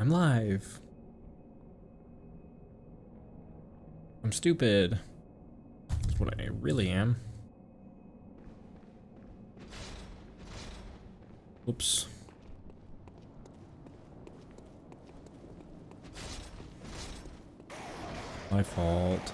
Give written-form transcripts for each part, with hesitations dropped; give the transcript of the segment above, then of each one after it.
I'm live. I'm stupid. That's what I really am. Oops. My fault.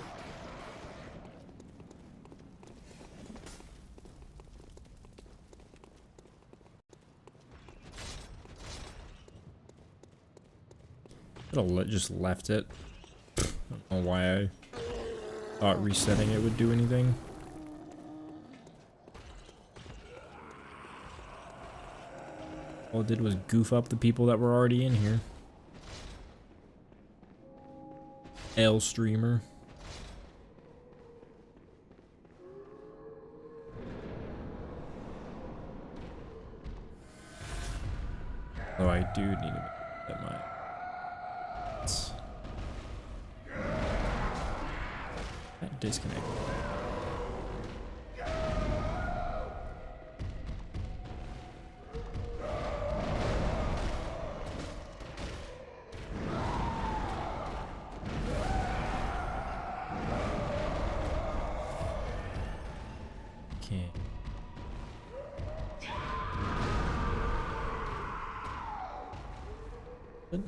Should have just left it. I don't know why I thought resetting it would do anything. All it did was goof up the people that were already in here. L streamer. Oh, I do need to get my... That disconnect. Okay. Good.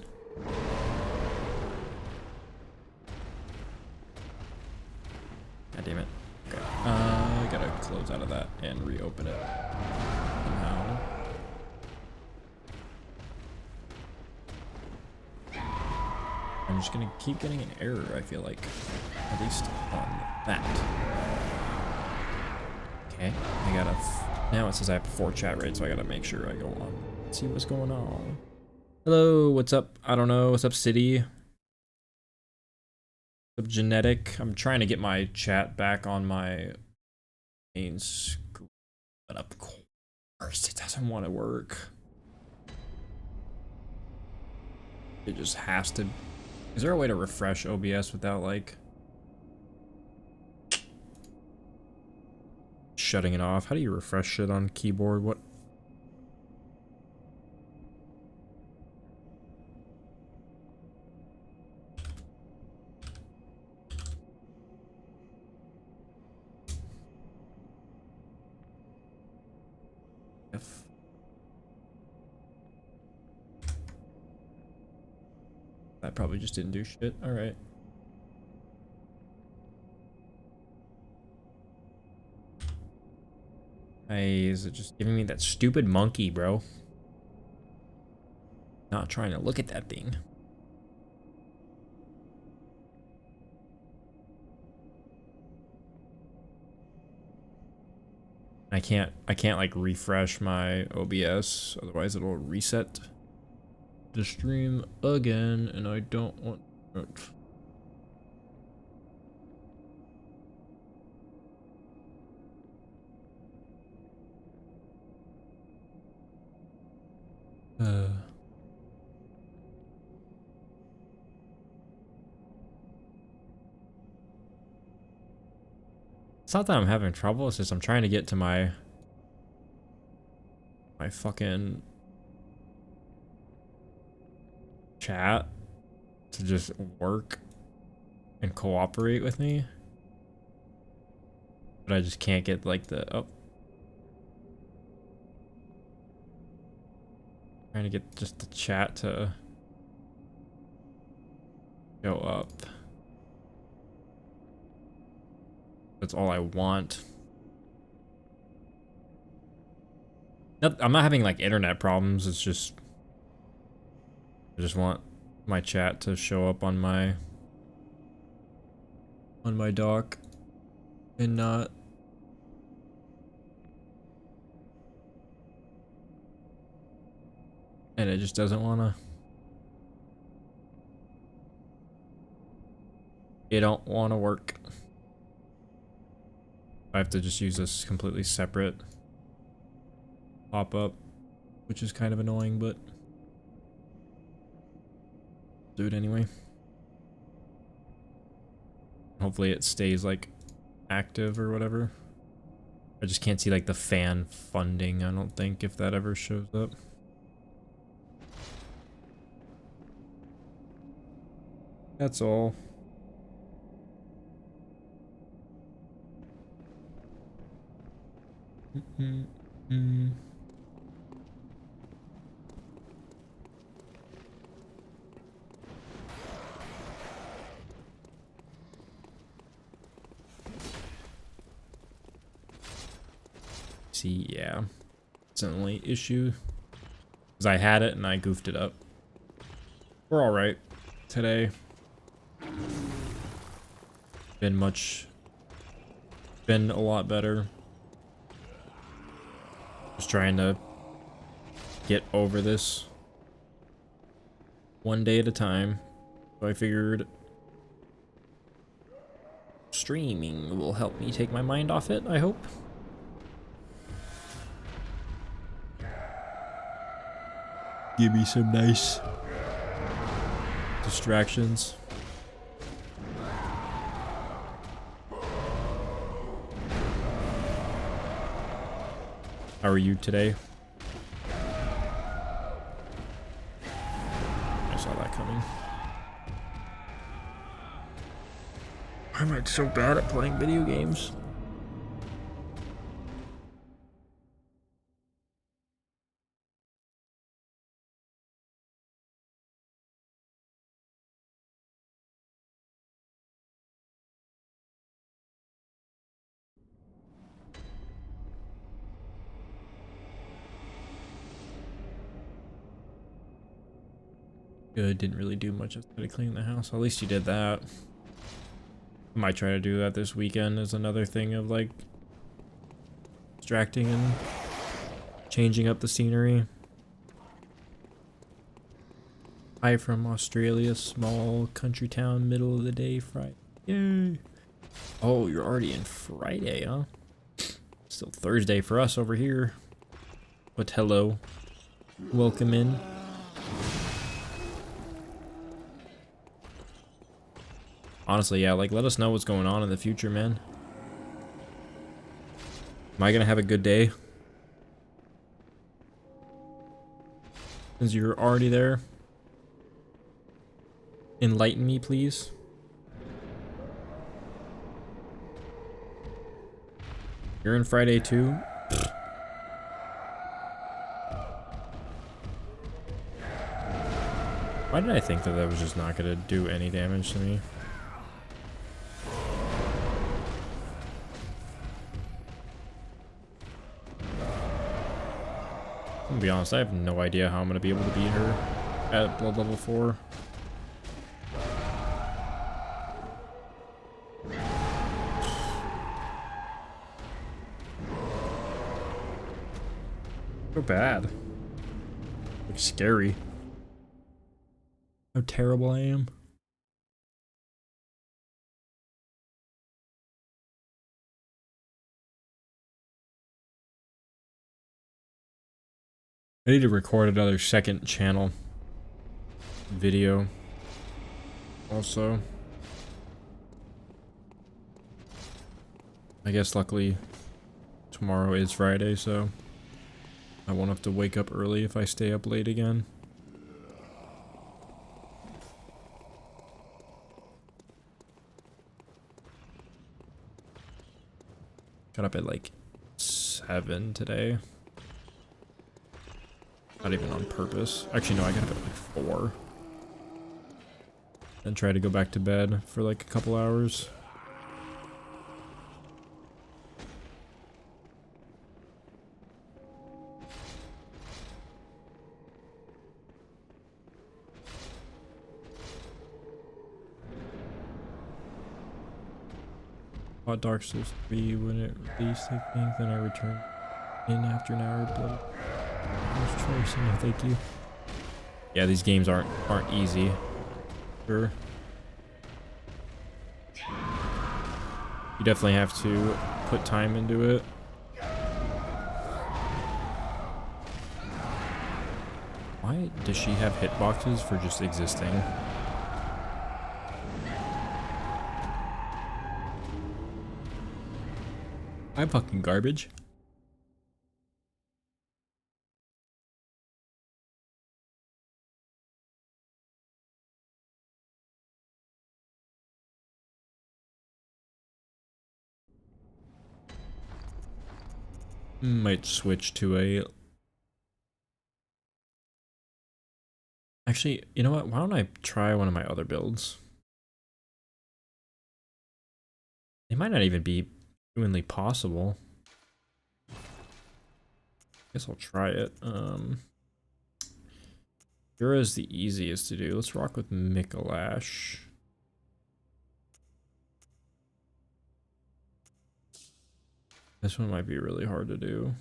God damn it. Okay. I gotta close out of that and reopen it somehow. I'm just gonna keep getting an error, I feel like. At least on that. Okay. I gotta... Now it says I have 4 chat rates, so I gotta make sure I go on. See what's going on. Hello, what's up? I don't know. What's up, City? Genetic. I'm trying to get my chat back on my main screen, but of course it doesn't want to work. It just has to. Is there a way to refresh OBS without like shutting it off? How do you refresh it on keyboard? What? That probably just didn't do shit. All right. Hey, is it just giving me that stupid monkey, bro? Not trying to look at that thing. I can't like refresh my OBS, otherwise it'll reset the stream again, and I don't want it. It's not that I'm having trouble, it's just I'm trying to get to my fucking chat to just work and cooperate with me. But I just can't get like the trying to get just the chat to go up. That's all I want. I'm not having like internet problems, it's just I just want my chat to show up on my dock and not and it just doesn't wanna. It don't wanna work. I have to just use this completely separate pop-up, which is kind of annoying, but do it anyway. Hopefully it stays like active or whatever. I just can't see like the fan funding, I don't think, if that ever shows up. That's all. See, yeah. It's an only issue. Because I had it and I goofed it up. We're alright today. Been a lot better. Just trying to get over this one day at a time. So I figured streaming will help me take my mind off it, I hope. Give me some nice distractions. How are you today? I saw that coming. Why am I so bad at playing video games? Good, didn't really do much outside of cleaning the house. At least you did that. I might try to do that this weekend as another thing of like distracting and changing up the scenery. Hi from Australia, small country town, middle of the day, Friday. Yay! Oh, you're already in Friday, huh? Still Thursday for us over here. But hello. Welcome in. Honestly, yeah, like let us know what's going on in the future, man. Am I gonna have a good day? Since you're already there. Enlighten me, please. You're in Friday too? Why did I think that was just not gonna do any damage to me? I'm gonna be honest, I have no idea how I'm gonna be able to beat her at blood level 4. So bad. Looks scary. How terrible I am. I need to record another second channel video also. I guess luckily tomorrow is Friday, so I won't have to wake up early if I stay up late again. Got up at like 7 today. Not even on purpose. Actually, no, I got up at like 4. Then try to go back to bed for like a couple hours. Bought Dark Souls 3 when it released, I think. Then I returned in after an hour of blood. No, thank you. Yeah, these games aren't easy. Sure. You definitely have to put time into it. Why does she have hitboxes for just existing? I'm fucking garbage. Might switch to a... Actually, you know what? Why don't I try one of my other builds? They might not even be humanly possible. Guess I'll try it. Jura is the easiest to do. Let's rock with Mikolash. This one might be really hard to do.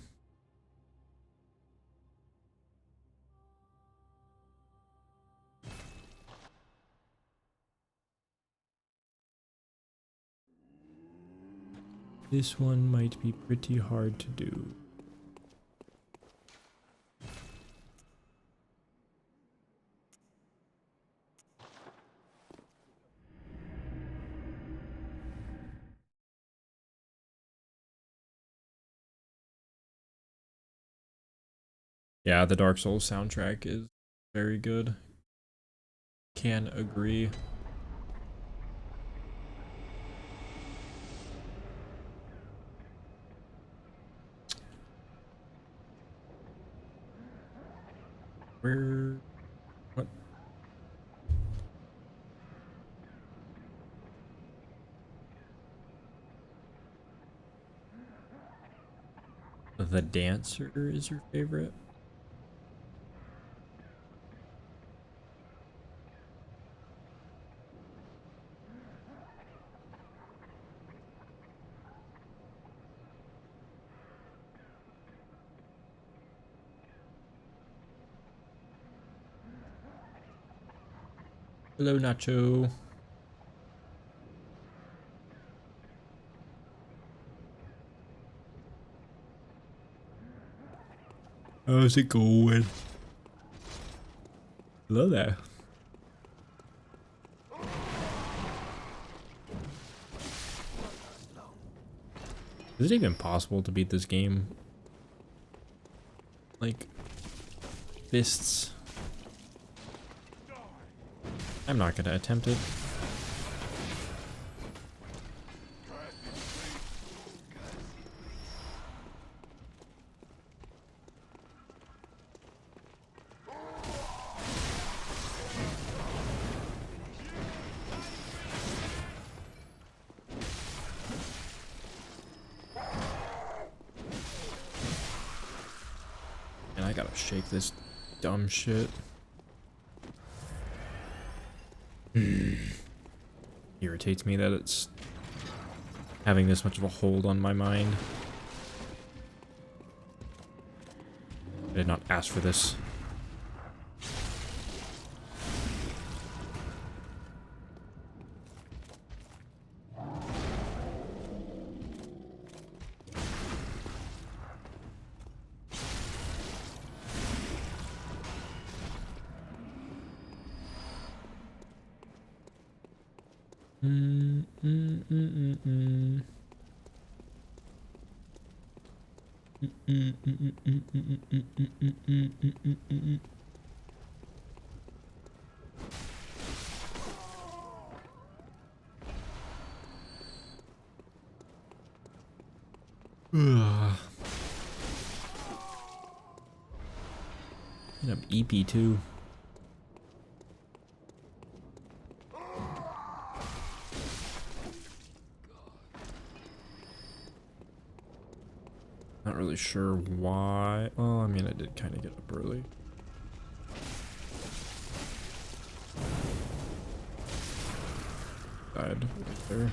This one might be pretty hard to do. Yeah, the Dark Souls soundtrack is very good. Can agree. Where? What? The Dancer is your favorite? Hello, Nacho. How's it going? Hello there. Is it even possible to beat this game? Like, fists. I'm not gonna attempt it. And I gotta shake this dumb shit. Irritates me that it's having this much of a hold on my mind. I did not ask for this. And I'm EP too. Not really sure why. Well, I mean, I did kind of get up early. Died right there.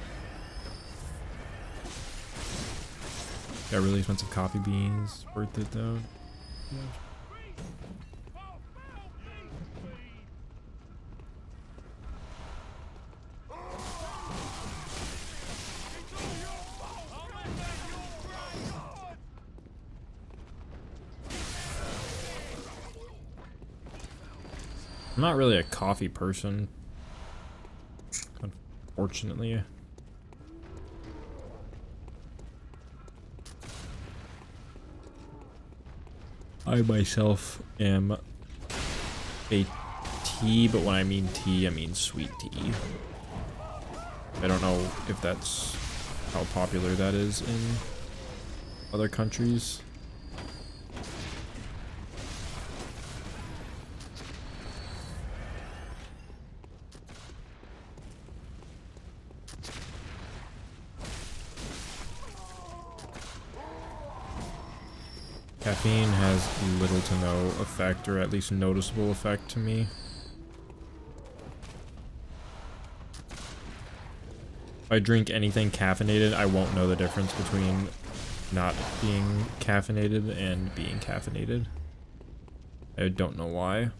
Got really expensive coffee beans. Worth it though. Yeah. I'm not really a coffee person, unfortunately. I myself am a tea, but when I mean tea, I mean sweet tea. I don't know if that's how popular that is in other countries. Caffeine has little to no effect, or at least noticeable effect to me. If I drink anything caffeinated, I won't know the difference between not being caffeinated and being caffeinated. I don't know why.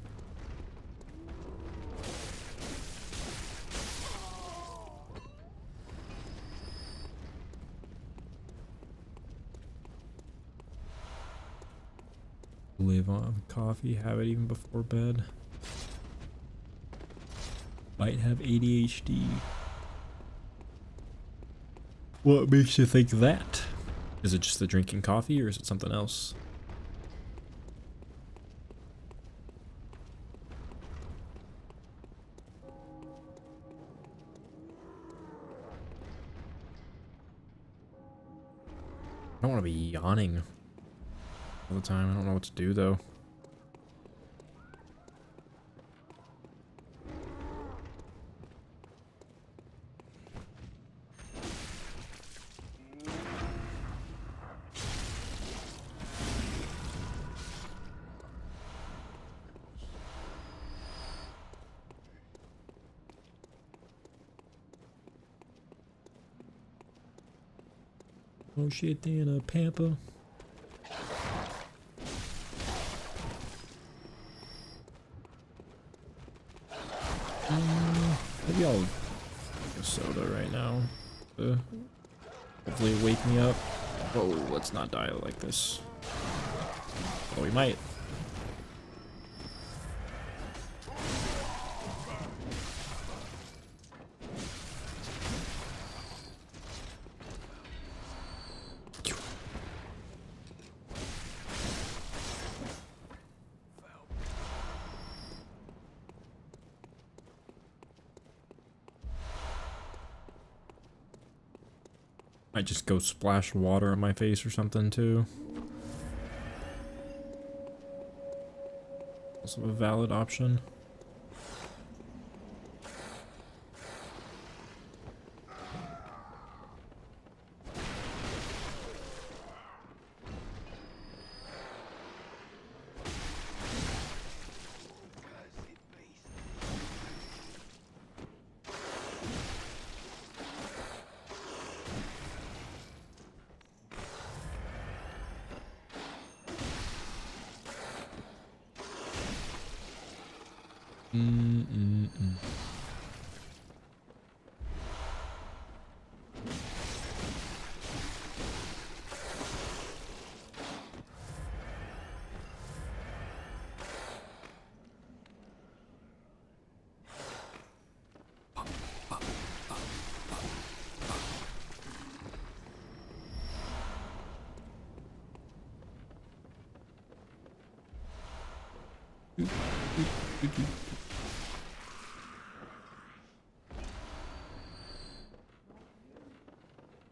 Live on coffee, have it even before bed. Might have ADHD. What makes you think that? Is it just the drinking coffee, or is it something else? I don't want to be yawning all the time. I don't know what to do though. Oh shit, they in a pampa. Maybe I'll drink a soda right now. Hopefully wake me up. Oh, let's not die like this. Oh, we might. Might just go splash water on my face or something too. Also a valid option.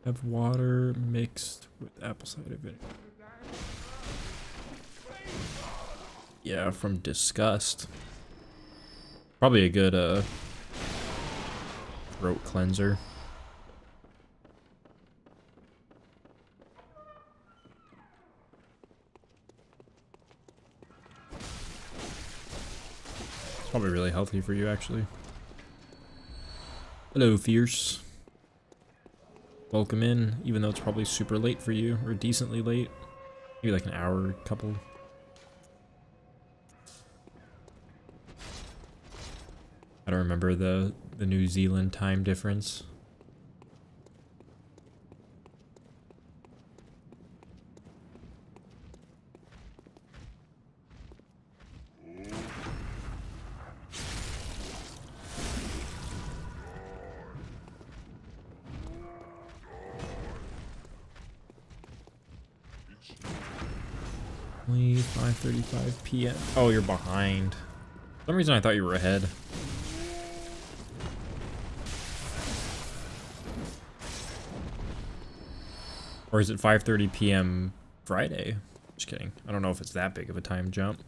Have water mixed with apple cider vinegar. Yeah, from disgust. Probably a good throat cleanser. It's probably really healthy for you, actually. Hello, Fierce. Welcome in, even though it's probably super late for you, or decently late. Maybe like an hour, couple. I don't remember the New Zealand time difference. Only 5:35 p.m. Oh, you're behind. For some reason I thought you were ahead. Or is it 5:30 p.m. Friday? Just kidding. I don't know if it's that big of a time jump.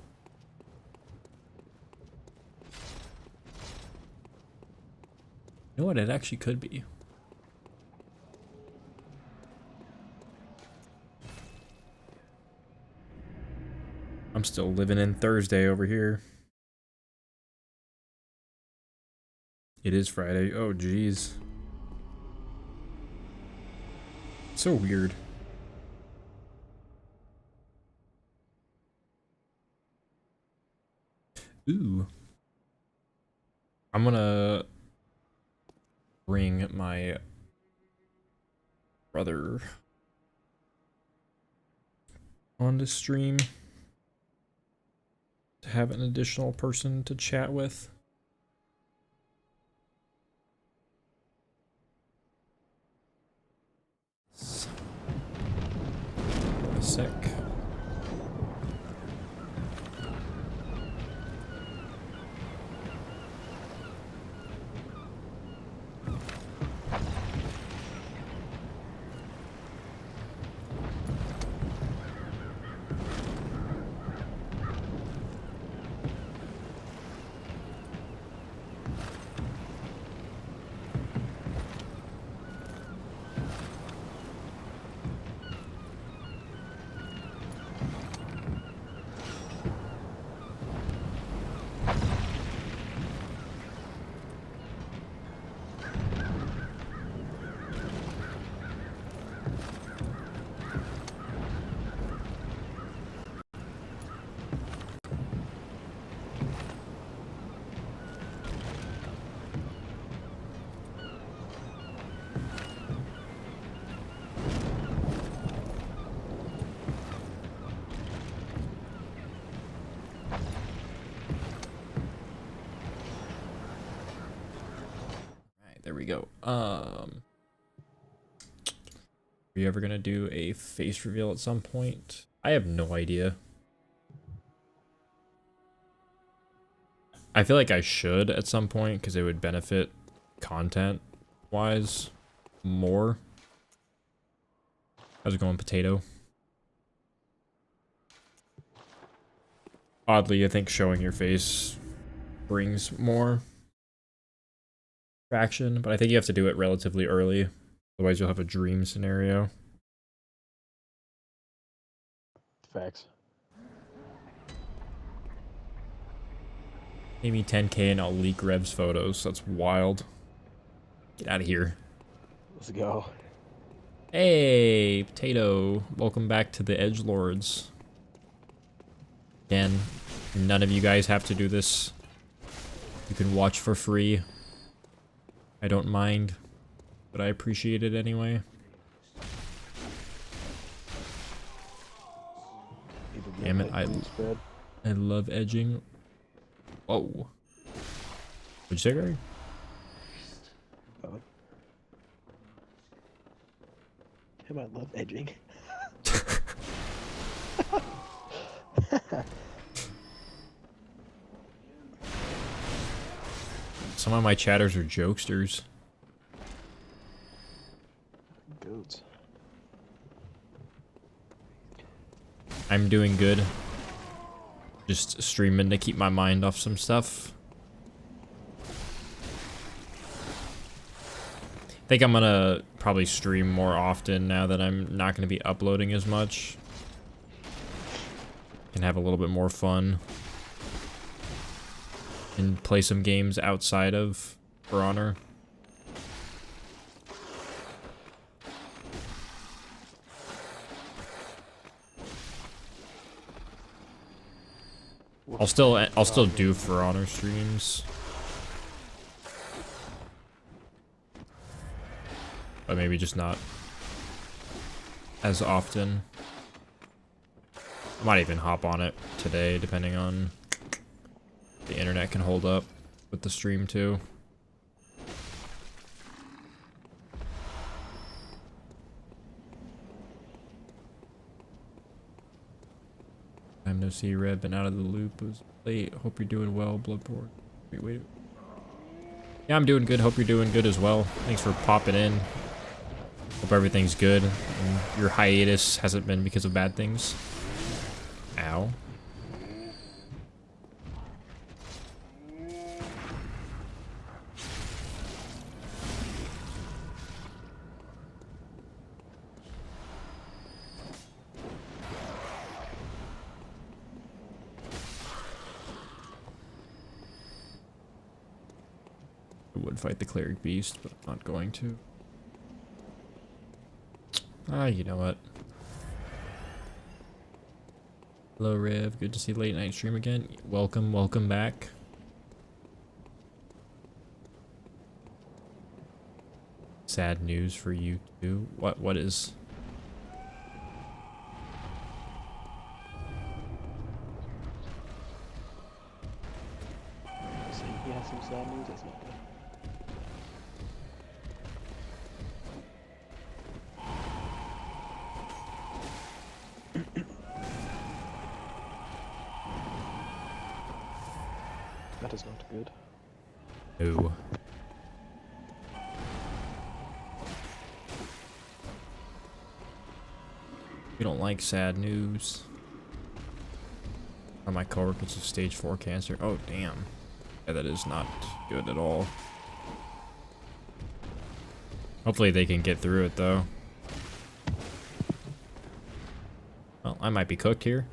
You know what? It actually could be. Still living in Thursday over here. It is Friday. Oh, geez. So weird. Ooh. I'm gonna bring my brother on the stream to have an additional person to chat with. A sec. There we go. Are you ever gonna do a face reveal at some point? I have no idea. I feel like I should at some point because it would benefit content wise more. How's it going, potato? Oddly, I think showing your face brings more traction, but I think you have to do it relatively early. Otherwise, you'll have a dream scenario. Facts. Pay me 10K and I'll leak Rev's photos. That's wild. Get out of here. Let's go. Hey, potato. Welcome back to the Edgelords. Again, none of you guys have to do this. You can watch for free. I don't mind, but I appreciate it anyway. Damn it, I love edging. Whoa. What'd you say, Greg? Him, I love edging. Some of my chatters are jokesters. Goats. I'm doing good. Just streaming to keep my mind off some stuff. I think I'm gonna probably stream more often now that I'm not gonna be uploading as much. Can have a little bit more fun. And play some games outside of For Honor. I'll still do For Honor streams. But maybe just not as often. I might even hop on it today, depending on the internet can hold up with the stream too. Time no see, Red. Been out of the loop. It was late. Hope you're doing well, Bloodborne. Wait. Yeah, I'm doing good. Hope you're doing good as well. Thanks for popping in. Hope everything's good. And your hiatus hasn't been because of bad things. Ow. I would fight the cleric beast, but I'm not going to. Ah, you know what? Hello, Rev. Good to see late night stream again. Welcome, welcome back. Sad news for you too. What is? So he has some sad news. That's not good. That is not good. No. We don't like sad news. One of my coworkers with stage 4 cancer. Oh, damn. Yeah, that is not good at all. Hopefully they can get through it, though. Well, I might be cooked here.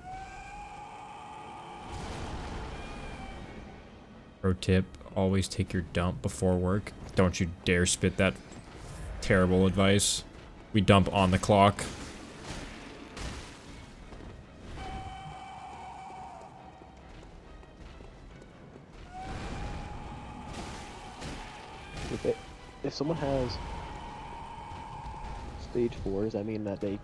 Pro tip, always take your dump before work. Don't you dare spit that terrible advice. We dump on the clock. If someone has stage 4, does that mean that they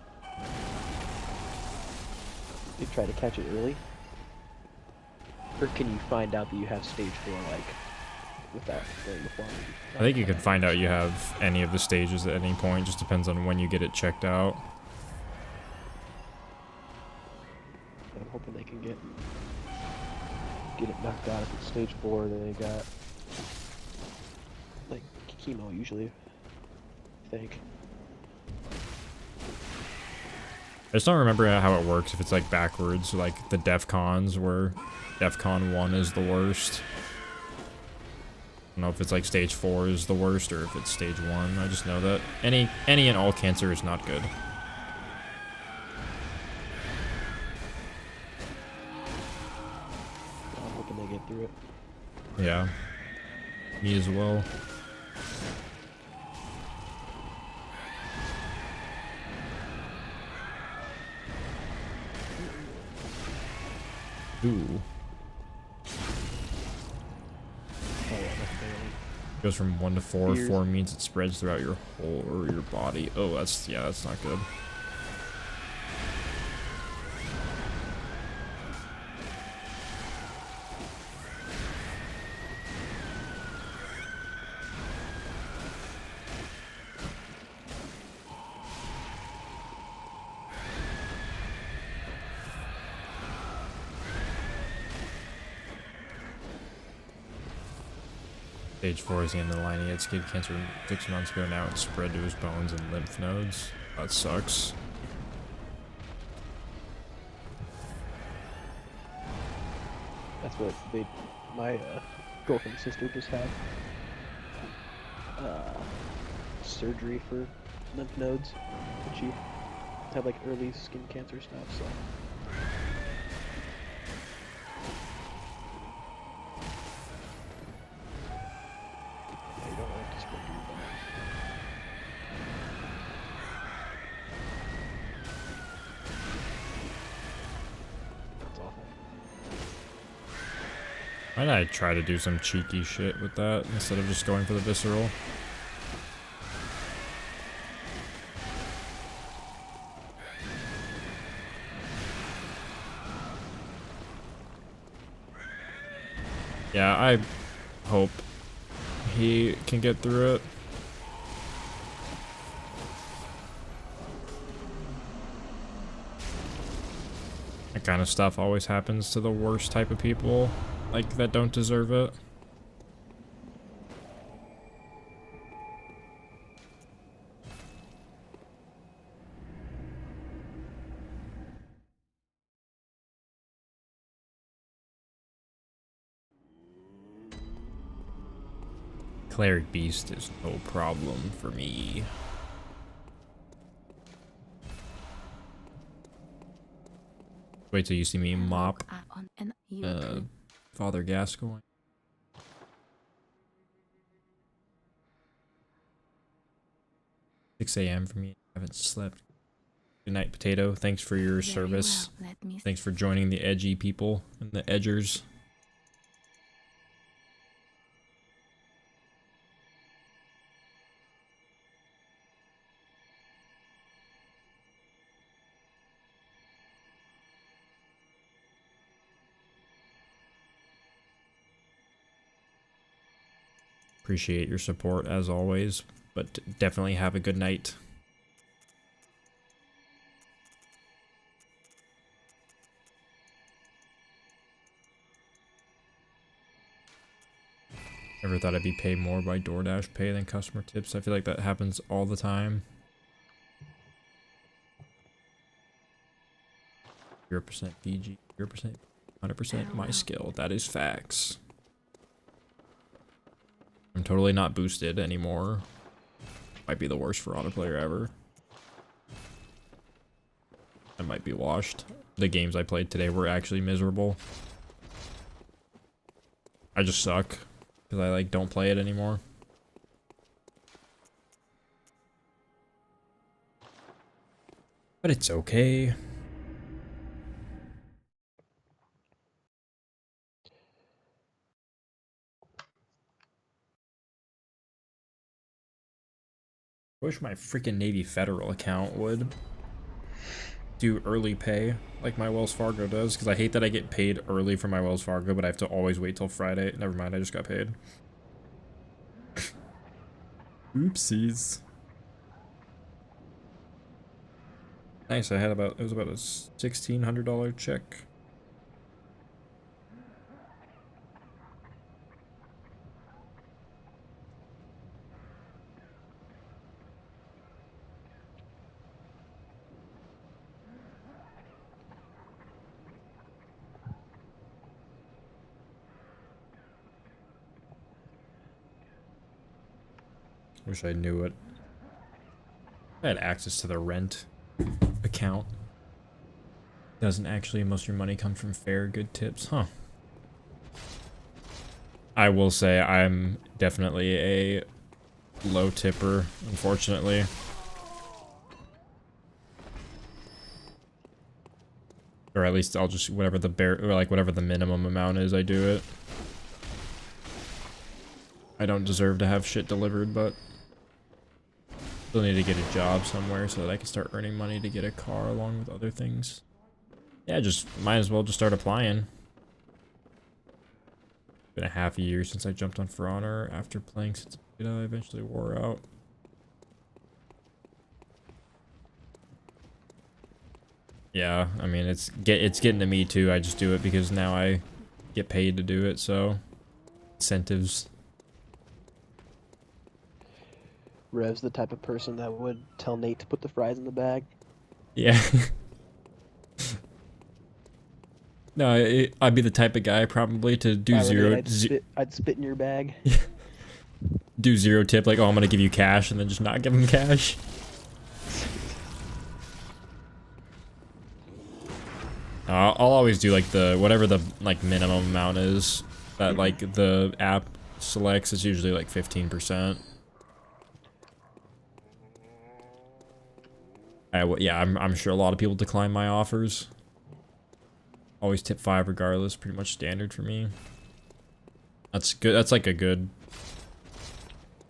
try to catch it early? Or can you find out that you have stage 4, like, without going before? I think you can find out you have any of the stages at any point. Just depends on when you get it checked out. I'm hoping they can get it knocked out. If it's stage 4, then they got, like, chemo usually, I think. I just don't remember how it works if it's like backwards, like the DEF CONs where DEF CON 1 is the worst. I don't know if it's like stage 4 is the worst or if it's stage 1. I just know that any and all cancer is not good. I'm hoping they get through it. Yeah. Me as well. Ooh. Oh, yeah, that's barely. Goes from 1 to 4. Fears. 4 means it spreads throughout your whole or your body. Oh, that's not good. Stage 4 is the end of the line. He had skin cancer 6 months ago. Now it's spread to his bones and lymph nodes. That sucks. That's what my girlfriend's sister just had surgery for lymph nodes, and she had like early skin cancer stuff. So yeah, you don't want it to spread to your bones. That's awful. Why not I try to do some cheeky shit with that instead of just going for the visceral? Yeah, I hope he can get through it. That kind of stuff always happens to the worst type of people, like that don't deserve it. Cleric Beast is no problem for me. Wait till you see me mop Father Gascoigne. 6 a.m. for me. I haven't slept. Good night, Potato. Thanks for your service. Well, let me Thanks for joining the edgy people and the edgers. Appreciate your support as always, but definitely have a good night. Never thought I'd be paid more by DoorDash pay than customer tips. I feel like that happens all the time. 0% PG, 0%, 100% my skill. That is facts. I'm totally not boosted anymore. Might be the worst for auto player ever. I might be washed. The games I played today were actually miserable. I just suck. Because I like don't play it anymore. But it's okay. I wish my freaking Navy Federal account would do early pay like my Wells Fargo does, because I hate that I get paid early for my Wells Fargo, but I have to always wait till Friday. Never mind, I just got paid. Oopsies. Nice, it was about a $1,600 check. Wish I knew it. I had access to the rent account. Doesn't actually, most of your money comes from fair, good tips, huh? I will say I'm definitely a low tipper, unfortunately. Or at least I'll just, whatever the whatever the minimum amount is, I do it. I don't deserve to have shit delivered, but still need to get a job somewhere so that I can start earning money to get a car along with other things. Yeah, just might as well just start applying. Been a half a year since I jumped on For Honor after playing since beta. I eventually wore out. Yeah, I mean it's getting to me too. I just do it because now I get paid to do it, so incentives. Rev's the type of person that would tell Nate to put the fries in the bag. Yeah. No, I'd be the type of guy probably to do I'd spit in your bag. Do zero tip, like, oh, I'm gonna give you cash, and then just not give him cash. I'll always do like whatever the like minimum amount is that like the app selects. Is usually like 15%. Yeah, I'm sure a lot of people decline my offers. Always tip 5 regardless, pretty much standard for me. That's good. That's like a good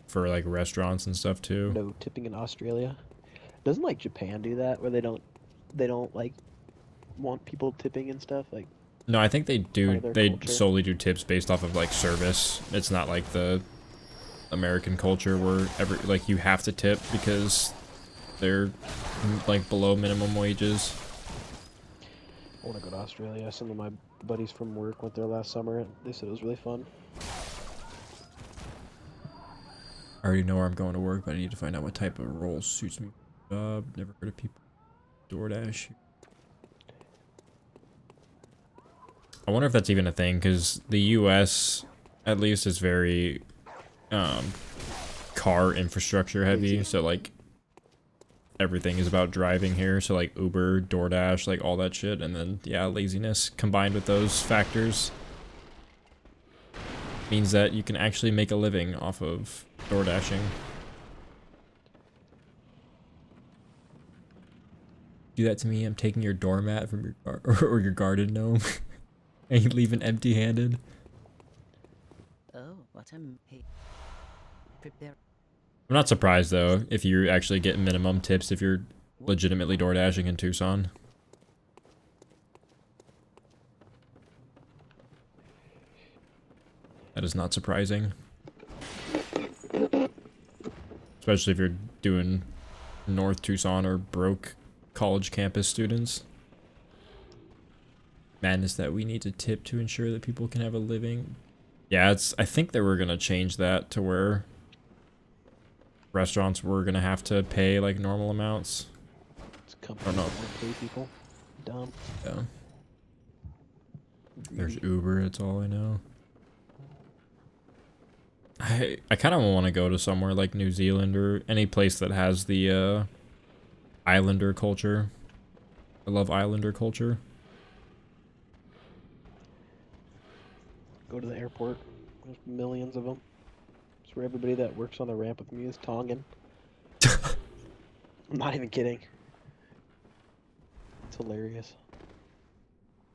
for like restaurants and stuff too. No tipping in Australia. Doesn't like Japan do that where they don't like want people tipping and stuff like? No, I think they do. They culture? solely do tips based off of like service. It's not like the American culture where like you have to tip because they're like below minimum wages. I want to go to Australia. Some of my buddies from work went there last summer and they said it was really fun. I already know where I'm going to work, but I need to find out what type of role suits me. Never heard of people. DoorDash. I wonder if that's even a thing, because the US, at least, is very car infrastructure heavy. So like everything is about driving here. So like Uber, DoorDash, like all that shit, and then yeah, laziness combined with those factors means that you can actually make a living off of DoorDashing. Do that to me, I'm taking your doormat from your or your garden gnome, and you leave it empty-handed. Oh, what prepare. I'm not surprised though if you actually get minimum tips if you're legitimately door dashing in Tucson. That is not surprising. Especially if you're doing North Tucson or broke college campus students. Madness that we need to tip to ensure that people can have a living. Yeah, I think they were gonna change that to where restaurants were gonna have to pay like normal amounts. It's companies that want to pay people. Dumb. Yeah. There's Uber, that's all I know. I kind of want to go to somewhere like New Zealand or any place that has the Islander culture. I love Islander culture. Go to the airport. There's millions of them. It's where everybody that works on the ramp with me is Tongan. I'm not even kidding. It's hilarious.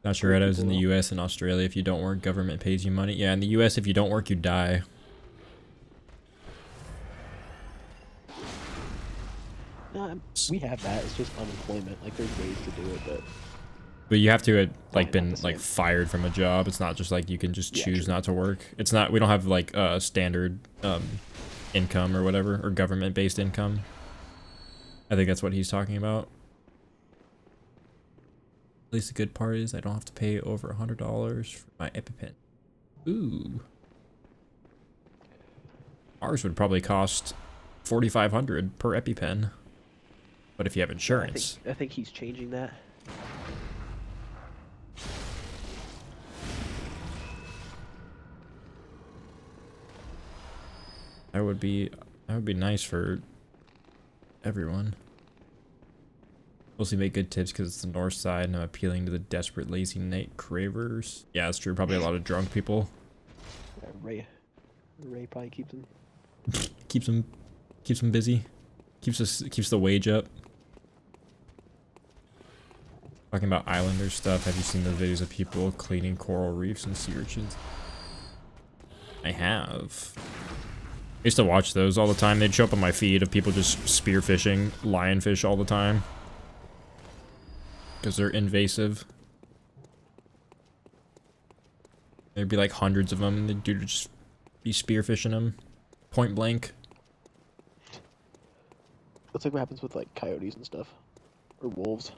Not sure how it is in the US and Australia. If you don't work, government pays you money. Yeah, in the US, if you don't work, you die. No, we have that. It's just unemployment. Like, there's ways to do it, but you have to have like Probably not been the like same. fired from a job. It's not just like you can just Yeah, choose true. not to work. It's not, we don't have like standard income or whatever, or government based income. I think that's what he's talking about. At least the good part is I don't have to pay over $100 for my EpiPen. Ooh. Ours would probably cost $4,500 per EpiPen. But if you have insurance. I think he's changing that. That would be nice for everyone. Mostly make good tips because it's the north side and I'm appealing to the desperate lazy night cravers. Yeah, that's true. Probably a lot of drunk people. Ray probably keeps him. Keeps them busy. Keeps the wage up. Talking about Islander stuff, have you seen the videos of people cleaning coral reefs and sea urchins? I have. I used to watch those all the time. They'd show up on my feed of people just spearfishing lionfish all the time. Because they're invasive. There'd be like hundreds of them and the dude would just be spearfishing them. Point blank. That's like what happens with like coyotes and stuff. Or wolves.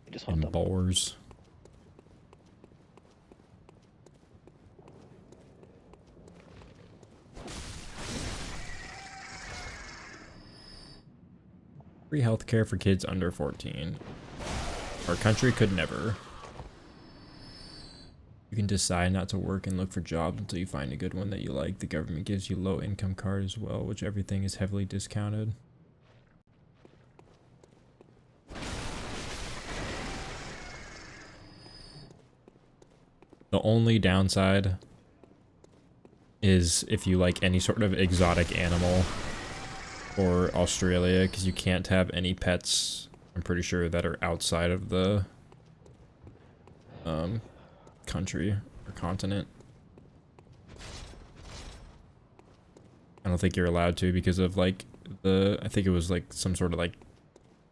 They just hunt And them. boars. Free healthcare for kids under 14. Our country could never. You can decide not to work and look for jobs until you find a good one that you like. The government gives you low income card as well, which everything is heavily discounted. The only downside is if you like any sort of exotic animal or Australia, because you can't have any pets, I'm pretty sure, that are outside of the country or continent. I don't think you're allowed to because of like I think it was like some sort of like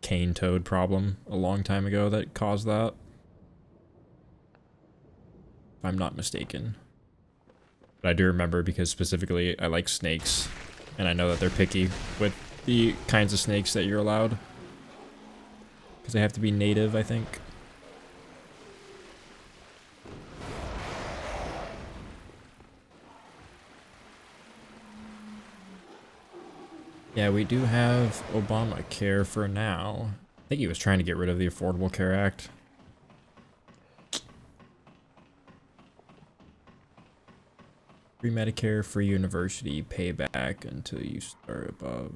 cane toad problem a long time ago that caused that. If I'm not mistaken. But I do remember because specifically I like snakes and I know that they're picky with the kinds of snakes that you're allowed. Because they have to be native, I think. Yeah, we do have Obamacare for now. I think he was trying to get rid of the Affordable Care Act. Free Medicare, free university, payback until you start above.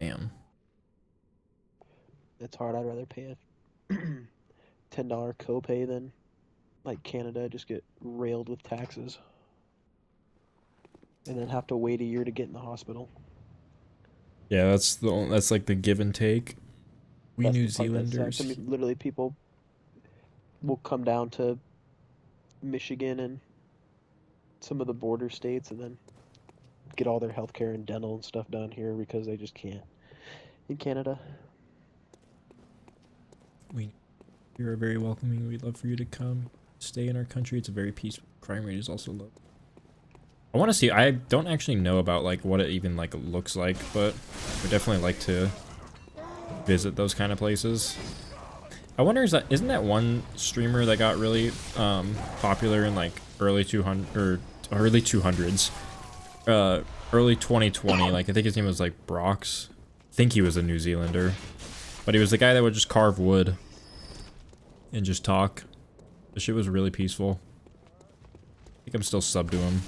Damn. It's hard. I'd rather pay a $10 copay than like Canada, just get railed with taxes. And then have to wait a year to get in the hospital. Yeah, that's like the give and take. We That's New the part that sucks. I Zealanders. mean, literally, people will come down to Michigan and some of the border states and then get all their healthcare and dental and stuff done here because they just can't in Canada. We You're very welcoming. We'd love for you to come stay in our country. It's a very peaceful. Crime rate is also low. I want to see. I don't actually know about like what it even like looks like, but I definitely like to visit those kind of places. I wonder isn't that one streamer that got really popular in like early 200 or early 200s, early 2020? Like I think his name was like Brox. I think he was a New Zealander, but he was the guy that would just carve wood and just talk. The shit was really peaceful. I think I'm still subbed to him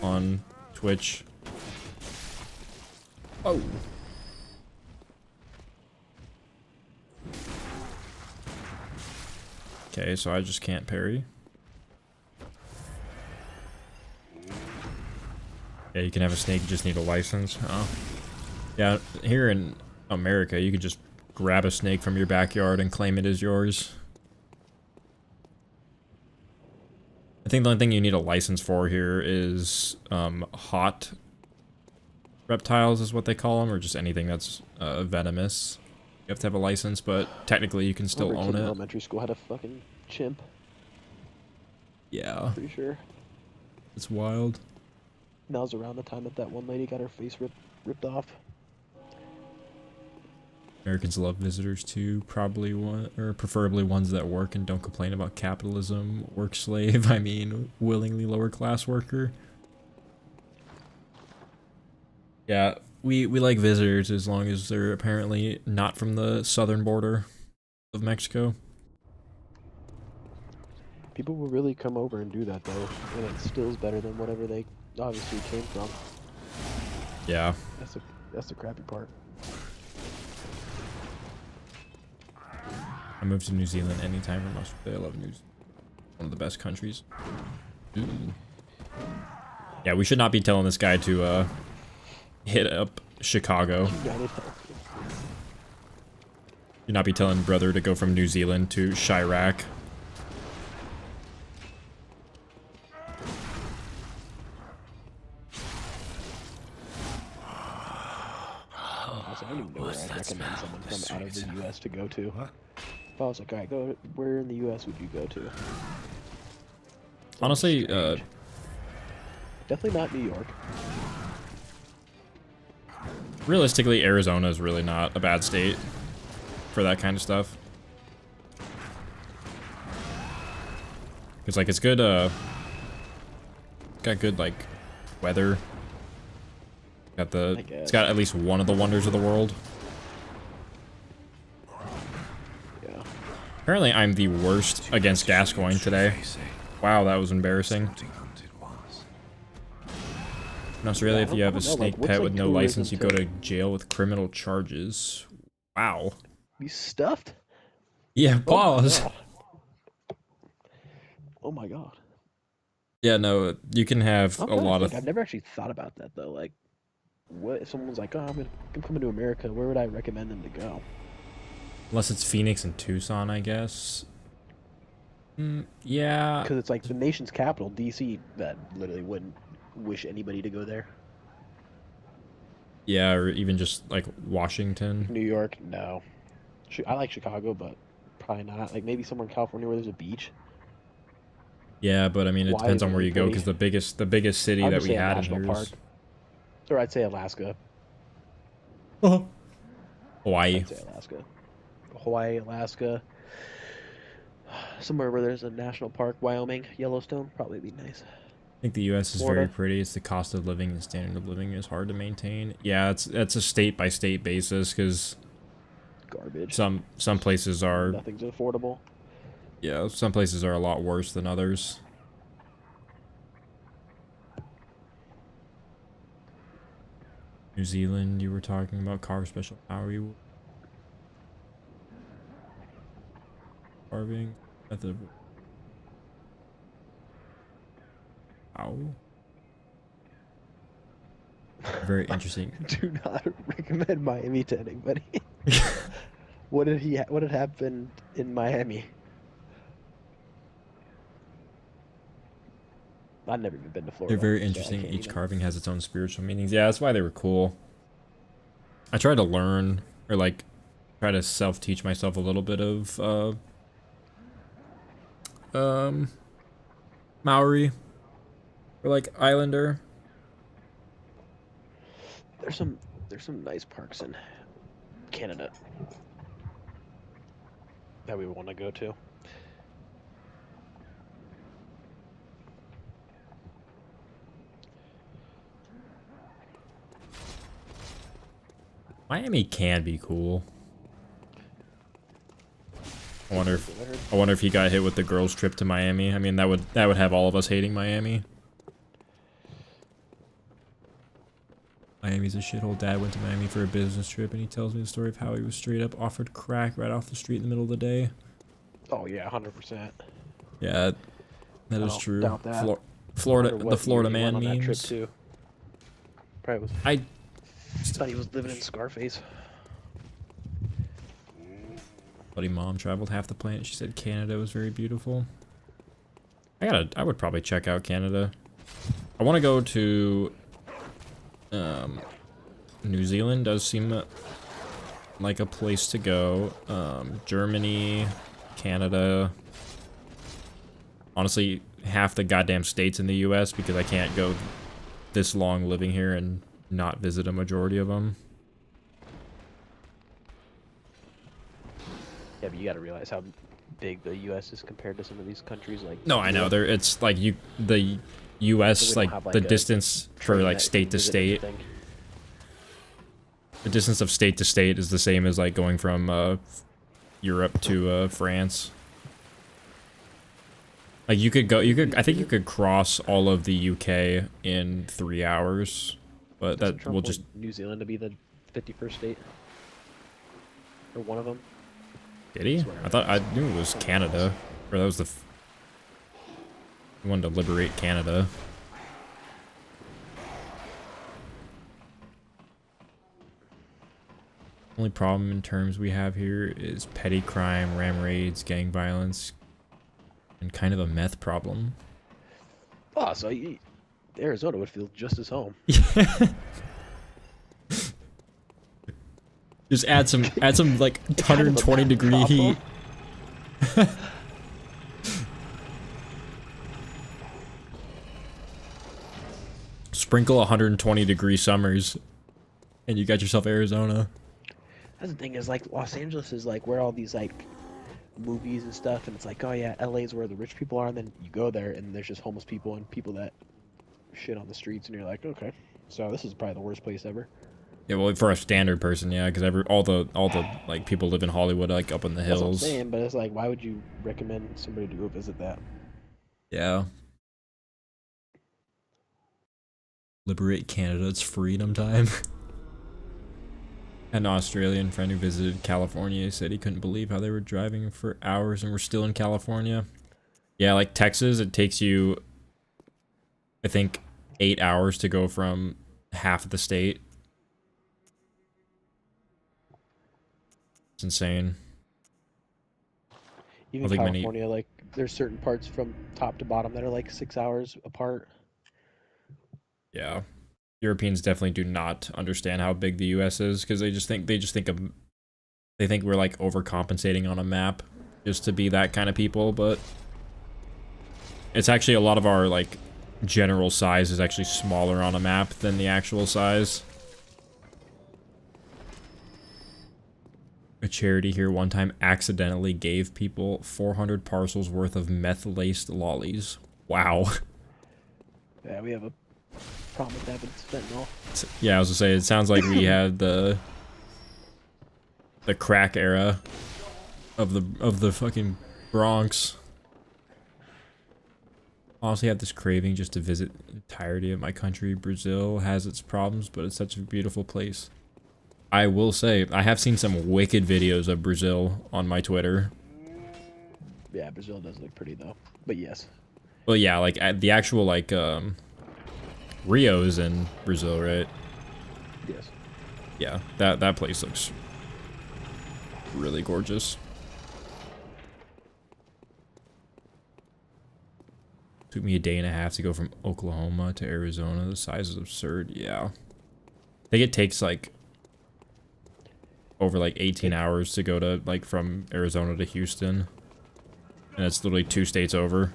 on Twitch. Oh. Okay, so I just can't parry. Yeah, you can have a snake, you just need a license. Oh. Yeah, here in America, you can just grab a snake from your backyard and claim it as yours. I think the only thing you need a license for here is hot reptiles is what they call them, or just anything that's venomous. You have to have a license, but technically you can still Remember a own kid in it. elementary school had a fucking chimp. Yeah, Pretty sure. it's wild. That was around the time that that one lady got her face ripped off. Americans love visitors too, probably one, or preferably ones that work and don't complain about capitalism. Work slave, I mean, willingly lower class worker. Yeah, we like visitors as long as they're apparently not from the southern border of Mexico. People will really come over and do that though, and it still's better than whatever they obviously came from. Yeah. That's the crappy part. I moved to New Zealand anytime from Australia. I love New Zealand. One of the best countries. Ooh. Yeah, we should not be telling this guy to hit up Chicago. Should not be telling brother to go from New Zealand to Chirac. Also, I don't even know where I'd recommend someone from out of the U.S. to go to. If I was like, alright, go. Where in the U.S. would you go to? Honestly, definitely not New York. realistically, Arizona is really not a bad state for that kind of stuff. Cause like it's good. Got good like weather. It's got at least one of the wonders of the world. Yeah. Apparently, I'm the worst against Gascoigne today. Wow, that was embarrassing. In Australia, if you have a snake pet with no license, you go to jail with criminal charges. Wow. You stuffed? Yeah, pause. Oh my god. Yeah, no, you can have a lot of... I've never actually thought about that though. Like, what if someone's like, oh, I'm coming to America, where would I recommend them to go? Unless it's Phoenix and Tucson, I guess. Yeah. Because it's like the nation's capital, DC, that literally wouldn't wish anybody to go there. Yeah, or even just like Washington. New York, no. I like Chicago, but probably not. Like maybe somewhere in California where there's a beach. Yeah, but I mean, it Hawaii depends is on where really you go, pretty. because the biggest city I would that just we say a had in national here park. is Or I'd say Alaska. Hawaii. I'd say Alaska. Hawaii, Alaska. Somewhere where there's a national park, Wyoming, Yellowstone, probably be nice. I think the U.S. is Florida. very pretty. It's the cost of living and standard of living is hard to maintain. Yeah, it's a state by state basis because Garbage. some places are Nothing's affordable. yeah, some places are a lot worse than others. New Zealand, you were talking about carve special power. You carving method of how? Very interesting. Do not recommend Miami to anybody. What had happened in Miami? I've never even been to They're Florida. very so I interesting. can't Each even. carving has its own spiritual meanings. Yeah, that's why they were cool. I tried to learn or like try to self-teach myself a little bit of Maori or like Islander. There's some nice parks in Canada that we want to go to. Miami can be cool. I wonder if Weird. he got hit with the girls' trip to Miami. I mean, that would have all of us hating Miami. Miami's a shithole. Dad went to Miami for a business trip, and he tells me the story of how he was straight up offered crack right off the street in the middle of the day. Oh yeah, 100%. Yeah, that I is don't true. doubt that. Florida, Wonder the what Florida year he man went on that trip memes. too. Probably was. I Thought he was living in Scarface. buddy mom traveled half the planet. She said Canada was very beautiful. I would probably check out Canada. I want to go to New Zealand does seem like a place to go. Germany, Canada. Honestly, half the goddamn states in the US because I can't go this long living here and not visit a majority of them. Yeah, but you got to realize how big the U.S. is compared to some of these countries. Like No, I know. Europe. It's like the So US, we like, don't have, the like, a distance for train like that state can to visit state. everything. The distance of state to state is the same as like going from Europe to France. Like I think you could cross all of the UK in 3 hours, but Doesn't that Trump will want just New Zealand to be the 51st state, or one of them. did he? I knew it was Canada, or that was he wanted to liberate Canada. Only problem in terms we have here is petty crime, ram raids, gang violence, and kind of a meth problem. Oh, so Arizona would feel just as home. Just add some like Kind of a 120 meth degree heat. problem. Sprinkle 120 degree summers, and you got yourself Arizona. That's the thing is like Los Angeles is like where all these like movies and stuff, and it's like, oh yeah, LA is where the rich people are, and then you go there and there's just homeless people and people that shit on the streets, and you're like, okay, so this is probably the worst place ever. Yeah, well, for a standard person, yeah, because all the like people live in Hollywood, like up in the That's what I'm hills. saying, but it's like, why would you recommend somebody to go visit that? Yeah. Liberate Canada, it's freedom time. An Australian friend who visited California said he couldn't believe how they were driving for hours and were still in California. Yeah, like Texas, it takes you, I think, 8 hours to go from half of the state. It's insane. Even think many- California, like there's certain parts from top to bottom that are like 6 hours apart. Yeah. Europeans definitely do not understand how big the US is because they think we're like overcompensating on a map just to be that kind of people, but it's actually a lot of our like general size is actually smaller on a map than the actual size. A charity here one time accidentally gave people 400 parcels worth of meth-laced lollies. Wow. Yeah, we have a problem with that, but it's fentanyl. Yeah, I was gonna say, it sounds like we had the crack era of the fucking Bronx. Honestly, I have this craving just to visit the entirety of my country. Brazil has its problems, but it's such a beautiful place. I will say, I have seen some wicked videos of Brazil on my Twitter. Yeah, Brazil does look pretty though, but yes. Well, yeah, like the actual like Rio's in Brazil, right? Yeah, that place looks really gorgeous. Took me a day and a half to go from Oklahoma to Arizona. The size is absurd. Yeah. I think it takes like over like 18 hours to go to like from Arizona to Houston. And it's literally 2 states over.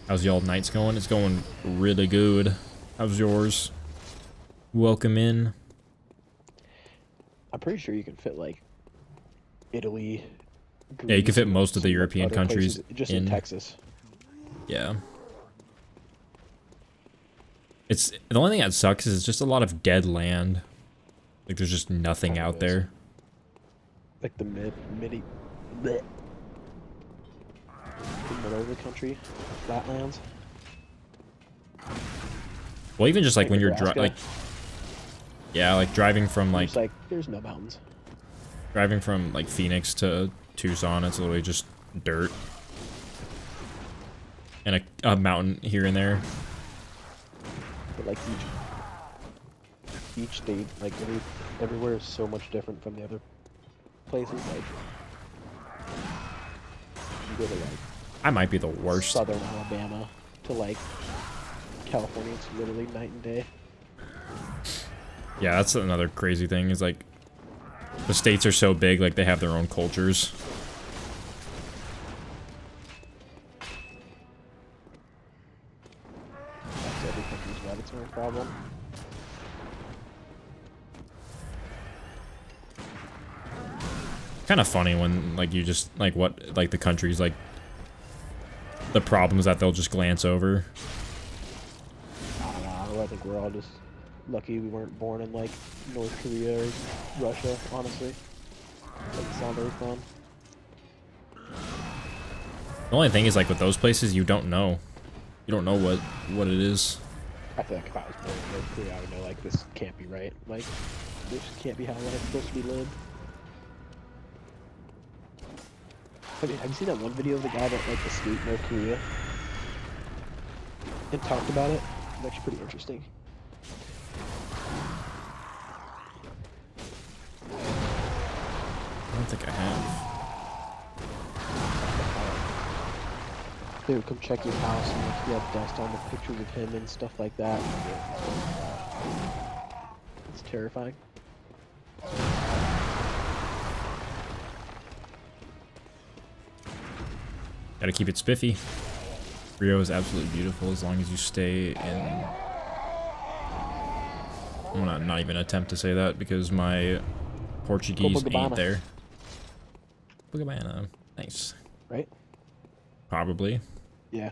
How's y'all nights going? It's going really good. How's yours? Welcome in. I'm pretty sure you can fit like Italy. Yeah, you can Greece, fit and most of the some European other countries places just in Texas. Yeah. It's the only thing that sucks is it's just a lot of dead land. Like there's just nothing out there. Like the bleh. The middle of the country, flatlands. Well, even just like when you're Nebraska. like, yeah, like driving from like It's like there's no mountains. driving from like Phoenix to Tucson, it's literally just dirt and a mountain here and there. But like each state, like everywhere is so much different from the other places. Like you go to like I might be the worst. southern Alabama to like California, it's literally night and day. Yeah, that's another crazy thing is like the states are so big, like they have their own cultures. That's every country's got its own problem. Kind of funny when like you just like what like the countries like the problems that they'll just glance over. I don't know. I think we're all just lucky we weren't born in like North Korea or Russia. Honestly, doesn't sound very fun. The only thing is like with those places you don't know. You don't know what it is. I feel like if I was born in North Korea, I would know like this can't be right. Like this can't be how life's supposed to be lived. I mean, have you seen that one video of the guy that like escaped North Korea and talked about it? It's actually pretty interesting. I don't think I have. They would come check your house and like, you had dust on the pictures of him and stuff like that. It's terrifying. Gotta keep it spiffy. Rio is absolutely beautiful as long as you stay in... I'm gonna not even attempt to say that because my Portuguese ain't there. Copacabana. Nice. Right? Probably. Yeah.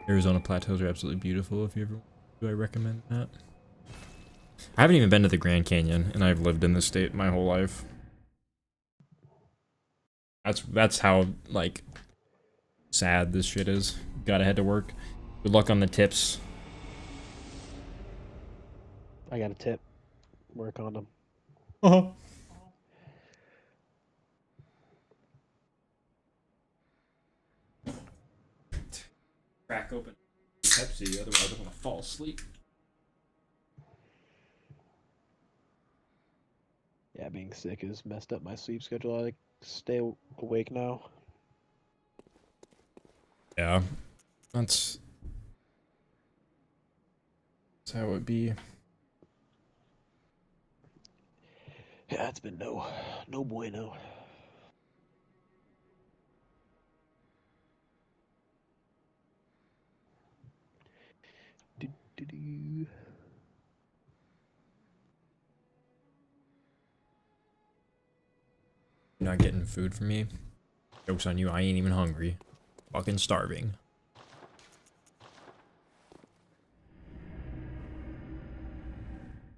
Arizona plateaus are absolutely beautiful if you ever... Do I recommend that? I haven't even been to the Grand Canyon and I've lived in this state my whole life. That's how, like, sad this shit is. Gotta head to work. Good luck on the tips. I got a tip. Work on them. Uh-huh. Crack open Pepsi, otherwise I'm gonna fall asleep. Yeah, being sick has messed up my sleep schedule. I like stay awake now. Yeah, that's how it would be. Yeah, it's been no bueno. Do. You're not getting food from me. Joke's on you, I ain't even hungry. Fucking starving.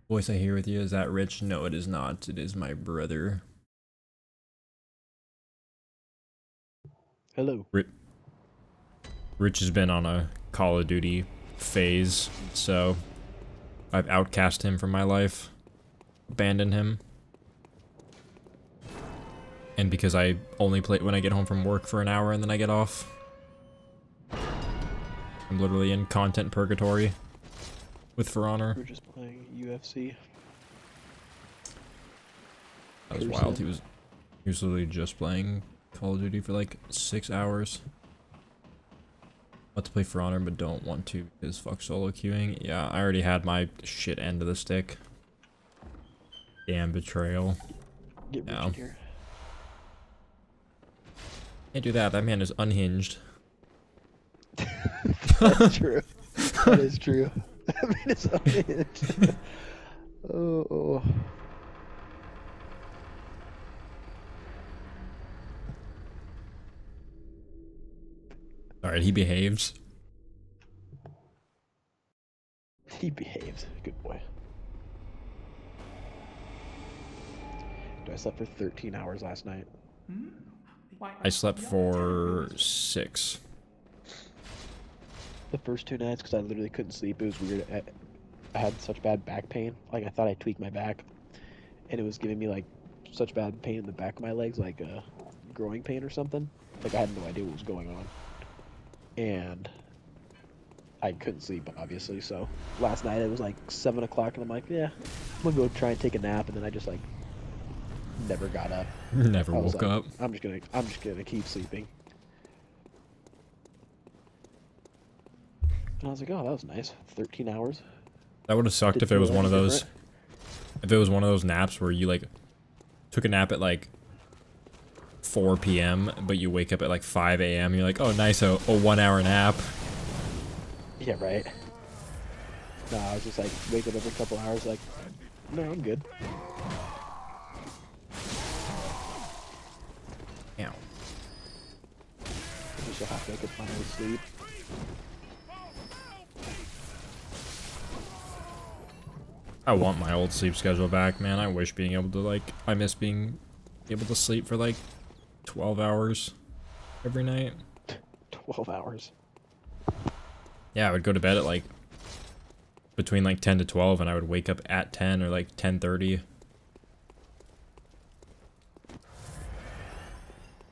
Voice I hear with you, is that Rich? No, it is not. It is my brother. Hello. Rich has been on a Call of Duty phase, so I've outcast him from my life. Abandoned him. And because I only play when I get home from work for an hour and then I get off. I'm literally in content purgatory with For Honor. We're just playing UFC. That was wild. He was literally just playing Call of Duty for like 6 hours. Want to play For Honor, but don't want to because fuck solo queuing. Yeah, I already had my shit end of the stick. Damn betrayal. Get Yeah. Richard here. Can't do that. That man is unhinged. That's true. That is true. I mean, it's unhinged. Oh. Alright, he behaves. He behaves. Good boy. Dude, I slept for 13 hours last night. I slept for 6. The first 2 nights, because I literally couldn't sleep. It was weird. I had such bad back pain. Like, I thought I tweaked my back. And it was giving me, like, such bad pain in the back of my legs, like growing pain or something. Like, I had no idea what was going on. And I couldn't sleep, obviously. So last night it was like 7 o'clock, and I'm like, yeah, I'm gonna go try and take a nap. And then I just like never got up. Never I was woke like, up. I'm just gonna keep sleeping. And I was like, oh, that was nice. 13 hours. That would have sucked Didn't if it was feel one of any those. different. If it was one of those naps where you like took a nap at like 4 p.m. but you wake up at like 5 a.m. You're like, oh nice, a 1 hour nap. Yeah, right. No, I was just like, wake up every couple hours, like, no, I'm good. Ow. Just so happy I could finally sleep. I want my old sleep schedule back, man. I wish being able to like, I miss being able to sleep for like 12 hours every night. 12 hours. Yeah, I would go to bed at like between like 10 to 12 and I would wake up at 10 or like 10:30.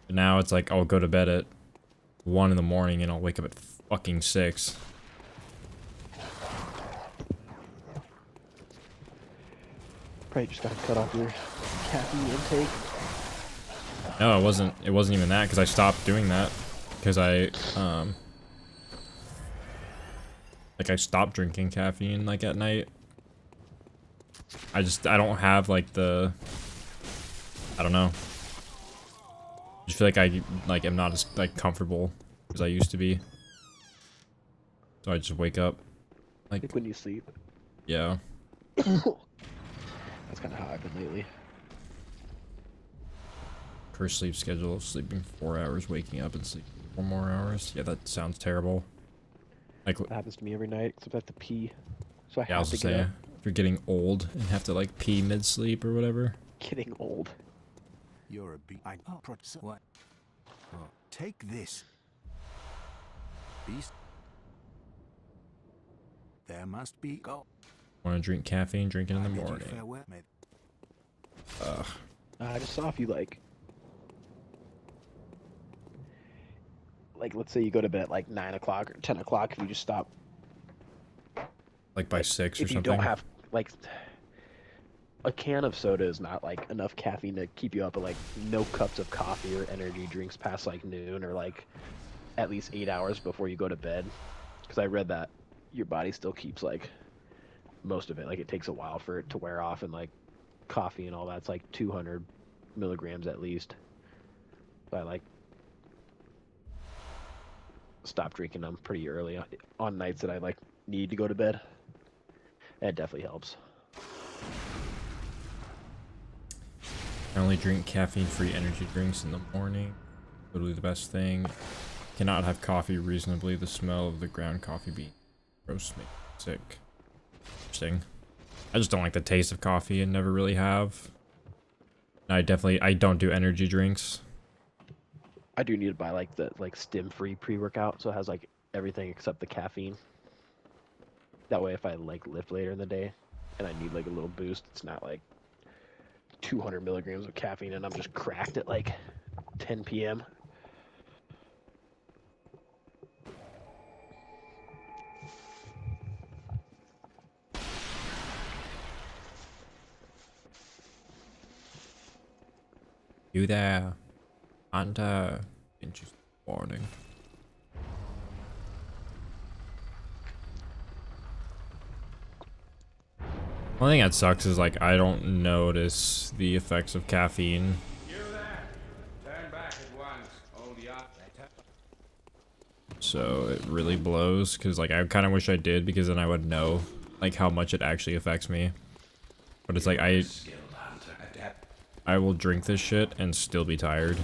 But now it's like I'll go to bed at 1 in the morning and I'll wake up at fucking 6. Probably just gotta cut off your caffeine intake. No, it wasn't even that because I stopped doing that because I like I stopped drinking caffeine like at night. I don't have like the, I don't know. I just feel like I am not as like comfortable as I used to be. So I just wake up like When you sleep. yeah. That's kind of how I've been lately. Cursed sleep schedule of sleeping 4 hours, waking up and sleeping 4 more hours. Yeah, that sounds terrible. Like That happens to me every night, except I have to pee. So I yeah, I have was to gonna get say up. if you're getting old and have to like pee mid-sleep or whatever. Getting old. You're a big. What? Oh, take this. Beast. There must be. Go. Want to drink caffeine? Drink it in the I bid you morning. farewell, mate. Ugh. I just saw if you like, let's say you go to bed at like 9 o'clock or 10 o'clock, if you just stop. Like by 6 or If you something. don't have, like, a can of soda is not like enough caffeine to keep you up, but like no cups of coffee or energy drinks past like noon or like at least 8 hours before you go to bed. Because I read that your body still keeps like most of it. Like it takes a while for it to wear off, and like coffee and all that's like 200 milligrams at least. So I like stop drinking them pretty early on nights that I like need to go to bed. That definitely helps. I only drink caffeine-free energy drinks in the morning. Literally the best thing. Cannot have coffee reasonably. The smell of the ground coffee bean roast me sick. Interesting. I just don't like the taste of coffee and never really have. And I don't do energy drinks. I do need to buy like the stim-free pre-workout, so it has like everything except the caffeine. That way, if I like lift later in the day and I need like a little boost, it's not like 200 milligrams of caffeine and I'm just cracked at like 10 p.m. Do that. Anta. Interesting warning. One thing that sucks is like I don't notice the effects of caffeine. You there! Turn back at once. Hold the up. So it really blows because like I kind of wish I did because then I would know like how much it actually affects me. But it's like I will drink this shit and still be tired.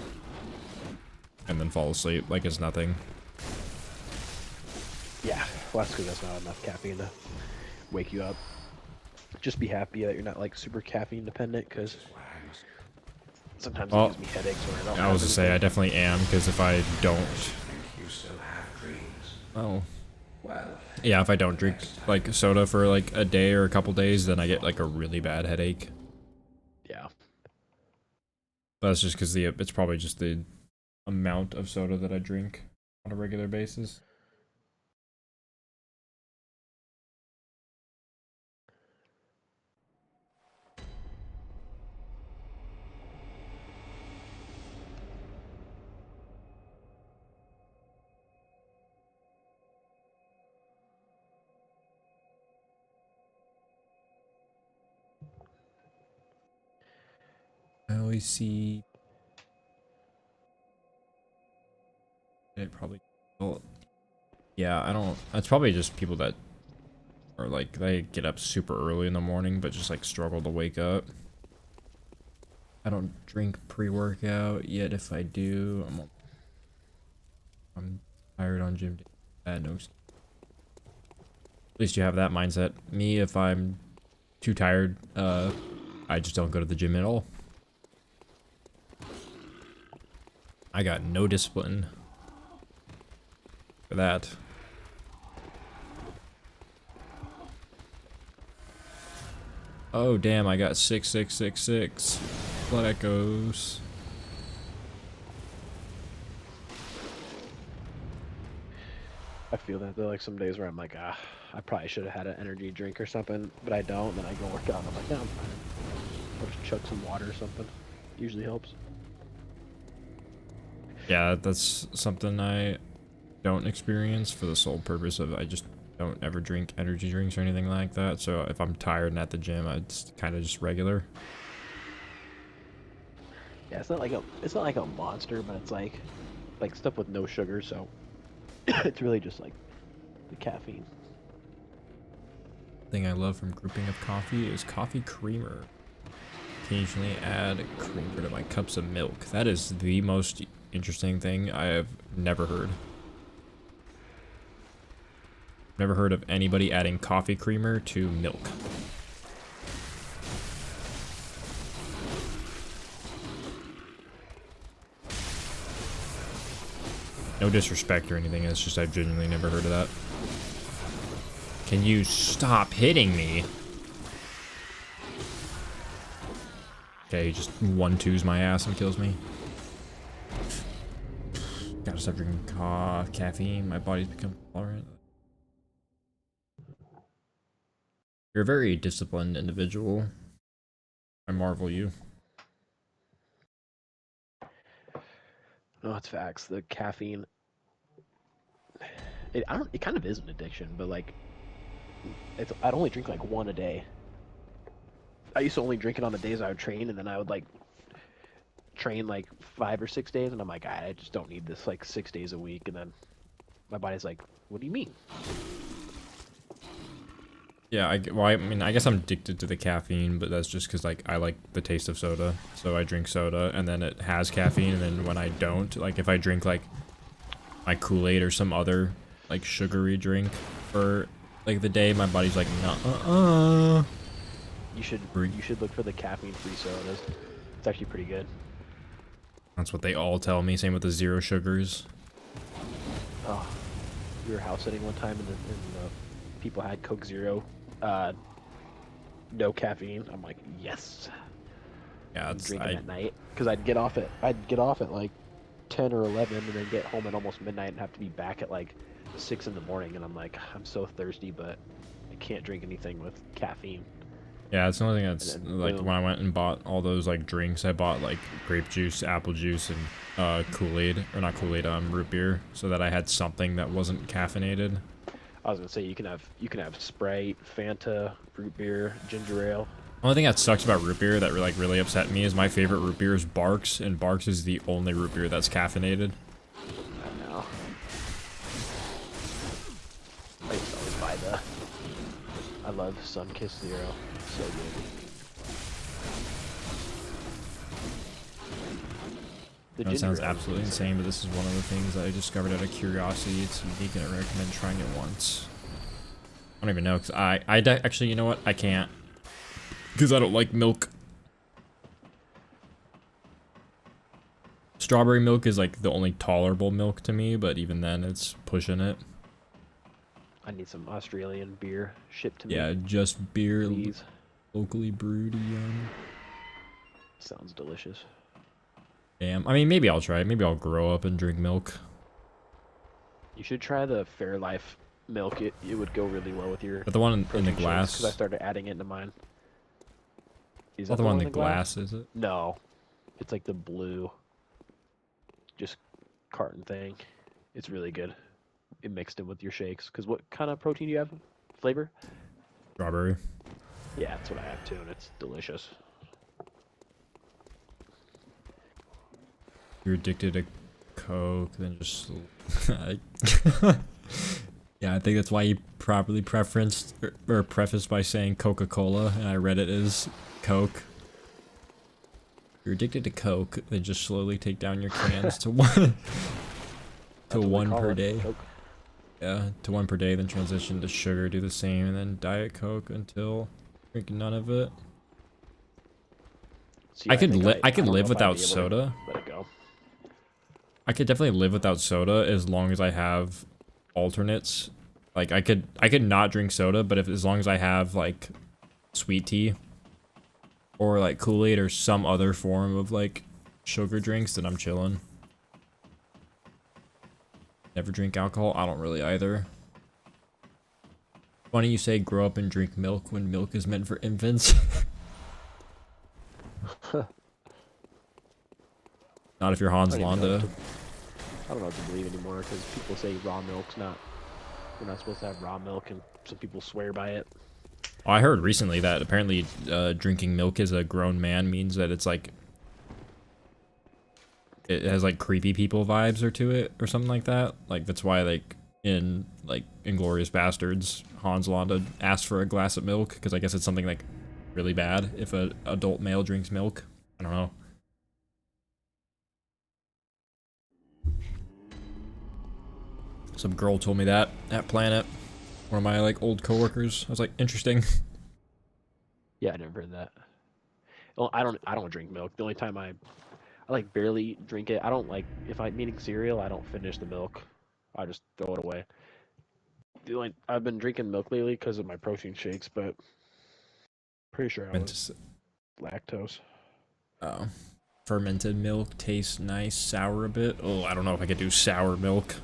And then fall asleep like it's nothing. Yeah, well, that's because that's not enough caffeine to wake you up. Just be happy that you're not like super caffeine dependent, because sometimes it gives me headaches when I don't. I was to say I definitely am, because if I don't, You still have dreams. oh, Well, yeah, if I don't drink like soda for like a day or a couple days, then I get like a really bad headache. Yeah. But that's just because it's probably just the amount of soda that I drink on a regular basis. I always see it probably. Well, yeah, I don't. It's probably just people that are like they get up super early in the morning, but just like struggle to wake up. I don't drink pre-workout yet. If I do, I'm tired on gym day. No excuse. At least you have that mindset. Me, if I'm too tired, I just don't go to the gym at all. I got no discipline for that. Oh damn, I got 6666 blood echoes. I feel that there are like some days where I'm like, I probably should have had an energy drink or something, but I don't. And then I go work out and I'm like, no, I'm fine. I'll just chug some water or something. Usually helps. Yeah, that's something I don't experience for the sole purpose of I just don't ever drink energy drinks or anything like that. So if I'm tired and at the gym, it's kind of just regular. Yeah, it's not like a monster, but it's like stuff with no sugar, so it's really just like the caffeine. Thing I love from grouping of coffee is coffee creamer. Occasionally add creamer to my cups of milk. That is the most interesting thing I have never heard. Never heard of anybody adding coffee creamer to milk. No disrespect or anything, it's just I've genuinely never heard of that. Can you stop hitting me? Okay, he just 1-2s my ass and kills me. Gotta stop drinking caffeine, my body's become tolerant. You're a very disciplined individual. I marvel you. No, it's facts. The caffeine. It kind of is an addiction, but like, I'd only drink like one a day. I used to only drink it on the days I would train, and then I would like train like 5 or 6 days, and I'm like, I just don't need this like 6 days a week. And then my body's like, what do you mean? Yeah, I mean, I guess I'm addicted to the caffeine, but that's just because like I like the taste of soda, so I drink soda, and then it has caffeine, and then when I don't, like if I drink like my Kool-Aid or some other like sugary drink for like the day, my body's like, nah, You should look for the caffeine-free sodas. It's actually pretty good. That's what they all tell me. Same with the zero sugars. Oh, we were house sitting one time, and the people had Coke Zero, no caffeine. I'm like, yes. Yeah, I'm drinking at night because I'd get off at like 10 or 11, and then get home at almost midnight and have to be back at like 6 in the morning. And I'm like, I'm so thirsty, but I can't drink anything with caffeine. Yeah, it's the only thing that's And then like boom. when I went and bought all those like drinks, I bought like grape juice, apple juice, and Kool-Aid, or not Kool-Aid, root beer, so that I had something that wasn't caffeinated. I was gonna say you can have Sprite, Fanta, root beer, ginger ale. Only thing that sucks about root beer that really upset me is my favorite root beer is Barks, and Barks is the only root beer that's caffeinated. I know. I used to always buy the. I love Sunkist Zero. So good. The That ginger sounds ale is absolutely decent. insane, but this is one of the things that I discovered out of curiosity. It's unique and I recommend trying it once. I don't even know, because actually, you know what? I can't. Because I don't like milk. Strawberry milk is like the only tolerable milk to me, but even then it's pushing it. I need some Australian beer shipped to me. Yeah, just beer, Please. locally brewed, yum. Sounds delicious. Damn, I mean, maybe I'll try it. Maybe I'll grow up and drink milk. You should try the Fairlife milk. It would go really well with your But the one in the protein glass, because I started adding it into mine. Is not that the one in the glass, is it? No, it's like the blue, just carton thing. It's really good. It mixed in with your shakes. Cause what kind of protein do you have? Flavor? Strawberry. Yeah, that's what I have too, and it's delicious. You're addicted to Coke, then just... Yeah, I think that's why you properly prefaced by saying Coca-Cola, and I read it as Coke. You're addicted to Coke, then just slowly take down your cans to one That's to what we one call per it, day. Coke. Yeah, to one per day, then transition to sugar, do the same, and then Diet Coke until drink none of it. See, I could think I could don't know live if I'd without be able to soda. Let it go. I could definitely live without soda as long as I have alternates. Like I could not drink soda, but as long as I have like sweet tea or like Kool-Aid or some other form of like sugar drinks, then I'm chilling. Never drink alcohol. I don't really either. Funny you say grow up and drink milk when milk is meant for infants. Not if you're Hans I don't even know Landa. what to- I don't know what to believe anymore because people say raw milk's not. We're not supposed to have raw milk, and some people swear by it. Oh, I heard recently that apparently drinking milk as a grown man means that it's like it has like creepy people vibes or to it or something like that. Like that's why like in like Inglourious Bastards, Hans Landa asked for a glass of milk because I guess it's something like really bad if an adult male drinks milk. I don't know. Some girl told me that at Planet. One of my like old coworkers. I was like, interesting. Yeah, I never heard that. Well, I don't drink milk. The only time I like barely drink it. I don't like if I'm eating cereal. I don't finish the milk. I just throw it away. I've been drinking milk lately because of my protein shakes, but pretty sure I Meant was to lactose. Oh. Fermented milk tastes nice, sour a bit. Oh, I don't know if I could do sour milk.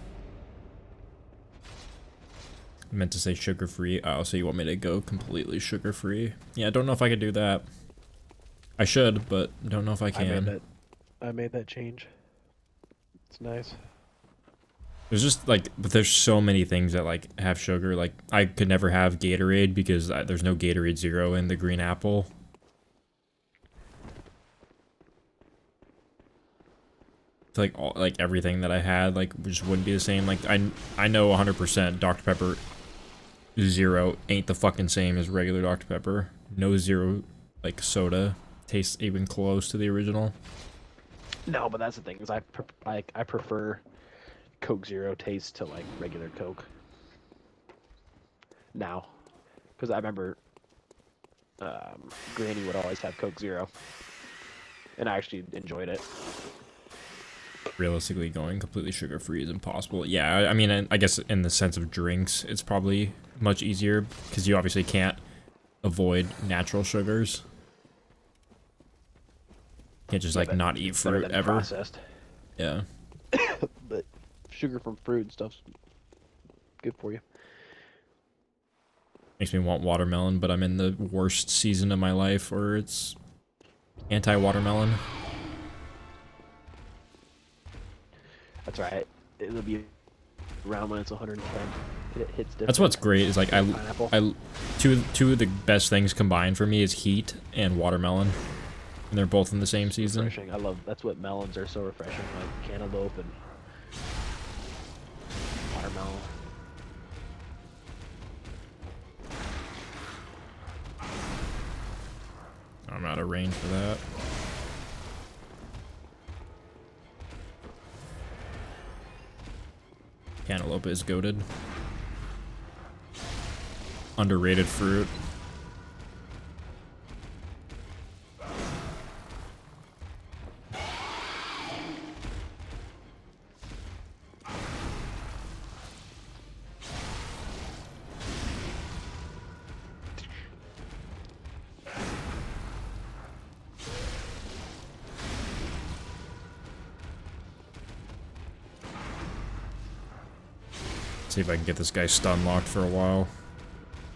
I meant to say sugar-free. Oh, so you want me to go completely sugar-free? Yeah, I don't know if I could do that. I should, but don't know if I can. I made that change. It's nice. There's just like, but there's so many things that like have sugar. Like I could never have Gatorade because there's no Gatorade Zero in the green apple. Like like everything that I had like just wouldn't be the same. Like I know 100% Dr. Pepper Zero ain't the fucking same as regular Dr. Pepper. No Zero like soda tastes even close to the original. No, but that's the thing is I prefer Coke Zero taste to like regular Coke. Now, because I remember Granny would always have Coke Zero, and I actually enjoyed it. Realistically, going completely sugar-free is impossible. Yeah, I mean, I guess in the sense of drinks, it's probably much easier because you obviously can't avoid natural sugars. Can't just like not eat fruit ever. Processed. Yeah. But sugar from fruit and stuff's good for you. Makes me want watermelon, but I'm in the worst season of my life where it's anti-watermelon. That's right. It'll be around when it's 110. It hits different. That's what's great is like Pineapple. two of the best things combined for me is heat and watermelon, and they're both in the same season. Refreshing. I love. That's what melons are so refreshing. Like cantaloupe and watermelon. I'm out of range for that. Cantaloupe is goated. Underrated fruit. See if I can get this guy stun locked for a while.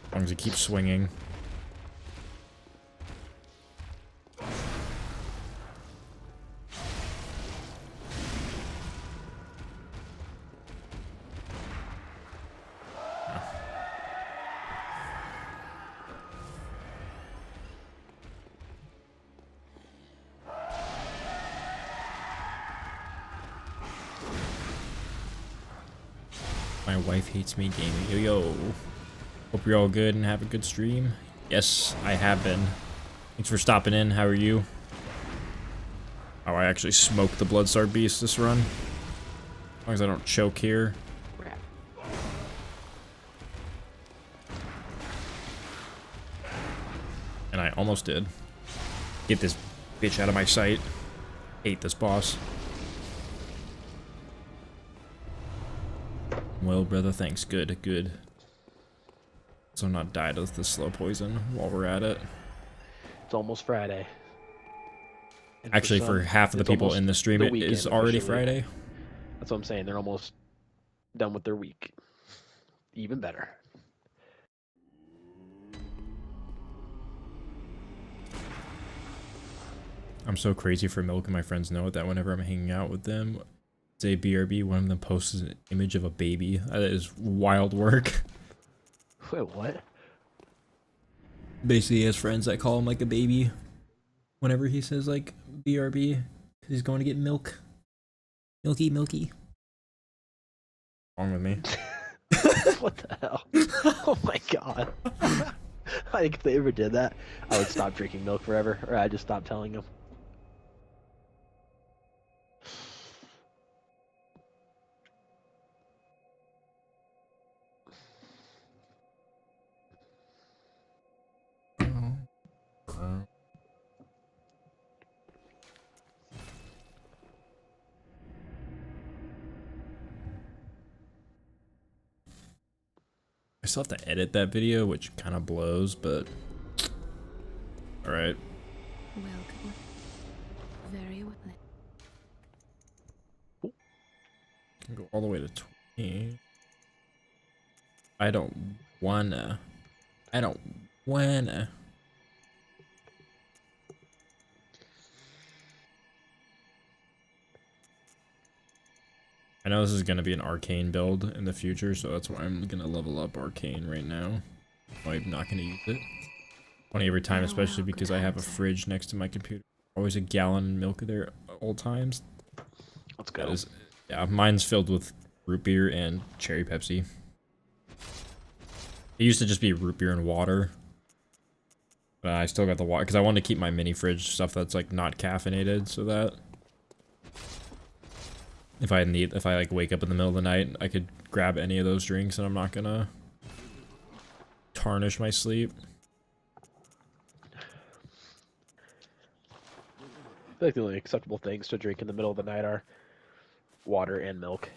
As long as he keeps swinging. My wife hates me gaming. Yo, yo. Hope you're all good and have a good stream. Yes, I have been. Thanks for stopping in. How are you? Oh, I actually smoked the Bloodstar Beast this run. As long as I don't choke here. And I almost did. Get this bitch out of my sight. Hate this boss. Well, brother, thanks. Good, good. So not died of the slow poison while we're at it. It's almost Friday. And Actually, some, for half of the people in the stream, it weekend is already officially. Friday. That's what I'm saying. They're almost done with their week. Even better. I'm so crazy for milk, and my friends know it, that whenever I'm hanging out with them, say BRB, one of them posts an image of a baby. That is wild work. Wait, what? Basically, he has friends that call him like a baby whenever he says like BRB, because he's going to get milk. Milky, milky. What's wrong with me? What the hell? Oh my god. Like, if they ever did that, I would stop drinking milk forever, or I'd just stop telling them. I still have to edit that video, which kind of blows, but alright. Welcome. Very well. Can go all the way to 20. I don't wanna. I don't wanna. I know this is going to be an arcane build in the future, so that's why I'm going to level up arcane right now. I'm not going to use it. Funny every time, especially because I have a fridge next to my computer. Always a gallon of milk there at all times. Let's go. Yeah, mine's filled with root beer and cherry Pepsi. It used to just be root beer and water. But I still got the water, because I wanted to keep my mini fridge stuff that's like not caffeinated, so that if I like wake up in the middle of the night, I could grab any of those drinks and I'm not gonna tarnish my sleep. I feel like the only acceptable things to drink in the middle of the night are water and milk.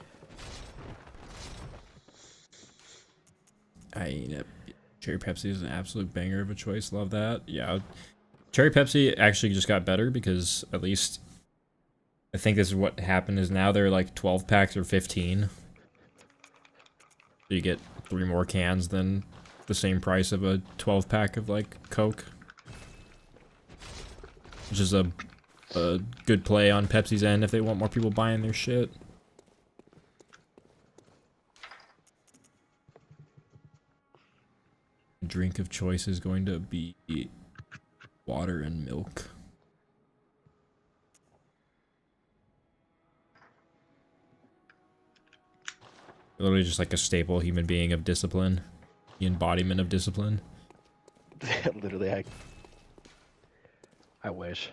Cherry Pepsi is an absolute banger of a choice. Love that. Yeah, Cherry Pepsi actually just got better because at least I think this is what happened is now they're like 12 packs or 15. So you get 3 more cans than the same price of a 12-pack of like Coke. Which is a good play on Pepsi's end if they want more people buying their shit. Drink of choice is going to be water and milk. Literally just like a staple human being of discipline. The embodiment of discipline. Literally, I wish.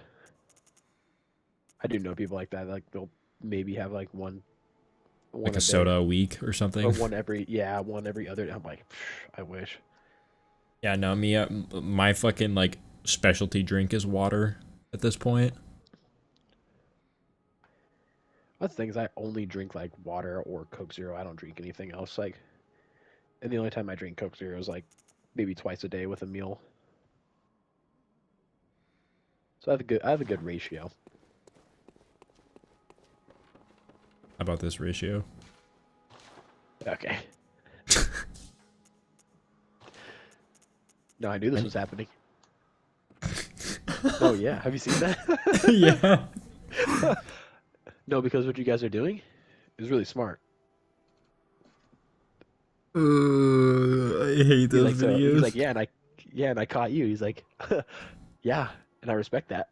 I do know people like that. Like they'll maybe have like one Like a a soda a week or something. or one every other. I'm like, I wish. Yeah, no, me, my fucking like specialty drink is water at this point. That's the thing is I only drink like water or Coke Zero. I don't drink anything else. Like, and the only time I drink Coke Zero is like maybe twice a day with a meal. So I have a good ratio. How about this ratio? Okay. No, I knew this was happening. Oh yeah, have you seen that? Yeah. No, because what you guys are doing is really smart. I hate those He's like, videos. he's like, yeah, and I caught you. He's like, yeah, and I respect that.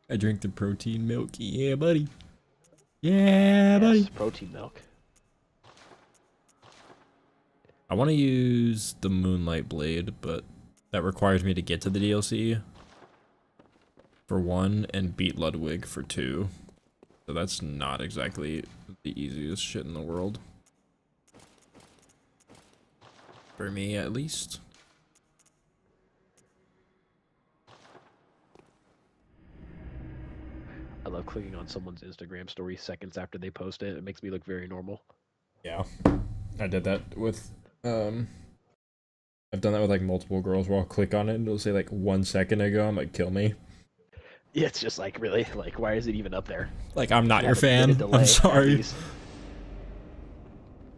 I drink the protein milk. Yeah, buddy. Yeah, buddy. Yes, protein milk. I want to use the Moonlight Blade, but that requires me to get to the DLC for 1 and beat Ludwig for 2. So that's not exactly the easiest shit in the world. For me, at least. I love clicking on someone's Instagram story seconds after they post it. It makes me look very normal. Yeah. I did that with, I've done that with like multiple girls where I'll click on it and it'll say like 1 second ago. I'm like, kill me. Yeah, it's just like, really? Like, why is it even up there? Like, I'm not Have your a bit of fan. delay I'm at sorry. least.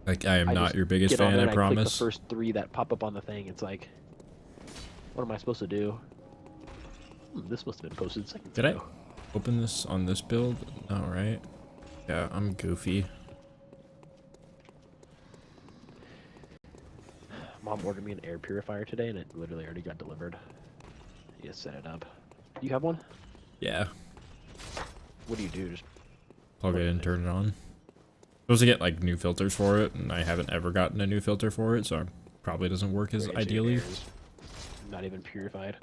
Like, I am I not just your biggest get on fan, there I and click promise. the first 3 that pop up on the thing. It's like, what am I supposed to do? This must have been posted seconds Did I ago. open this on this build? No, right? Yeah, I'm goofy. Mom ordered me an air purifier today, and it literally already got delivered. You just set it up. You have one? Yeah. What do you do? Just Plug it in, turn it on. Supposed to get like new filters for it, and I haven't ever gotten a new filter for it, so it probably doesn't work as Okay, so your ideally. air is not even purified.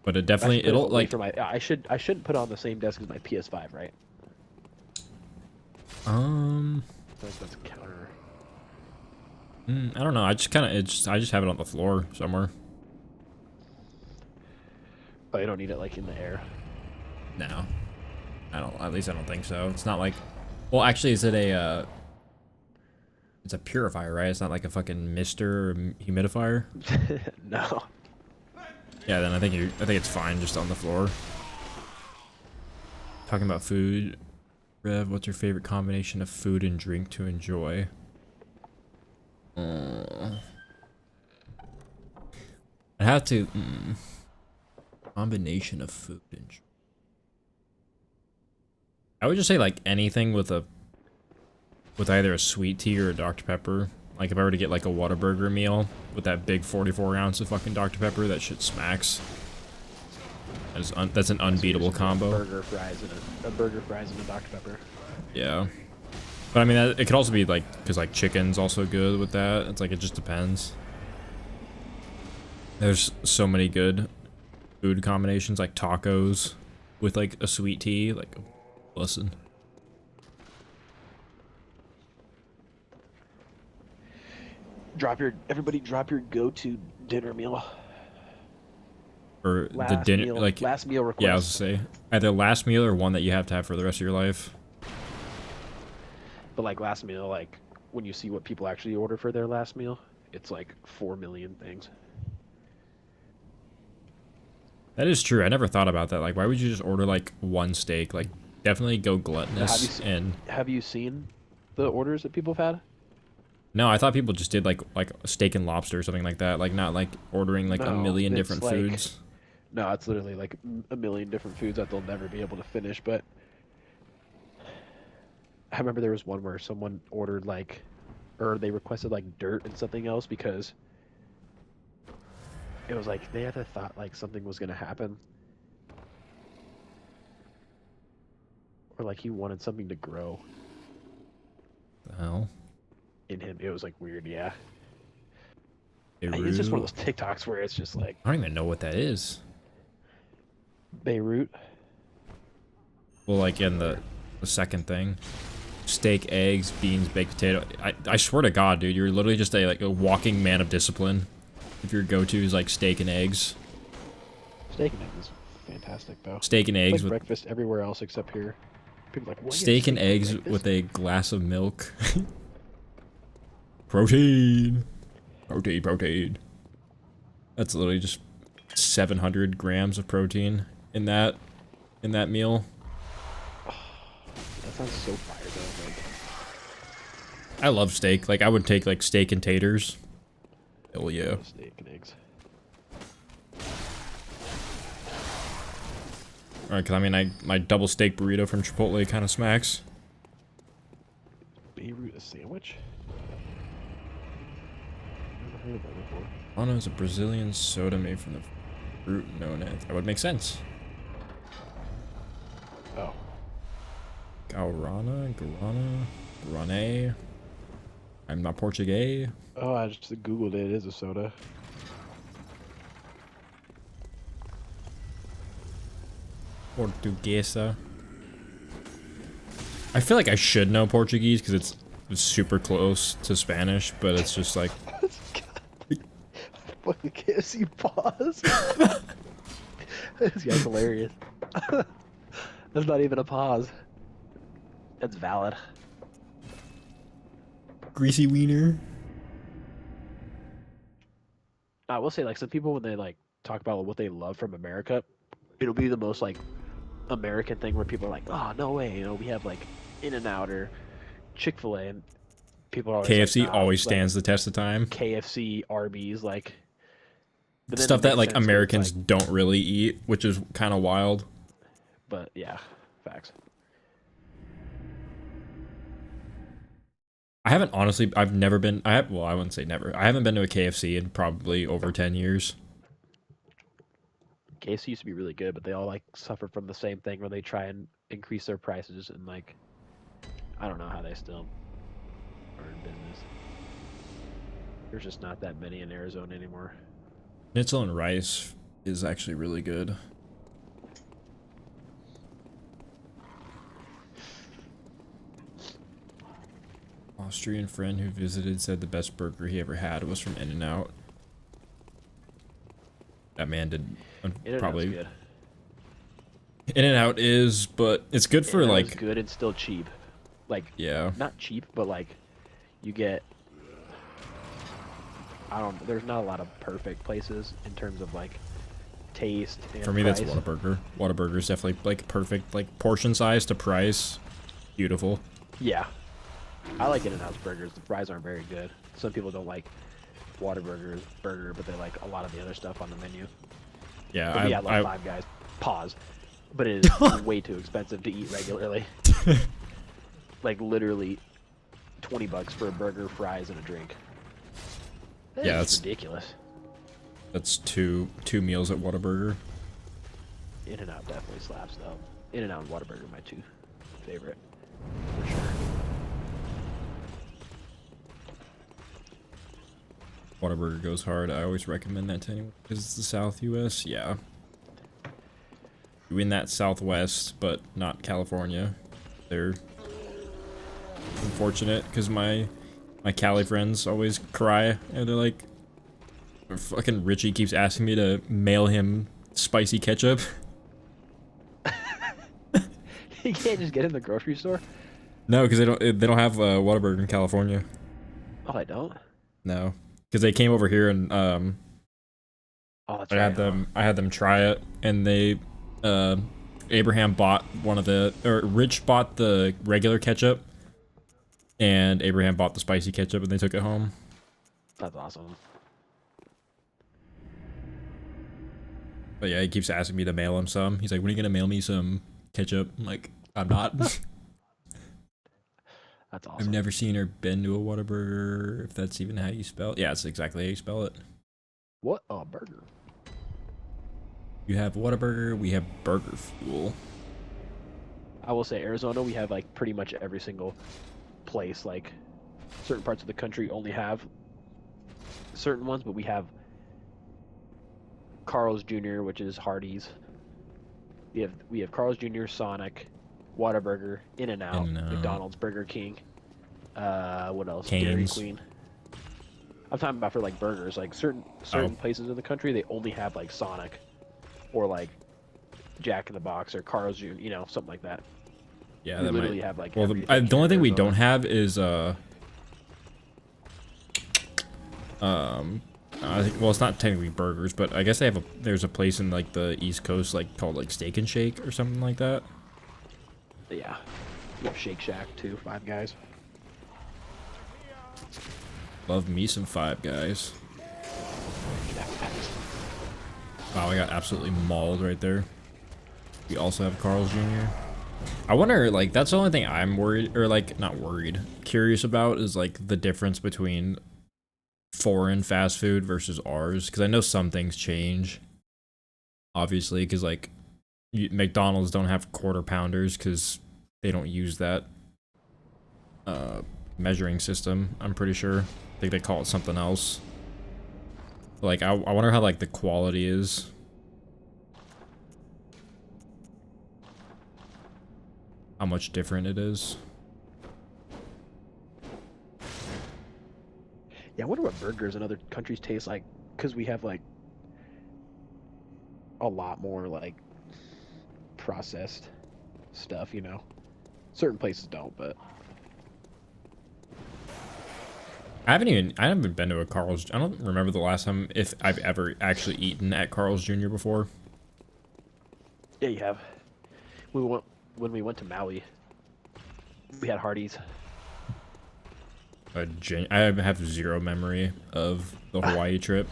But it definitely, I should put it it'll away like, from my, I shouldn't put it on the same desk as my PS5, right? I think that's counter. I don't know. I just kind of, I just have it on the floor somewhere. Oh, you don't need it like in the air. No, I don't. At least I don't think so. It's not like, well, actually, is it a? It's a purifier, right? It's not like a fucking mister or humidifier. No. Yeah, then I think it's fine just on the floor. Talking about food, Rev, what's your favorite combination of food and drink to enjoy? I have to combination of food and drink. I would just say like anything with either a sweet tea or a Dr. Pepper. Like if I were to get like a Whataburger meal with that big 44 ounce of fucking Dr. Pepper, that shit smacks. That's an unbeatable combo. Burger fries and a burger fries and a Dr. Pepper. Yeah. But I mean, it could also be like, because like chicken's also good with that. It's like, it just depends. There's so many good food combinations, like tacos with like a sweet tea. Like, listen. Everybody drop your go-to dinner meal. Or Last the dinner, meal, like, last meal request. yeah, I was gonna say, either last meal or one that you have to have for the rest of your life. But like last meal, like when you see what people actually order for their last meal, it's like 4 million things. That is true. I never thought about that. Like, why would you just order like one steak? Like, definitely go gluttonous and. Have you seen the orders that people have had? No, I thought people just did like steak and lobster or something like that. Like not like ordering like a No, million it's different like- foods. No, it's literally like a million different foods that they'll never be able to finish. But I remember there was one where someone ordered like, or they requested like dirt and something else because it was like they had to thought like something was gonna happen, or like he wanted something to grow The hell? in him. It was like weird, yeah. Beirut. It's just one of those TikToks where it's just like I don't even know what that is. Beirut. Well, like in the second thing, steak, eggs, beans, baked potato. I swear to God, dude, you're literally just a walking man of discipline. If your go-to is like steak and eggs, Steak and eggs is fantastic though. steak and It's eggs like with breakfast everywhere else except here. People are like, what? steak and eggs with a glass of milk. Protein. Protein. That's literally just 700 grams of protein in that meal. That sounds so fire though. Like, I love steak. Like I would take like steak and taters. Hell yeah. steak and eggs. Alright, cause I mean my double steak burrito from Chipotle kind of smacks. Beirut a sandwich? Never heard of that before. Guarana is a Brazilian soda made from the fruit known as. That would make sense. Oh. Guarane. I'm not Portuguese. Oh, I just googled it. It is a soda. Portuguesa. I feel like I should know Portuguese because it's super close to Spanish, but it's just like Fucking KFC pause. This guy's hilarious. That's not even a pause. That's valid. greasy wiener. I will say, like, some people when they like talk about what they love from America, it'll be the most like American thing where people are like, "Oh, no way!" You know, we have like In-N-Out or Chick-fil-A, and people are always KFC like, "Nah, always like, stands the test of time. KFC, Arby's, like but then Stuff it that makes like sense 'cause it's, Americans like- don't really eat, which is kind of wild. but yeah, facts. I haven't honestly. I've never been. Well, I wouldn't say never. I haven't been to a KFC in probably over 10 years. KFC used to be really good, but they all like suffer from the same thing where they try and increase their prices and like I don't know how they still are in business. There's just not that many in Arizona anymore. Schnitzel and rice is actually really good. Austrian friend who visited said the best burger he ever had was from In-N-Out. That man did In-N-Out's probably good. In-N-Out is, but it's good for In-N-Out's like good and still cheap. Like yeah. not cheap, but like you get there's not a lot of perfect places in terms of like taste and For me, price. that's Whataburger. Whataburger is definitely like perfect, like portion size to price. Beautiful. Yeah. I like In-N-Out's burgers. The fries aren't very good. Some people don't like Whataburger's burger, but they like a lot of the other stuff on the menu. Yeah, For me, I love Five Guys. Pause. But it is way too expensive to eat regularly. Like literally $20 for a burger, fries, and a drink. Yeah, It's that's ridiculous. That's two meals at Whataburger. In-N-Out definitely slaps though. In-N-Out and Whataburger are my two favorite, for sure. Whataburger goes hard. I always recommend that to anyone because it's the South US. Yeah. You in that Southwest, but not California. They're unfortunate because my Cali friends always cry and they're like, fucking Richie keeps asking me to mail him spicy ketchup. You can't just get in the grocery store? No, because they don't have Whataburger in California. Oh, I don't? No, because they came over here and Oh, that's I right. had them try it, and they Abraham bought Rich bought the regular ketchup, And Abraham bought the spicy ketchup and they took it home. That's awesome. But yeah, he keeps asking me to mail him some. He's like, when are you gonna mail me some ketchup? I'm like, I'm not. That's I've awesome. never seen or been to a Whataburger, if that's even how you spell it. Yeah, it's exactly how you spell it. What a burger. You have Whataburger, we have Burger Fuel. I will say Arizona, we have like pretty much every single place. Like certain parts of the country only have certain ones, but we have Carl's Jr., which is Hardee's. We have Carl's Jr., Sonic, Whataburger, In-N-Out, In-N-Out. McDonald's, Burger King. What else? Cane's. Dairy Queen. I'm talking about for like burgers. Like certain places in the country, they only have like Sonic, or like Jack in the Box or Carl's Jr. You know, something like that. Yeah, We that literally might. have like. Well, everything the only in thing we Arizona. don't have is I think, well, it's not technically burgers, but I guess there's a place in like the East Coast like called like Steak and Shake or something like that. Yeah. We have Shake Shack too. Five Guys. Love me some Five Guys. Wow, I got absolutely mauled right there. We also have Carl's Jr. I wonder, like, that's the only thing I'm worried, or like, not worried, curious about is like the difference between foreign fast food versus ours, because I know some things change, obviously, because like McDonald's don't have quarter pounders because they don't use that measuring system. I'm pretty sure. I think they call it something else. Like, I wonder how like the quality is. How much different it is. Yeah, I wonder what burgers in other countries taste like, because we have like a lot more like processed stuff, you know. Certain places don't, but I haven't been to a Carl's. I don't remember the last time if I've ever actually eaten at Carl's Jr. before. yeah, you have. When we went to Maui. We had Hardee's. I have zero memory of the Hawaii trip.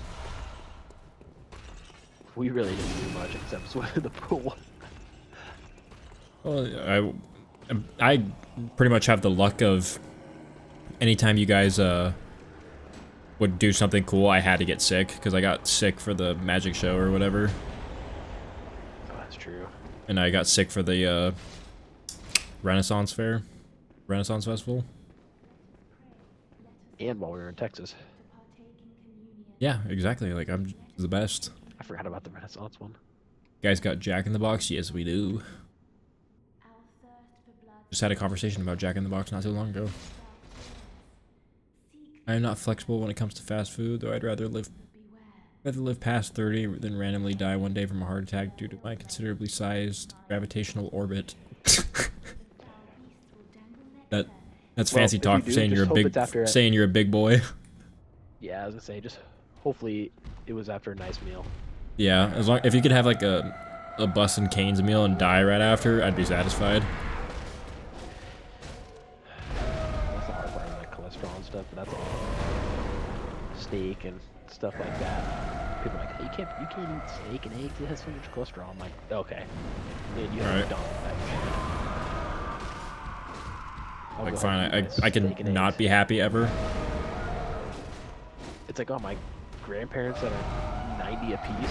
We really didn't do much except swim in the pool. Well, I pretty much have the luck of anytime you guys would do something cool, I had to get sick because I got sick for the magic show or whatever, Oh, that's true. and I got sick for the Renaissance Festival. And while we were in Texas. Yeah, exactly. Like, I'm the best. I forgot about the Renaissance one. You guys got Jack in the Box? Yes, we do. Just had a conversation about Jack in the Box not too long ago. I am not flexible when it comes to fast food, though I'd rather live past 30 than randomly die one day from a heart attack due to my considerably sized gravitational orbit. That's Well, fancy if talk you for do, saying just you're a hope big it's after saying you're a big boy. Yeah, I was gonna say, just hopefully it was after a nice meal. Yeah, as long if you could have like a Bus and Canes meal and die right after, I'd be satisfied. That's the hard part, like cholesterol and stuff, but that's all. Steak and stuff like that. People are like, hey, you can't eat steak and eggs, it has so much cholesterol. I'm like, okay. Then you have Right. McDonald's back. I'll Like, go fine, ahead and eat my I can steak and not eggs. be happy ever. It's like, oh, my grandparents that are 90 apiece.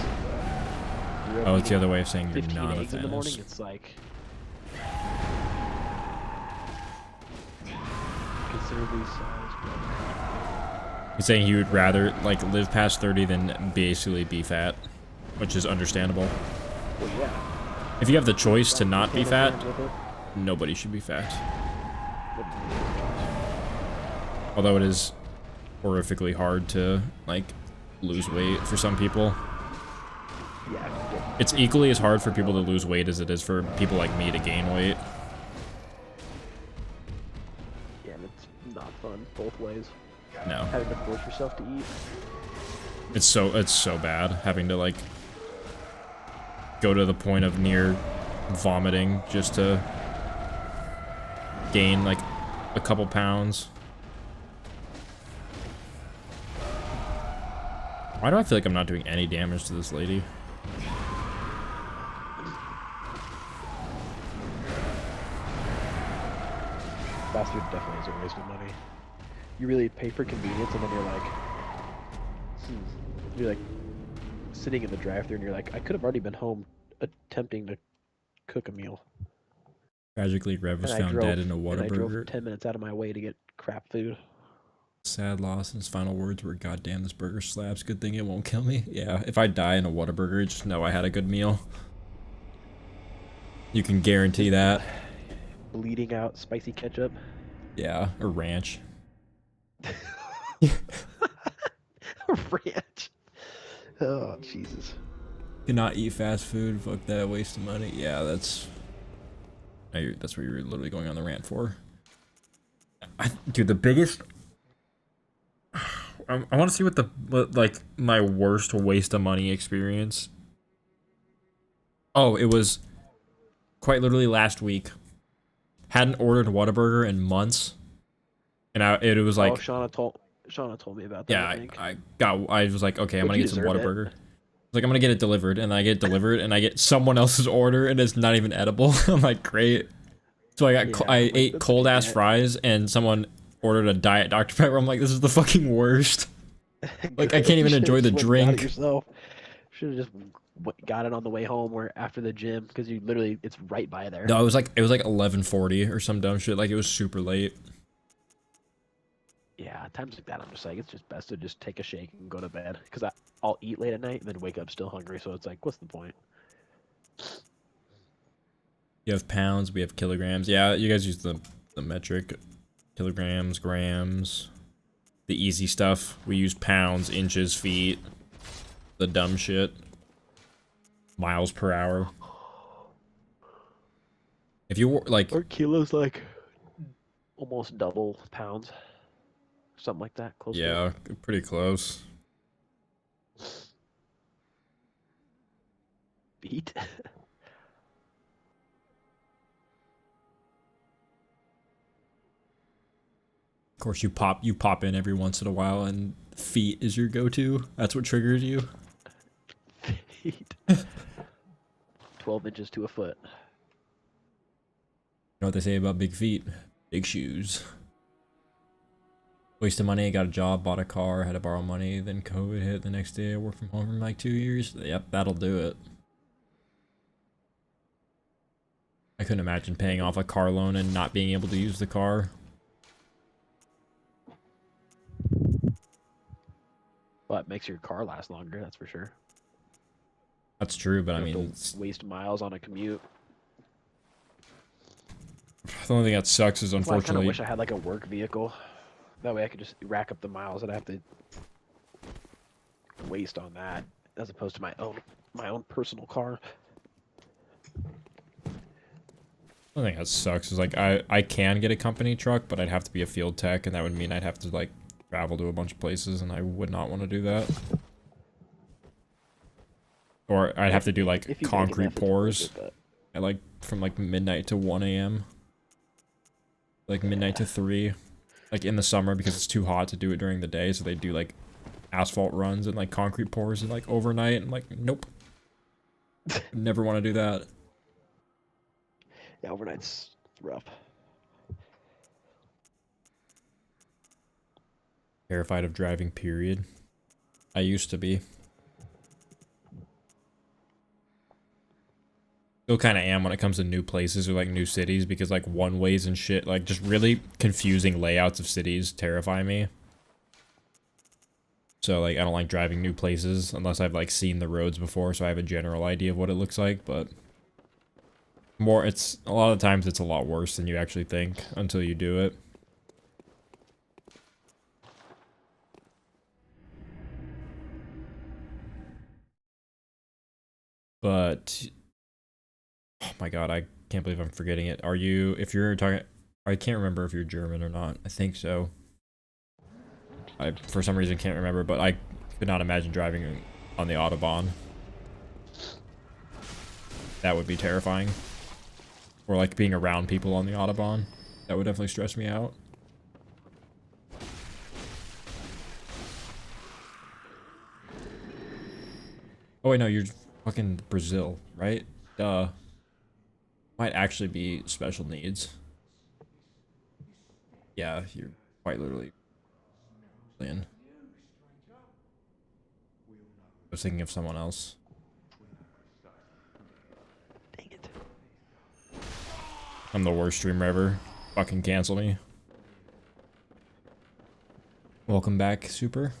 grew up Oh, it's the eating other way of saying you're 15 not a eggs in the morning. Thanos. It's like considerably sized. He's saying he would rather like live past 30 than basically be fat, which is understandable. Well, yeah. If you have the choice to not be fat, With it, nobody should be fat. wouldn't be a choice. Although it is horrifically hard to like lose weight for some people. Yeah. It's equally as hard for people to lose weight as it is for people like me to gain weight. Yeah, and it's not fun both ways. No. Having to force yourself to eat. It's so bad having to like go to the point of near vomiting just to gain like a couple pounds. Why do I feel like I'm not doing any damage to this lady? Bastard definitely is a waste of money. You really pay for convenience, and then you're like sitting in the drive-thru, and you're like, I could have already been home attempting to cook a meal. Tragically, Rev was And I found dead in a and I drove Whataburger. 10 minutes out of my way to get crap food. Sad loss, and his final words were, "Goddamn, this burger slaps. Good thing it won't kill me." Yeah, if I die in a Whataburger, just know I had a good meal. You can guarantee that. Bleeding out spicy ketchup. Yeah, or ranch. Ranch. Oh, Jesus. Cannot eat fast food. Fuck that, waste of money. Yeah, that's what you're literally going on the rant for. Dude, the biggest. I want to see what like my worst waste of money experience. Oh, it was quite literally last week. Hadn't ordered Whataburger in months, and it was like, oh, Shauna told me about that. yeah, I was like, okay, I'm But gonna you get some deserved Whataburger. Like, I'm gonna get it delivered, and I get it delivered, and I get someone else's order, and it's not even edible. I'm like, great. So I ate cold ass fries, and someone ordered a Diet Dr. Pepper. I'm like, this is the fucking worst. Like, I can't even enjoy the drink. Should have just got it on the way home or after the gym, because it's right by there. No, it was like 11:40 or some dumb shit. Like, it was super late. Yeah, times like that, I'm just like, it's just best to just take a shake and go to bed, because I'll eat late at night and then wake up still hungry. So it's like, what's the point? You have pounds, we have kilograms. Yeah, you guys use the metric. Kilograms, grams. The easy stuff. We use pounds, inches, feet. The dumb shit. Miles per hour. If you like, Or kilos, like almost double pounds, something like that. Close. yeah, pretty close. Feet. Of course, you pop in every once in a while, and feet is your go-to. That's what triggers you. Feet. 12 inches to a foot. You know what they say about big feet? Big shoes. Wasted money, got a job, bought a car, had to borrow money, then COVID hit. The next day I worked from home for like 2 years. Yep, that'll do it. I couldn't imagine paying off a car loan and not being able to use the car. Well, it makes your car last longer, that's for sure. That's true, but I You mean, have to waste miles on a commute. the only thing that sucks is Well, I kind of unfortunately. wish I had like a work vehicle. That way I could just rack up the miles that I have to waste on that, as opposed to my own personal car. The thing that sucks is like I can get a company truck, but I'd have to be a field tech, and that would mean I'd have to like travel to a bunch of places, and I would not want to do that. Or I'd have to do like If you make concrete enough, it's worth pours it, but at like from like midnight to 1 a.m. Like midnight to 3, like in the summer, because it's too hot to do it during the day. So they do like asphalt runs and like concrete pours and like overnight. I'm like, nope, never want to do that. yeah, overnight's rough. Terrified of driving, period. I used to be. Still kind of am when it comes to new places or like new cities, because like one ways and shit, like just really confusing layouts of cities terrify me. So like I don't like driving new places unless I've like seen the roads before, so I have a general idea of what it looks like. But it's a lot of times it's a lot worse than you actually think until you do it. But oh my god, I can't believe I'm forgetting it. Are you, if you're talking, I can't remember if you're German or not. I think so. I, for some reason, can't remember, but I could not imagine driving on the Autobahn. That would be terrifying. Or like being around people on the Autobahn. That would definitely stress me out. Oh wait, no, you're fucking Brazil, right? Duh. Might actually be special needs. Yeah, you're quite literally Brazilian. I was thinking of someone else. Dang it. I'm the worst streamer ever. Fucking cancel me. Welcome back, Super.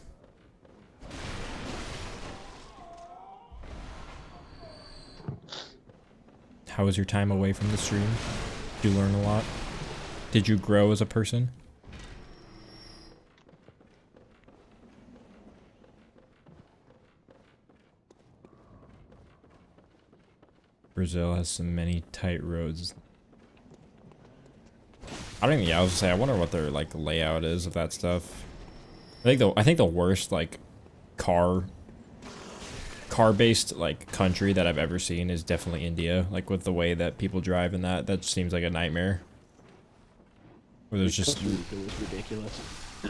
How was your time away from the stream? Did you learn a lot? Did you grow as a person? Brazil has so many tight roads. I don't even, yeah, I was gonna say, I wonder what their, like, layout is of that stuff. I think the worst, like, car-based, like, country that I've ever seen is definitely India. Like, with the way that people drive and that seems like a nightmare. Where there's just, Costa Rica was ridiculous.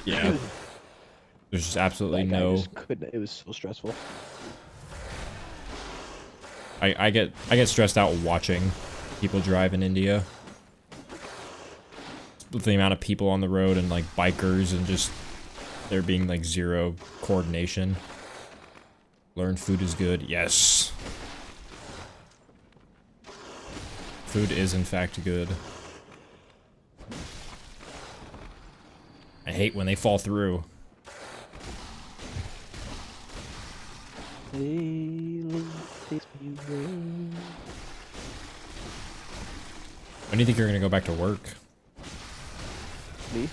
yeah. There's just absolutely Like, I no, just couldn't. It was so stressful. I get stressed out watching people drive in India. With the amount of people on the road and, like, bikers and just there being, like, zero coordination. Learn food is good. Yes. Food is in fact good. I hate when they fall through. Sailing takes me away. When do you think you're gonna go back to work? Me?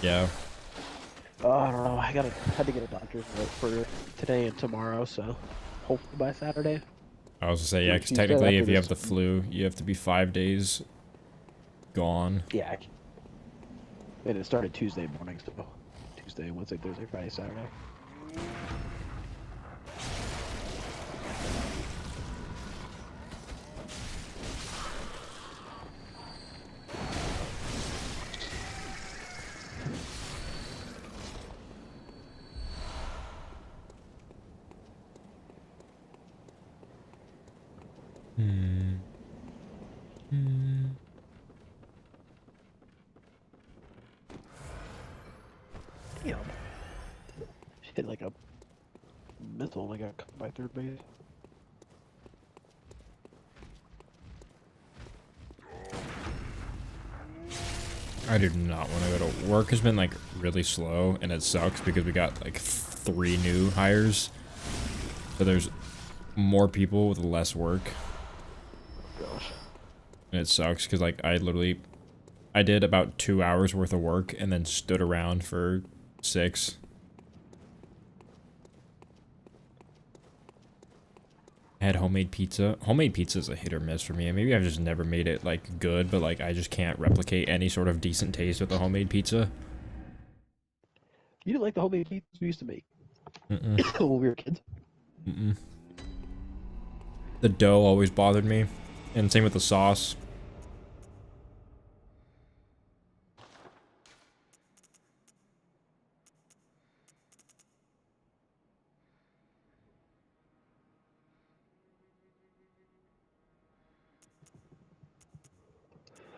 Yeah. I don't know. Had to get a doctor's note for today and tomorrow, so hopefully by Saturday. I was gonna say, yeah, because You said technically after if you have this- the flu, you have to be 5 days gone. Yeah. And it started Tuesday morning, so Tuesday, Wednesday, Thursday, Friday, Saturday. Hmm. Hmm. Damn. She hit like a missile and I got cut by third base. I do not want to go to work. Has been like really slow, and it sucks because we got like 3 new hires. So there's more people with less work, Gosh. and it sucks because like I did about 2 hours worth of work and then stood around for 6. I had homemade pizza. Homemade pizza is a hit or miss for me. And maybe I've just never made it like good, but like I just can't replicate any sort of decent taste with a homemade pizza. You didn't like the homemade pizzas we used to make Mm-mm. when we were kids? Mm-mm. The dough always bothered me, and same with the sauce.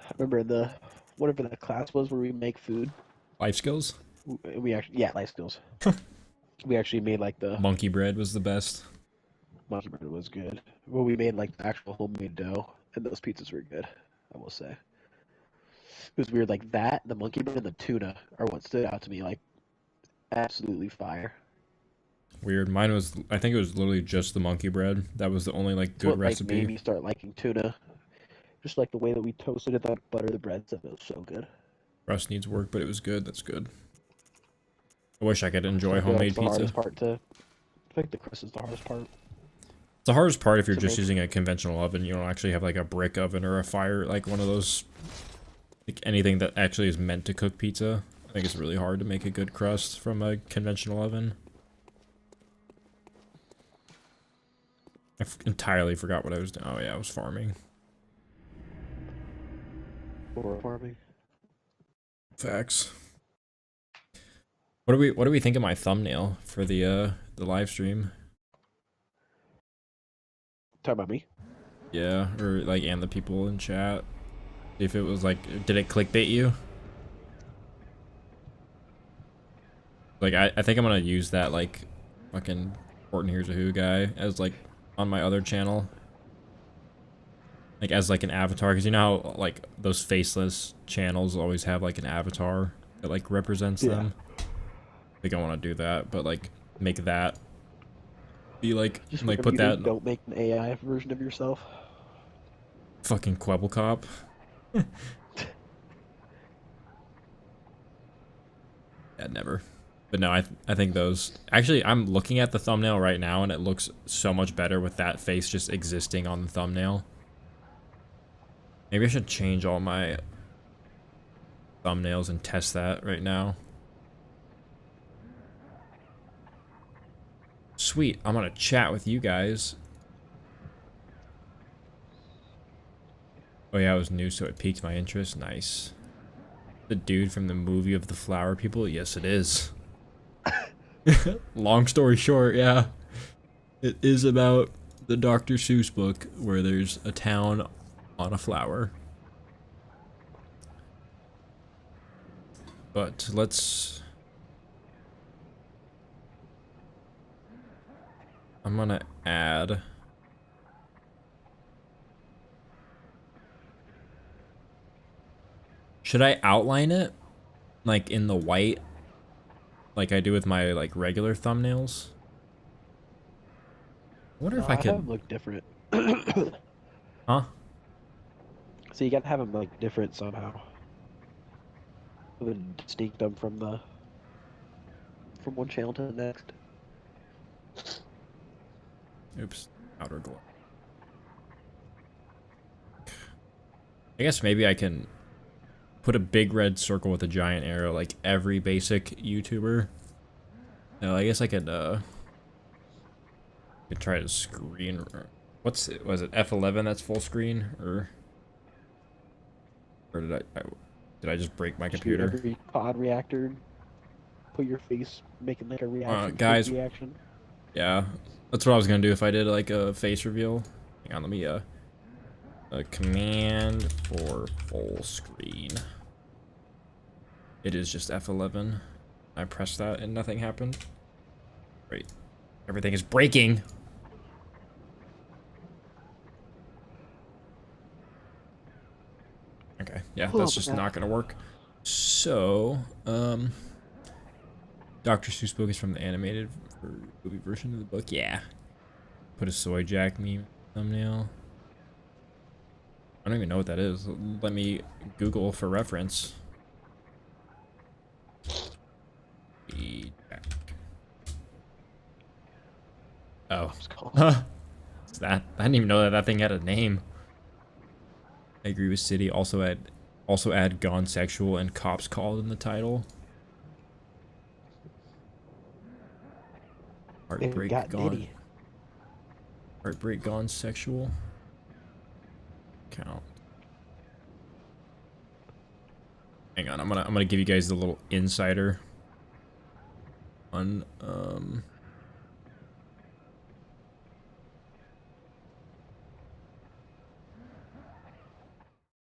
I remember whatever the class was where we make food. Life skills. We actually, yeah, life skills. We actually made like the Monkey bread was the best. monkey bread was good. Well, we made like the actual homemade dough, and those pizzas were good. I will say. It was weird, like that, the monkey bread and the tuna are what stood out to me, like absolutely fire. Weird. Mine was, I think it was literally just the monkey bread. That was the only like It's good what like recipe. made me start liking tuna. Just like the way that we toasted it, that butter, the bread stuff, it was so good. Rust needs work, but it was good. That's good. I wish I could enjoy I feel like homemade it's the pizza. hardest part to. I think the crust is the hardest part. It's the hardest part if you're To just make. using a conventional oven. You don't actually have like a brick oven or a fire, like one of those, like anything that actually is meant to cook pizza. I think it's really hard to make a good crust from a conventional oven. I entirely forgot what I was doing. Oh yeah, I was farming. Or farming. Facts. What do we think of my thumbnail for the live stream? Talk about me. Yeah, or like and the people in chat. If it was like, did it clickbait you? Like I think I'm gonna use that like fucking Important Here's a Who guy as like on my other channel. Like as like an avatar, because you know how like those faceless channels always have like an avatar that like represents them. I think I want to do that, but like make that be like Just like whatever put you that do, don't make an AI version of yourself. fucking Quebble Cop. Yeah, never. But no, I think those actually I'm looking at the thumbnail right now and it looks so much better with that face just existing on the thumbnail. Maybe I should change all my thumbnails and test that right now. Sweet, I'm gonna chat with you guys. Oh yeah, it was new, so it piqued my interest. Nice. The dude from the movie of the flower people? Yes, it is. Long story short, yeah. It is about the Dr. Seuss book where there's a town on a flower. But let's... I'm gonna add... Should I outline it? Like in the white? Like I do with my like regular thumbnails? I wonder No, if I I have them could... look different. Huh? So you gotta have them like different somehow. And distinct them from one channel to the next. Oops. Outer glow. I guess maybe I can put a big red circle with a giant arrow like every basic YouTuber. No, I guess I could try to screen. What's it? Was it F11 that's full screen? Or did I just break my Just do computer? every pod reactor. Put your face making like a reaction. Guys. Reaction. Yeah, that's what I was gonna do if I did like a face reveal. Hang on, let me a command for full screen. It is just F11. I pressed that and nothing happened. Great. Everything is breaking. Okay, yeah, that's just not gonna work. So, Dr. Seuss book is from the animated movie version of the book. Yeah. Put a soy jack meme thumbnail. I don't even know what that is. Let me Google for reference. Jack. Oh. What's that? I didn't even know that that thing had a name. I agree with City. Also add Gone Sexual and Cops Called in the title. Heartbreak Gone. Heartbreak Gone Sexual. Count. Hang on, I'm gonna give you guys the little insider on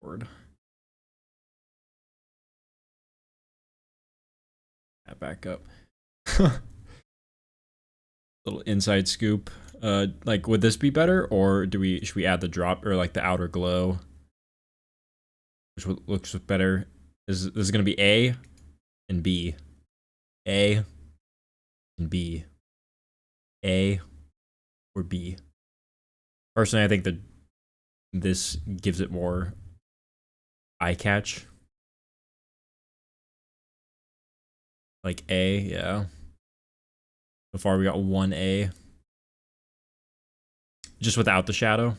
word. That back up. Little inside scoop. Like, would this be better, or should we add the drop or like the outer glow, which looks better? This is gonna be A and B, A and B, A or B. Personally, I think that this gives it more eye catch. Like A, yeah. So far we got one A. Just without the shadow.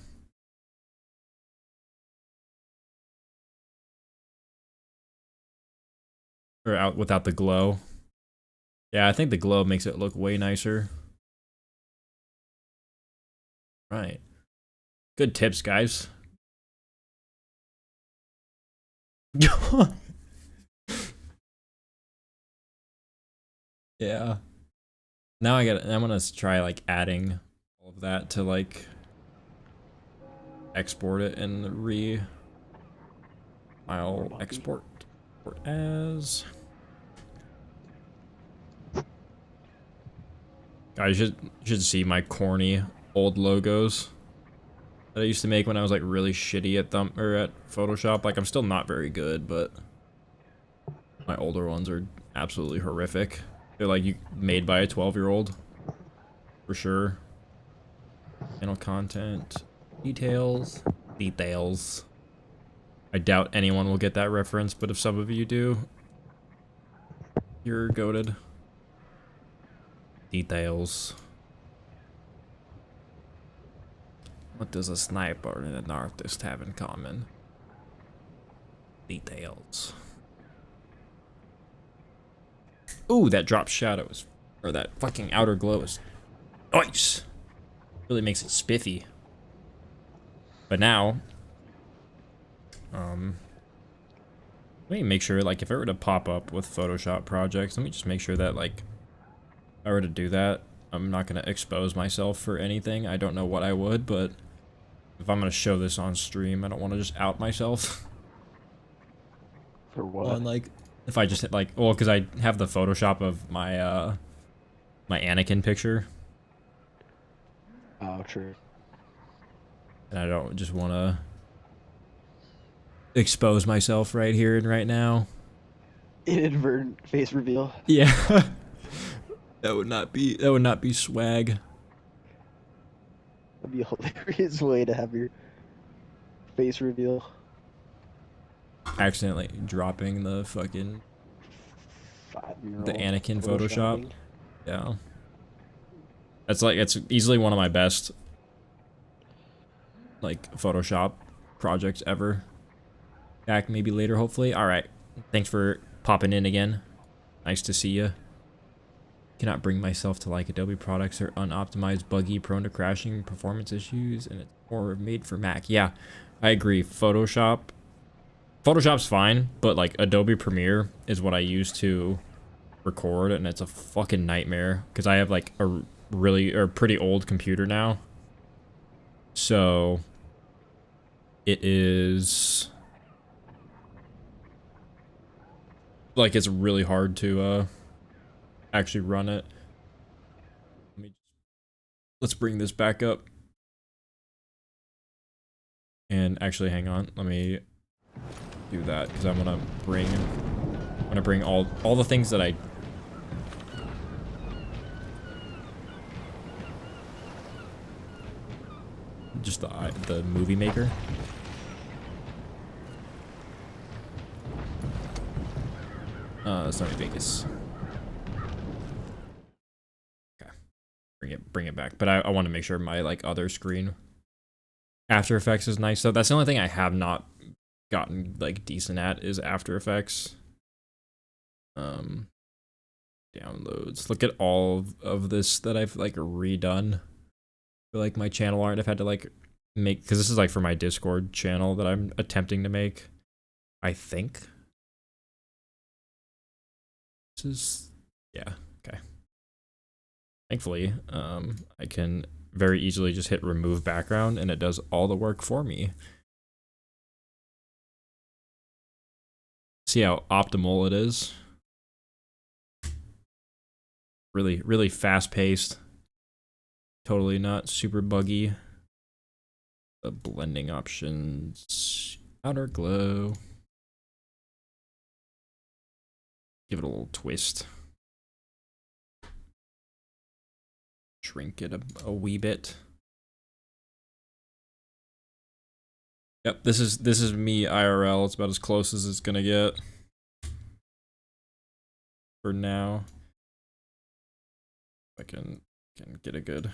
Or out without the glow. Yeah, I think the glow makes it look way nicer. Right. Good tips, guys. Yeah. Now I'm gonna try like adding all of that to like export it and I'll Copy. export as. Guys, you should see my corny old logos that I used to make when I was like really shitty at at Photoshop. Like I'm still not very good, but my older ones are absolutely horrific. They're like made by a 12-year-old for sure. Channel content, details. I doubt anyone will get that reference, but if some of you do, you're goated. Details. What does a sniper and an artist have in common? Details. Ooh, that drop shadow is, or that fucking outer glow is nice. Really makes it spiffy. But now, let me make sure, like, if it were to pop up with Photoshop projects, let me just make sure that, like, if I were to do that, I'm not gonna expose myself for anything. I don't know what I would, but if I'm gonna show this on stream, I don't want to just out myself. For what? On, like, if I just hit, like, well, because I have the Photoshop of my, my Anakin picture. Oh, true. And I don't just want to expose myself right here and right now. Inadvertent face reveal. Yeah. That would not be swag. That'd be a hilarious way to have your face reveal. Accidentally dropping the fucking 5-year-old the Anakin Photoshop. photoshopping. Yeah. That's like, it's easily one of my best like Photoshop projects ever. Back maybe later, hopefully. All right. Thanks for popping in again. Nice to see you. Cannot bring myself to like Adobe products are unoptimized, buggy, prone to crashing, performance issues, and it's more made for Mac. Yeah, I agree. Photoshop's fine, but like Adobe Premiere is what I use to record, and it's a fucking nightmare because I have like a pretty old computer now. So it is like it's really hard to actually run it. Let's bring this back up. And actually, hang on. Let me do that because I'm gonna bring all the things that I just the movie maker. Sony Vegas. Okay, bring it back. But I want to make sure my like other screen, After Effects, is nice. So that's the only thing I have not gotten like decent at is After Effects. Downloads. Look at all of this that I've like redone for like my channel art. I've had to like make, because this is like for my Discord channel that I'm attempting to make, I think. This is, yeah, okay. Thankfully, I can very easily just hit remove background and it does all the work for me. See how optimal it is. Really, really fast paced. Totally not super buggy. The blending options, outer glow. Give it a little twist. Shrink it a wee bit. Yep, this is me IRL. It's about as close as it's gonna get for now. I can get a good.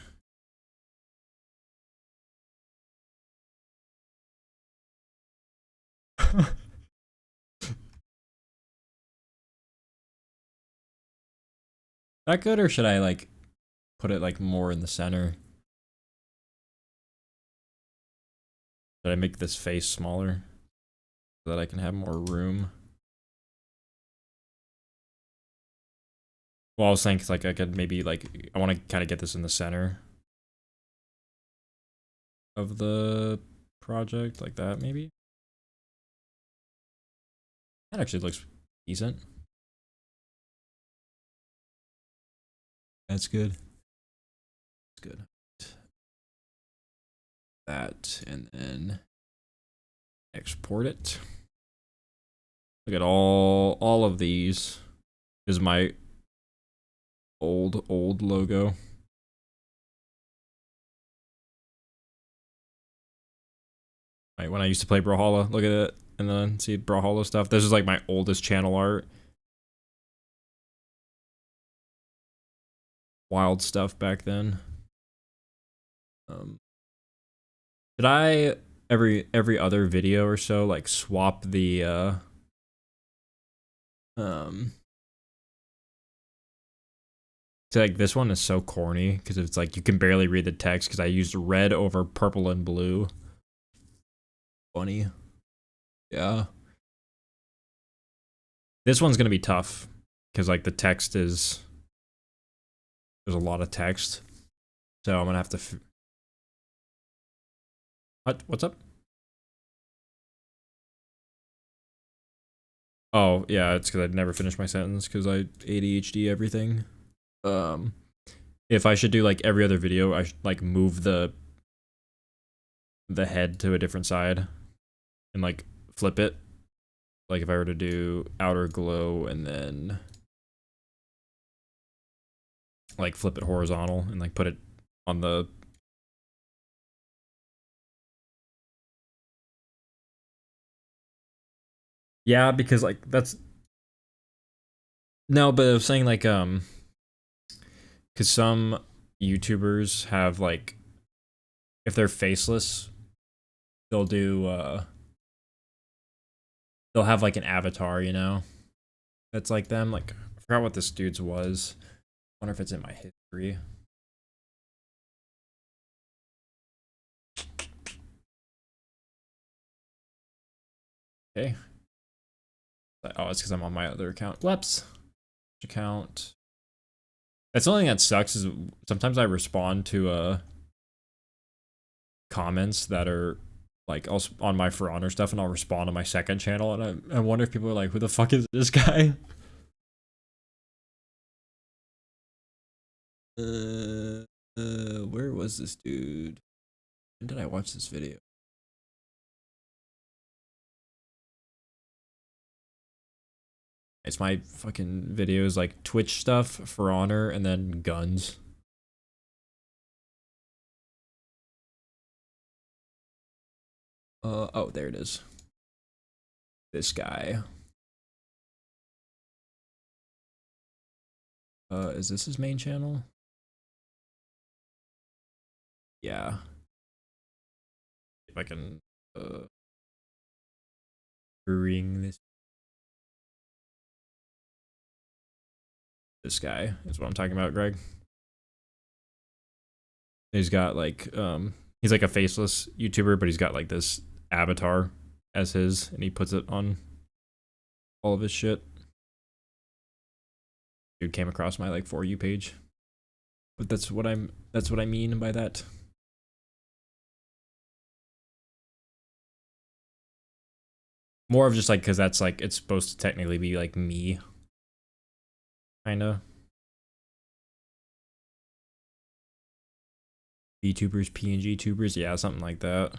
That good, or should I like put it like more in the center? Should I make this face smaller so that I can have more room? Well, I was saying, 'cause like I could maybe like, I want to kind of get this in the center of the project like that, maybe. That actually looks decent. That's good. That's good. That, and then export it. Look at all of these. Is my old logo. Right, when I used to play Brawlhalla, look at it, and then see Brawlhalla stuff. This is like my oldest channel art. Wild stuff back then. Did I every other video or so like swap the so like this one is so corny because it's like you can barely read the text because I used red over purple and blue. Funny. Yeah. This one's gonna be tough because like the text is there's a lot of text, so I'm gonna have to. What's up? Oh yeah, it's because I'd never finished my sentence because I ADHD everything. If I should do like every other video, I should like move the head to a different side and like flip it. Like if I were to do outer glow and then like flip it horizontal and like put it on the yeah, because like that's no, but I was saying like because some YouTubers have like if they're faceless, they'll do they'll have like an avatar, you know, that's like them. Like I forgot what this dude's was. I wonder if it's in my history. Okay. Oh, it's because I'm on my other account. Whoops. Account. That's the only thing that sucks is sometimes I respond to comments that are like also on my For Honor stuff, and I'll respond to my second channel, and I wonder if people are like, who the fuck is this guy? Where was this dude? When did I watch this video? It's my fucking videos like Twitch stuff, For Honor, and then guns. Oh, there it is. This guy. Is this his main channel? Yeah. If I can, bring this guy is what I'm talking about, Greg. He's got like, he's like a faceless YouTuber, but he's got like this avatar as his, and he puts it on all of his shit. Dude came across my like For You page, but that's what I mean by that. More of just like because that's like it's supposed to technically be like me, kinda. VTubers, PNG tubers, yeah, something like that.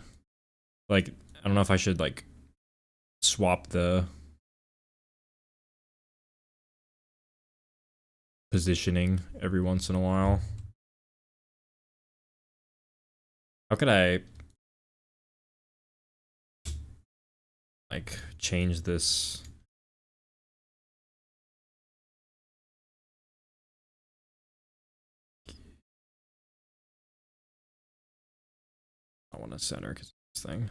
Like I don't know if I should like swap the positioning every once in a while. How could I like change this? I want to center because this thing.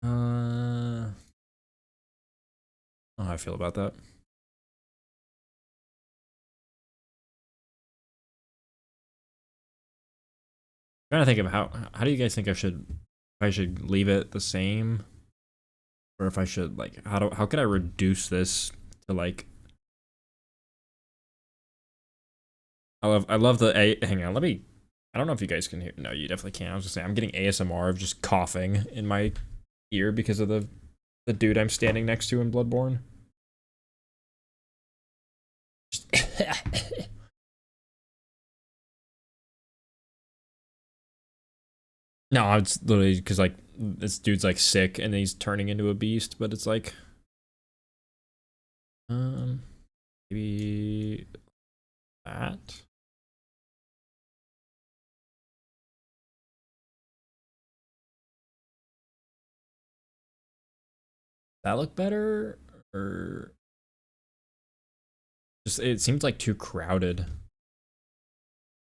I don't know how I feel about that. Trying to think of how do you guys think I should leave it the same? Or if I should like how could I reduce this to like I love the hang on, I don't know if you guys can hear. No, you definitely can't. I was just saying I'm getting ASMR of just coughing in my ear because of the dude I'm standing next to in Bloodborne. Just no, it's literally because like this dude's like sick and he's turning into a beast, but it's like maybe that. That look better or just it seems like too crowded.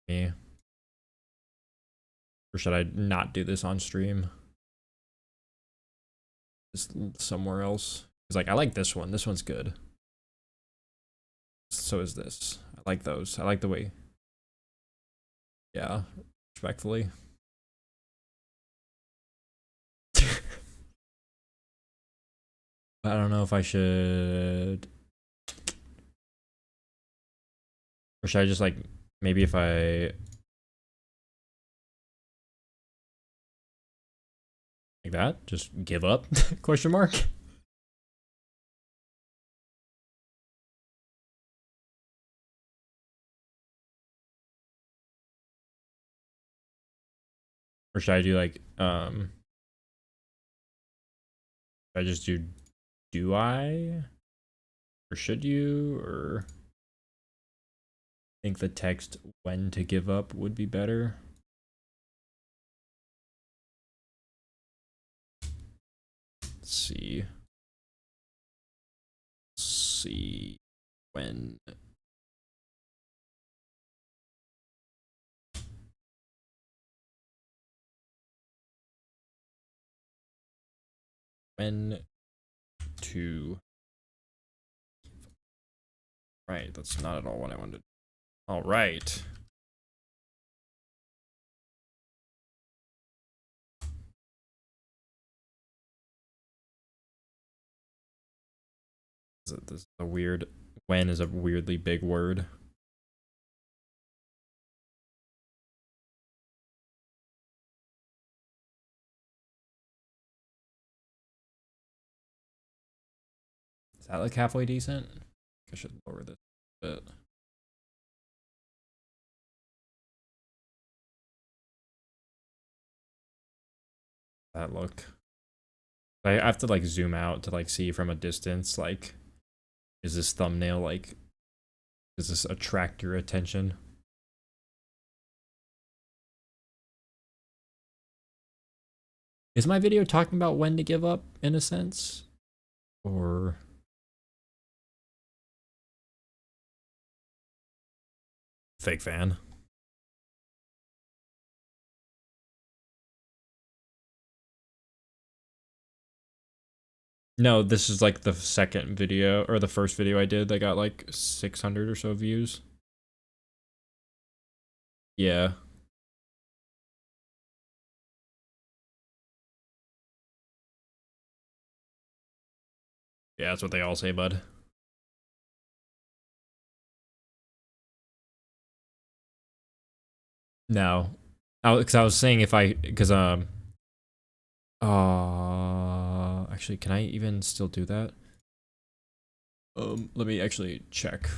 Me. Or should I not do this on stream? Just somewhere else. It's like I like this one. This one's good. So is this. I like those. I like the way. Yeah, respectfully. I don't know if I should. Or should I just like maybe if I like that, just give up? Question mark. Or should I do like should I just do I? Or should you? Or think the text when to give up would be better. Let's see. Let's see when to right, that's not at all what I wanted. All right. This is a weird when is a weirdly big word. Is that like halfway decent? I should lower this a bit. That look. I have to like zoom out to like see from a distance like is this thumbnail like does this attract your attention? Is my video talking about when to give up in a sense? Or fake fan? No, this is like the second video or the first video I did that got like 600 or so views. Yeah. Yeah, that's what they all say, bud. No. Because I was saying if I, because, actually, can I even still do that? Let me actually check.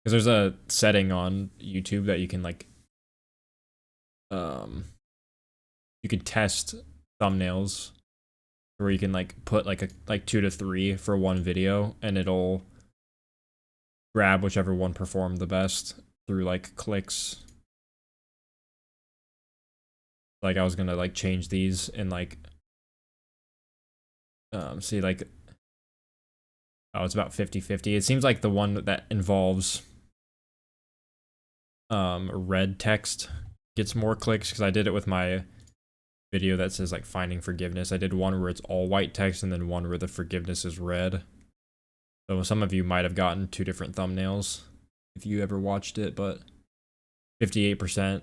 Because there's a setting on YouTube that you can like, you can test thumbnails where you can like put like 2 to 3 for one video and it'll grab whichever one performed the best through like clicks. Like I was gonna like change these and like see like oh it's about 50-50. It seems like the one that involves red text gets more clicks because I did it with my video that says like finding forgiveness. I did one where it's all white text and then one where the forgiveness is red. So some of you might have gotten 2 different thumbnails if you ever watched it, but 58%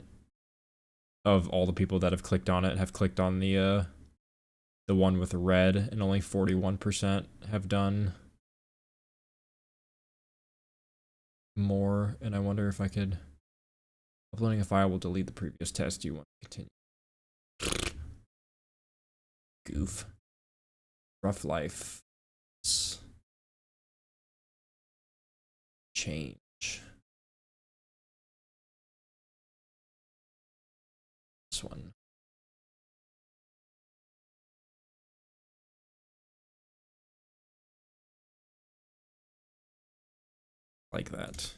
of all the people that have clicked on it have clicked on the one with red, and only 41% have done more. And I wonder if I could... Uploading a file will delete the previous test. Do you want to continue? Goof. Rough life. Change. This one. Like that.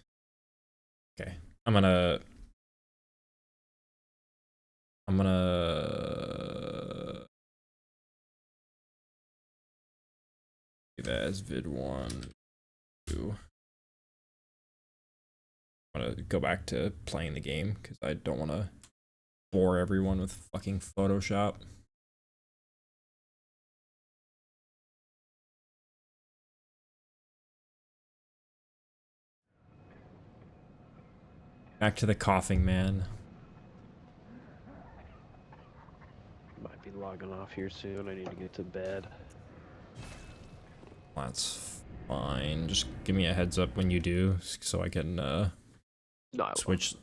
Okay. I'm gonna do that as vid1 2. I'm gonna go back to playing the game because I don't want to bore everyone with fucking Photoshop. Back to the coughing man. Might be logging off here soon. I need to get to bed. That's fine. Just give me a heads up when you do, so I can No, I switch.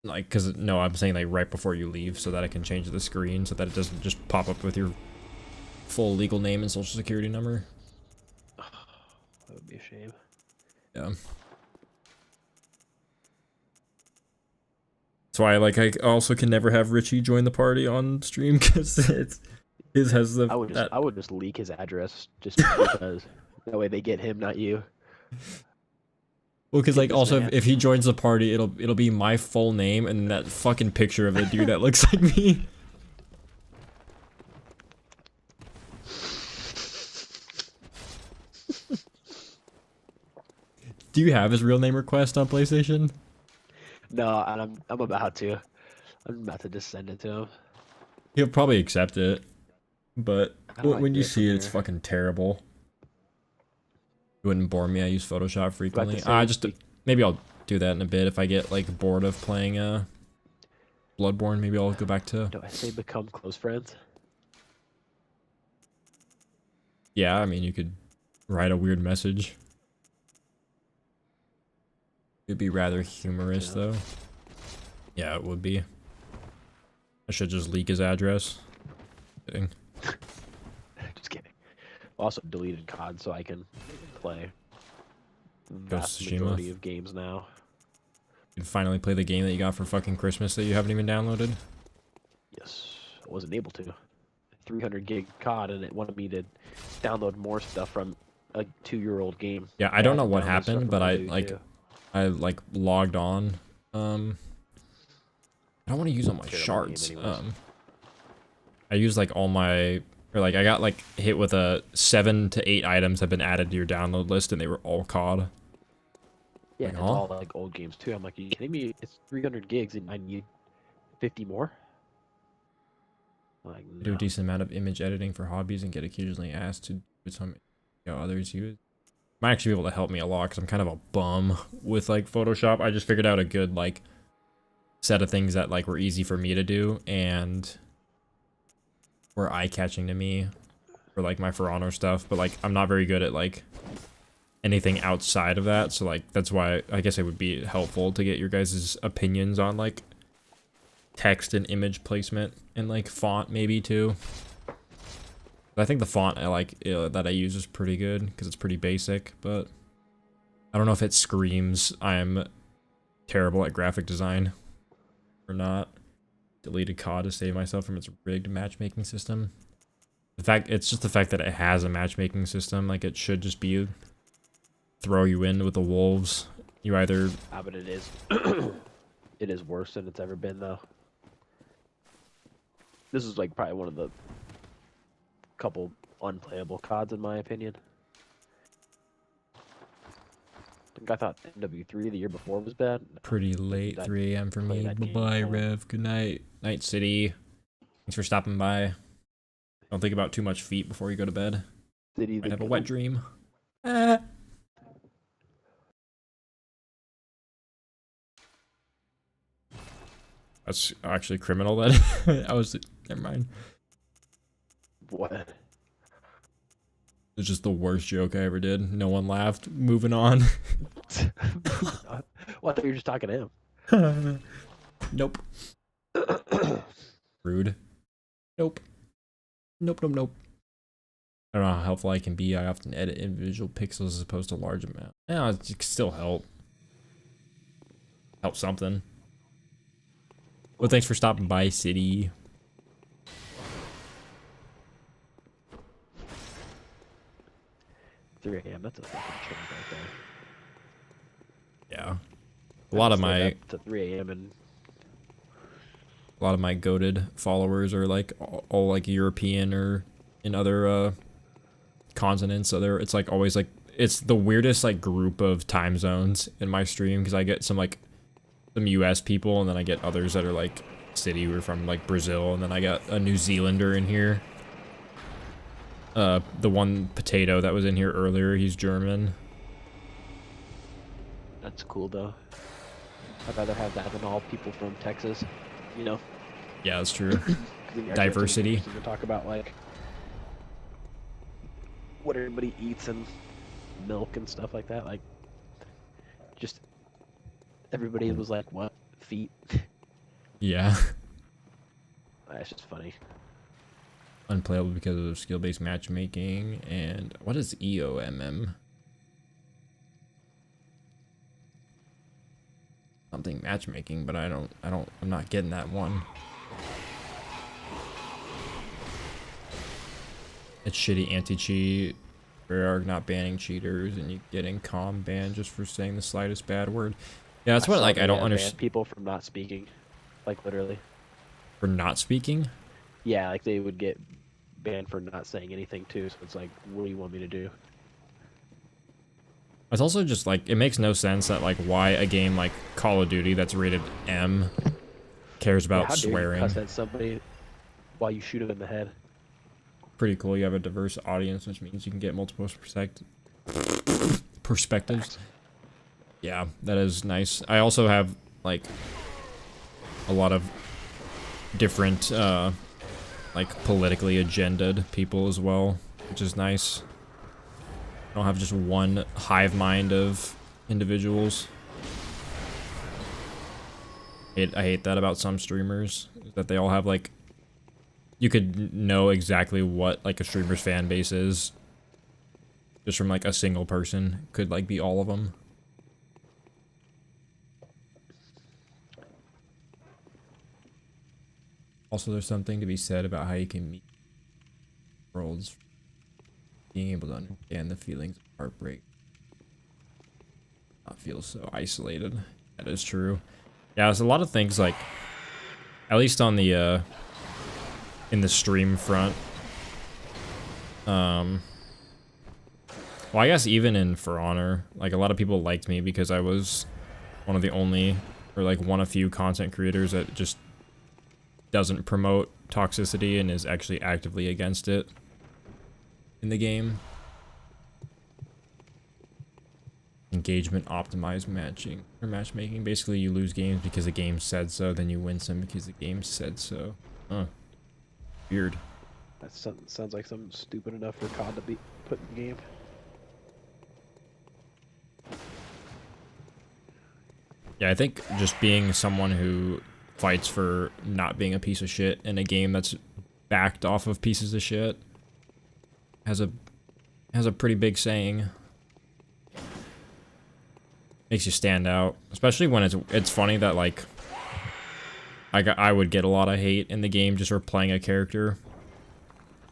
Like, cause no, I'm saying like right before you leave, so that I can change the screen so that it doesn't just pop up with your full legal name and social security number. That would be a shame. Yeah. That's why I also can never have Richie join the party on stream because his has the. I would just leak his address just because that way they get him, not you. Well, because like this also man. if he joins the party, it'll be my full name and that fucking picture of the dude that looks like me. Do you have his real name request on PlayStation? No, and I'm about to. I'm about to just send it to him. He'll probably accept it, but How do I when you get see from it, it's here? fucking terrible. It wouldn't bore me. I use Photoshop frequently. say Maybe I'll do that in a bit if I get like bored of playing Bloodborne. Maybe I'll go back to. Do I say become close friends? Yeah, I mean you could write a weird message. It'd be rather humorous though. Yeah, it would be. I should just leak his address. Kidding. Just kidding. Also deleted COD so I can play the Ghost vast of Tsushima. majority of games now. You can finally play the game that you got for fucking Christmas that you haven't even downloaded. Yes, I wasn't able to. 300 gig COD and it wanted me to download more stuff from a 2-year-old game. Yeah, I don't know had to what download stuff happened, from but Movie I too. logged on. I don't want to use all my Terrible shards. game anyways. I use like all my, or like I got like hit with 7 to 8 items have been added to your download list, and they were all COD. Yeah, Like, it's huh? all like old games too. I'm like, are you kidding me? It's 300 gigs and I need 50 more? Like, I do a no. decent amount of image editing for hobbies and get occasionally asked to do some others use. Might actually be able to help me a lot because I'm kind of a bum with like Photoshop. I just figured out a good like set of things that like were easy for me to do and were eye-catching to me for like my For Honor stuff, but like I'm not very good at like anything outside of that, so like that's why I guess it would be helpful to get your guys' opinions on like text and image placement and like font maybe too. I think the font I like that I use is pretty good because it's pretty basic, but I don't know if it screams I'm terrible at graphic design or not. Deleted COD to save myself from its rigged matchmaking system. It's just the fact that it has a matchmaking system. Like it should just be throw you in with the wolves. You either Ah, but it is. It is worse than it's ever been though. This is like probably one of the couple unplayable CODs in my opinion. Like I thought MW3 the year before was bad. pretty late. I 3 a.m. for play me. that game Bye-bye, all- Rev. Good night. Night City. Thanks for stopping by. Don't think about too much feet before you go to bed. Did he Might have a wet dream. Ah. That's actually criminal. That I was. Never mind. What? It's just the worst joke I ever did. No one laughed. Moving on. Well, I thought you were just talking to him. Nope. Rude. Nope. Nope, nope, nope. I don't know how helpful I can be. I often edit individual pixels as opposed to large amount. Yeah, it can still help. Help something. Well, thanks for stopping by, City. 3 a.m. That's a fucking train right there. Yeah. A lot of I stayed my up to 3 a.m. and goated followers are like all like European or in other continents. So it's like always like it's the weirdest like group of time zones in my stream because I get some US people and then I get others that are like City or from like Brazil and then I got a New Zealander in here. The one potato that was in here earlier, he's German. that's cool though. I'd rather have that than all people from Texas, you know. Yeah, that's true. 'Cause then you actually have Diversity. something to talk about like what everybody eats and milk and stuff like that. Like, just everybody was like, "What feet?" Yeah. That's just funny. Unplayable because of skill-based matchmaking. And what is EOMM? Something matchmaking, but I'm not getting that one. It's shitty anti-cheat. Rare not banning cheaters, and you getting com banned just for saying the slightest bad word. Yeah, that's what saw like they, I don't banned understand. people from not speaking, like literally. For not speaking. Yeah, like they would get banned for not saying anything too. So it's like, what do you want me to do? It's also just like it makes no sense that like why a game like Call of Duty that's rated M cares Yeah, about how dare you swearing. cuss at somebody while you shoot him in the head? Pretty cool. You have a diverse audience, which means you can get multiple perspectives. Yeah, that is nice. I also have like a lot of different like politically agendaed people as well, which is nice. I don't have just one hive mind of individuals. I hate that about some streamers, is that they all have like you could know exactly what like a streamer's fan base is just from like a single person. Could like be all of them. Also, there's something to be said about how you can meet worlds, being able to understand the feelings of heartbreak, not feel so isolated. That is true. Yeah, there's a lot of things like, at least on the in the stream front. Well, I guess even in For Honor, like a lot of people liked me because I was one of the only, or like one of few content creators that just doesn't promote toxicity and is actually actively against it in the game. Engagement optimized matching or matchmaking. Basically, you lose games because the game said so, then you win some because the game said so. Huh. Weird. That sounds like something stupid enough for COD to be put in the game. Yeah, I think just being someone who fights for not being a piece of shit in a game that's backed off of pieces of shit has a pretty big saying. Makes you stand out, especially when it's funny that like I would get a lot of hate in the game just for playing a character,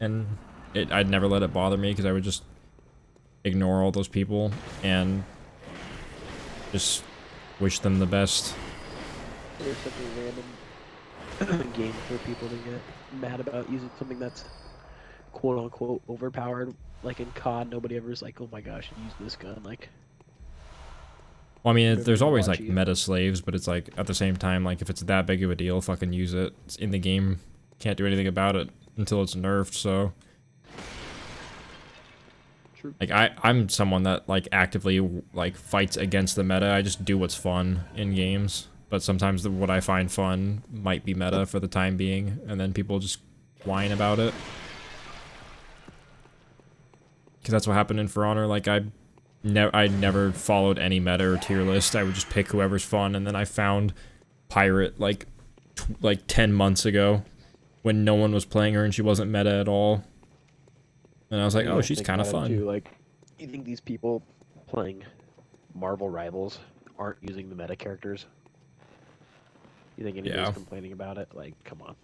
and I'd never let it bother me because I would just ignore all those people and just wish them the best. There's such a random game for people to get mad about using something that's quote unquote overpowered. Like in COD, nobody ever is like, "Oh my gosh, use this gun!" Like, Well, I mean, there's always like watch you. meta slaves, but it's like at the same time, like if it's that big of a deal, fucking use it. It's in the game. Can't do anything about it until it's nerfed. So, true. like I'm someone that like actively like fights against the meta. I just do what's fun in games. but sometimes what I find fun might be meta for the time being, and then people just whine about it. Because that's what happened in For Honor. Like, I never followed any meta or tier list. I would just pick whoever's fun, and then I found Pirate like 10 months ago when no one was playing her and she wasn't meta at all. And I was like, oh, she's kind of fun. Like, you think these people playing Marvel Rivals aren't using the meta characters? You think anybody's complaining about it? Like, come on.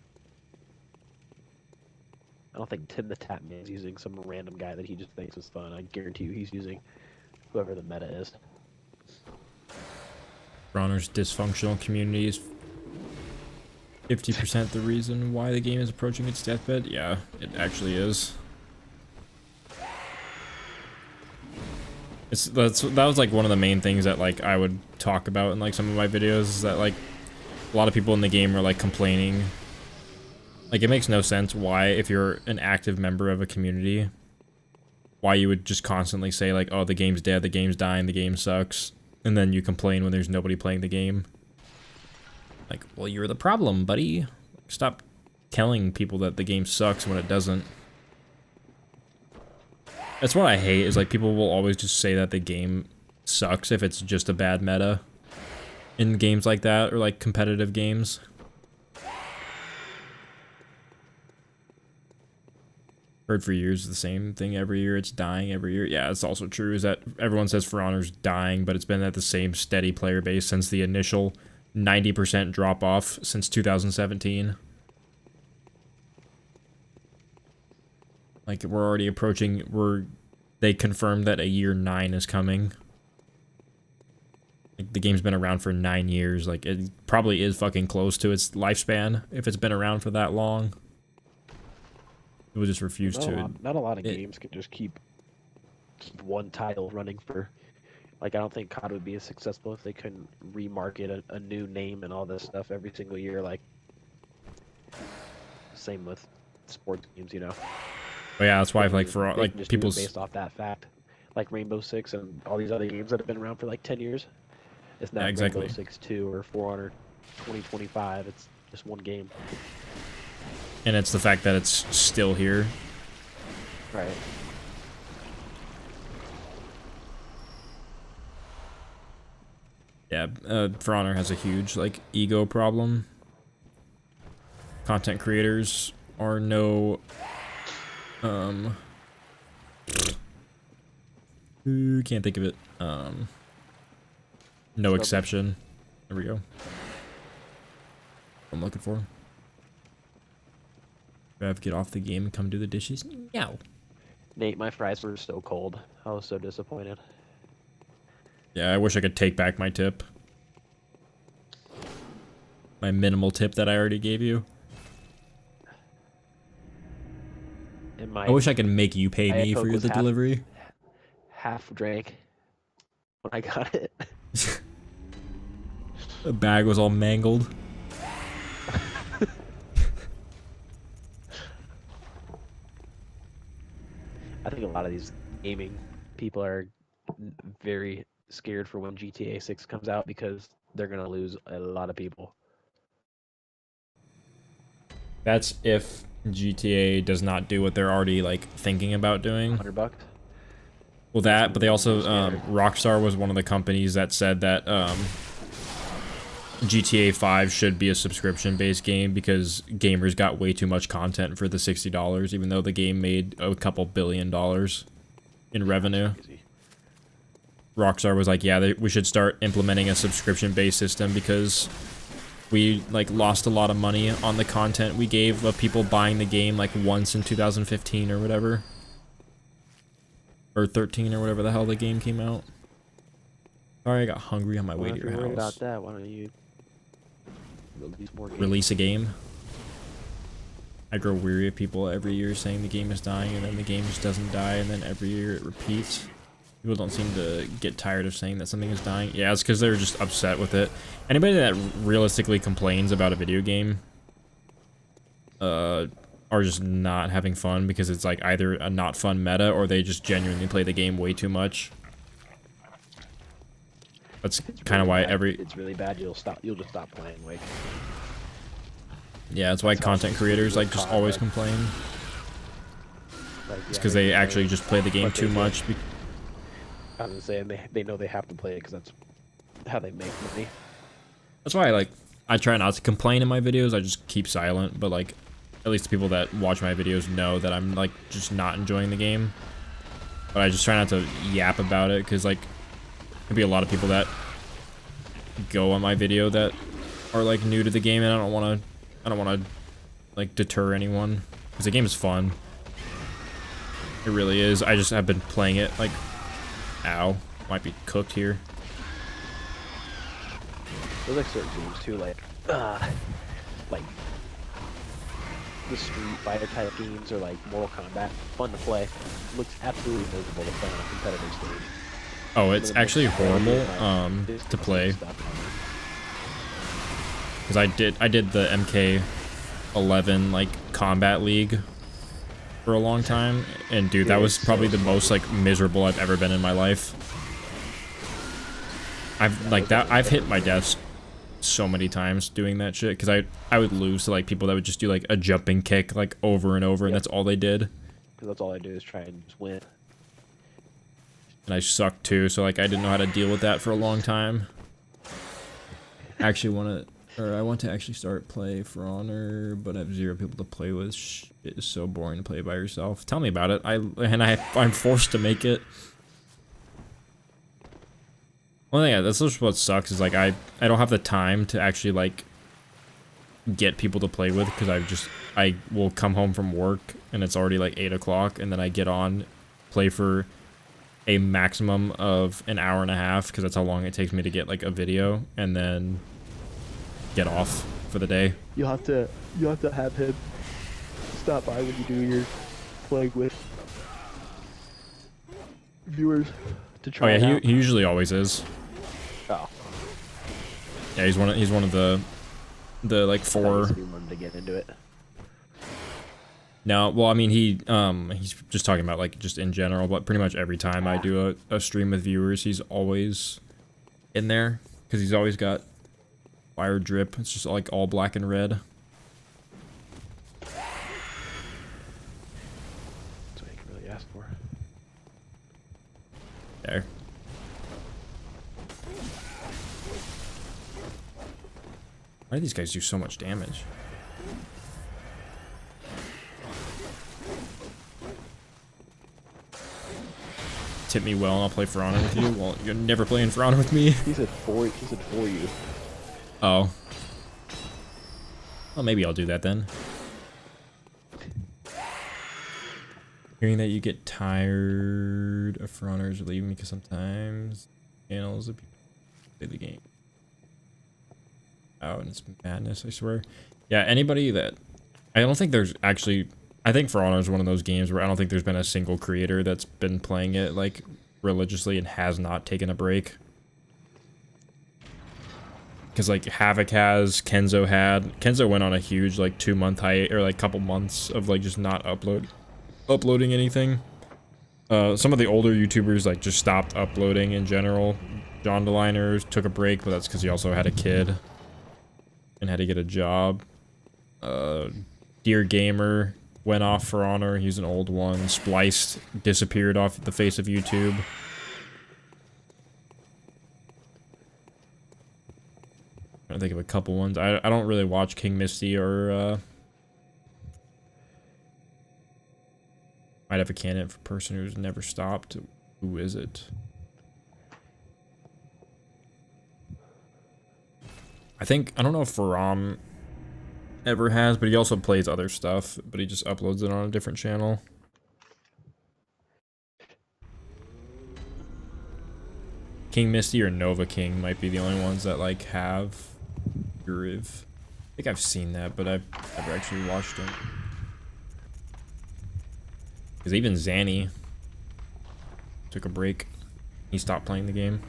I don't think Tim the Tatman's using some random guy that he just thinks is fun. I guarantee you he's using whoever the meta is. For Honor's dysfunctional community is 50% the reason why the game is approaching its deathbed. Yeah, it actually is. That was like one of the main things that like I would talk about in like some of my videos, is that like a lot of people in the game are like complaining. Like, it makes no sense why, if you're an active member of a community, why you would just constantly say like, oh, the game's dead, the game's dying, the game sucks, and then you complain when there's nobody playing the game. Like, well, you're the problem, buddy. Stop telling people that the game sucks when it doesn't. That's what I hate, is like people will always just say that the game sucks if it's just a bad meta in games like that, or like competitive games. Heard for years the same thing every year, it's dying every year. Yeah, it's also true, is that everyone says For Honor's dying, but it's been at the same steady player base since the initial 90% drop off since 2017. Like, we're already approaching, they confirmed that a year 9 is coming. Like, the game's been around for 9 years. Like, it probably is fucking close to its lifespan if it's been around for that long. People just refuse to. Not a lot of games can just keep one title running for. Like, I don't think COD would be as successful if they couldn't remarket a new name and all this stuff every single year. Like, same with sports games, you know. But yeah, that's why like for like just people's based off that fact, like Rainbow Six and all these other games that have been around for like 10 years. It's not Rainbow Six 2 or For Honor 2025. It's just one game. And it's the fact that it's still here. Right. Yeah, For Honor has a huge like ego problem. Content creators are no can't think of it. No exception. There we go. I'm looking for. Rev, get off the game and come do the dishes. No. Nate, my fries were so cold. I was so disappointed. Yeah, I wish I could take back my tip. My minimal tip that I already gave you. I wish I could make you pay me for the delivery. Half drank when I got it. The bag was all mangled. I think a lot of these gaming people are very scared for when GTA 6 comes out because they're going to lose a lot of people. That's if GTA does not do what they're already like thinking about doing. $100? Well, that, but they also Rockstar was one of the companies that said that GTA 5 should be a subscription-based game because gamers got way too much content for the $60, even though the game made a couple $1 billion in revenue. Rockstar was like, yeah, we should start implementing a subscription-based system because we like lost a lot of money on the content we gave of people buying the game like once in 2015 or whatever. Or 13 or whatever the hell the game came out. Sorry, I got hungry on my way to your house. About that, why don't you release more games? Release a game? I grow weary of people every year saying the game is dying and then the game just doesn't die and then every year it repeats. People don't seem to get tired of saying that something is dying. Yeah, it's because they're just upset with it. Anybody that realistically complains about a video game are just not having fun because it's like either a not fun meta or they just genuinely play the game way too much. That's It's kind of really why bad. every It's really bad. You'll just stop playing. Like, yeah, that's why That's how content most creators people like just caught, always like- complain. like It's yeah, because they can actually play, just play the game but too they much. I was saying they know they have to play it because that's how they make money. That's why I try not to complain in my videos. I just keep silent. But like, at least the people that watch my videos know that I'm like just not enjoying the game. But I just try not to yap about it because like, there'd be a lot of people that go on my video that are like new to the game, and I don't want to like deter anyone because the game is fun. It really is. I just have been playing it like, ow, might be cooked here. There's like certain games too, like the Street Fighter type games or like Mortal Kombat, fun to play. Looks absolutely miserable to play on a competitive stage. Oh, it's Some of the actually most competitive, horrible like, to disgusting play stuff. because I did the MK11 like combat league for a long time, and dude, that Yeah, was it's probably so the most like miserable I've ever been in my life. I've hit my death so many times doing that shit because I would lose to like people that would just do like a jumping kick like over and over, and Yep. that's all they did. Because that's all I do is try and just win. And I sucked too, so like I didn't know how to deal with that for a long time. I want to actually start play For Honor, but I have 0 people to play with. It is so boring to play by yourself. Tell me about it. I'm forced to make it. Well, yeah, that's just what sucks is like I don't have the time to actually like get people to play with because I will come home from work and it's already like 8 o'clock, and then I get on, play for a maximum of an hour and a half because that's how long it takes me to get like a video, and then get off for the day. You'll have to have him stop by when you do your playing with viewers to Oh try. yeah, it out. he usually always is. Oh, Yeah, he's one of the like I 4. used to be wanting to get into it. No, well, I mean, he's just talking about like just in general, but pretty much every time I do a stream with viewers, he's always in there because he's always got fire drip. It's just like all black and red. That's what you can really ask for. There. Why do these guys do so much damage? Tip me well and I'll play For Honor with you. Well, you're never playing For Honor with me. He said for you. Oh. Well, maybe I'll do that then. Hearing that you get tired of For Honors leaving me because sometimes channels of people play the game. Oh, and it's madness, I swear. Yeah, anybody that... I don't think there's actually... I think For Honor is one of those games where I don't think there's been a single creator that's been playing it, like, religiously and has not taken a break. Because, like, Havoc has, Kenzo had. Kenzo went on a huge, like, 2-month hiatus, or, like, couple months of, like, just not uploading anything. Some of the older YouTubers, like, just stopped uploading in general. John DeLiners took a break, but that's because he also had a kid and had to get a job. Dear Gamer went off For Honor. He's an old one. Spliced disappeared off the face of YouTube. I think of a couple ones. I don't really watch King Misty or might have a candidate for person who's never stopped. Who is it? I don't know if Faram ever has, but he also plays other stuff, but he just uploads it on a different channel. King Misty or Nova King might be the only ones that like have Riv. I think I've seen that, but I've never actually watched it. Because even Zanny took a break. He stopped playing the game.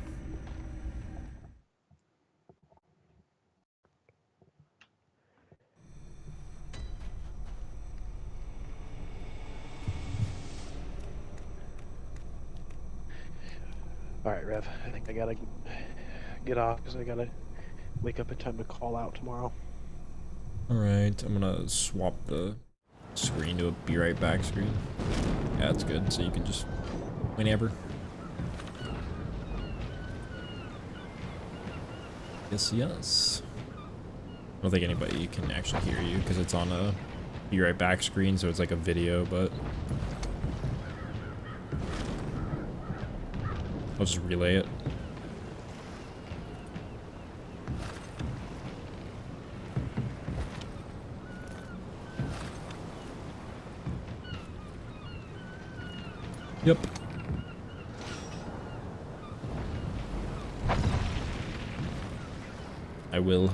All right, Rev. I think I gotta get off because I gotta wake up in time to call out tomorrow. Alright, I'm gonna swap the screen to a be right back screen. Yeah, that's good, so you can just whenever. Yes. I don't think anybody can actually hear you because it's on a be right back screen, so it's like a video, but I'll just relay it. Yep. I will.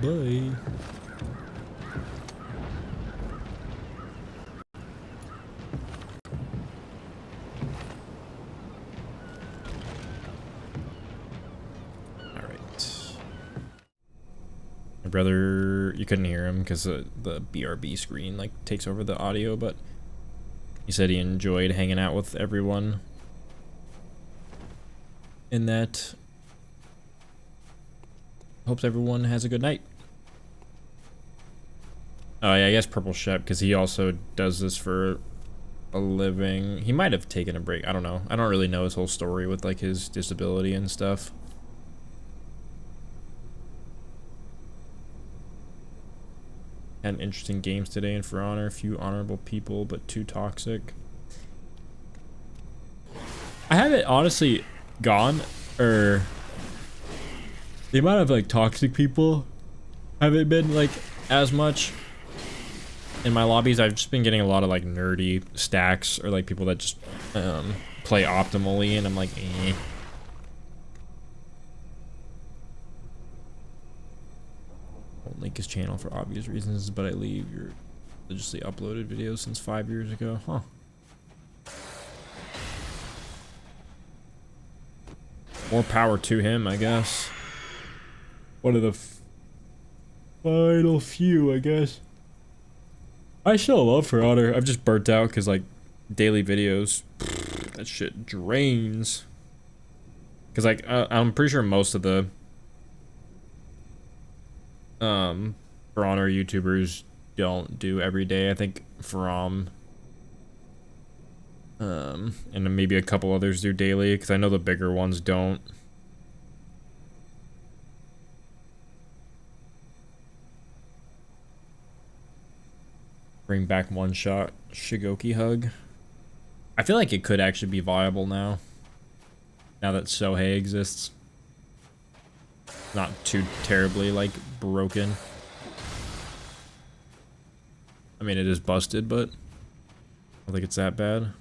Bye. Alright. My brother, you couldn't hear him because the BRB screen like takes over the audio, but he said he enjoyed hanging out with everyone in that. Hopes everyone has a good night. Oh yeah, I guess Purple Shep, because he also does this for a living. He might have taken a break. I don't know. I don't really know his whole story with like his disability and stuff. Had interesting games today and For Honor. A few honorable people, but too toxic. I haven't honestly gone, or the amount of like toxic people haven't been like as much in my lobbies. I've just been getting a lot of like nerdy stacks or like people that just play optimally, and I'm like, eh. Won't link his channel for obvious reasons, but I leave your religiously uploaded videos since 5 years ago. Huh. More power to him, I guess. One of the final few, I guess. I still love For Honor. I've just burnt out because like daily videos, that shit drains. Because like I'm pretty sure most of the For Honor YouTubers don't do every day. I think From and then maybe a couple others do daily, because I know the bigger ones don't. Bring back one shot Shigoki Hug. I feel like it could actually be viable now that Sohei exists. Not too terribly like broken. I mean, it is busted, but I don't think it's that bad.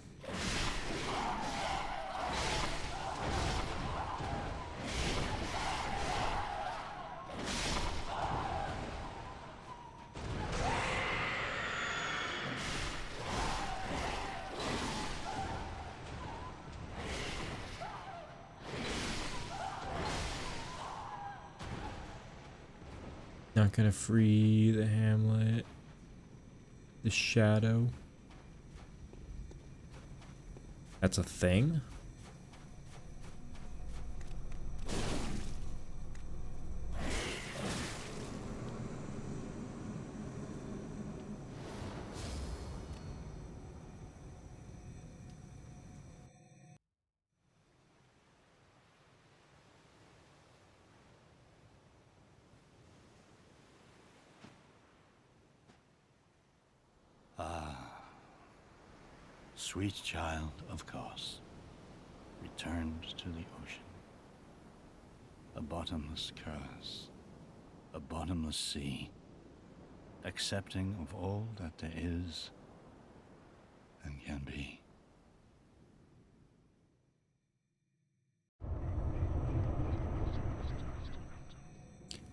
Not gonna free the Hamlet. The Shadow. That's a thing? Sweet child of Kos, returned to the ocean. A bottomless curse, a bottomless sea, accepting of all that there is and can be.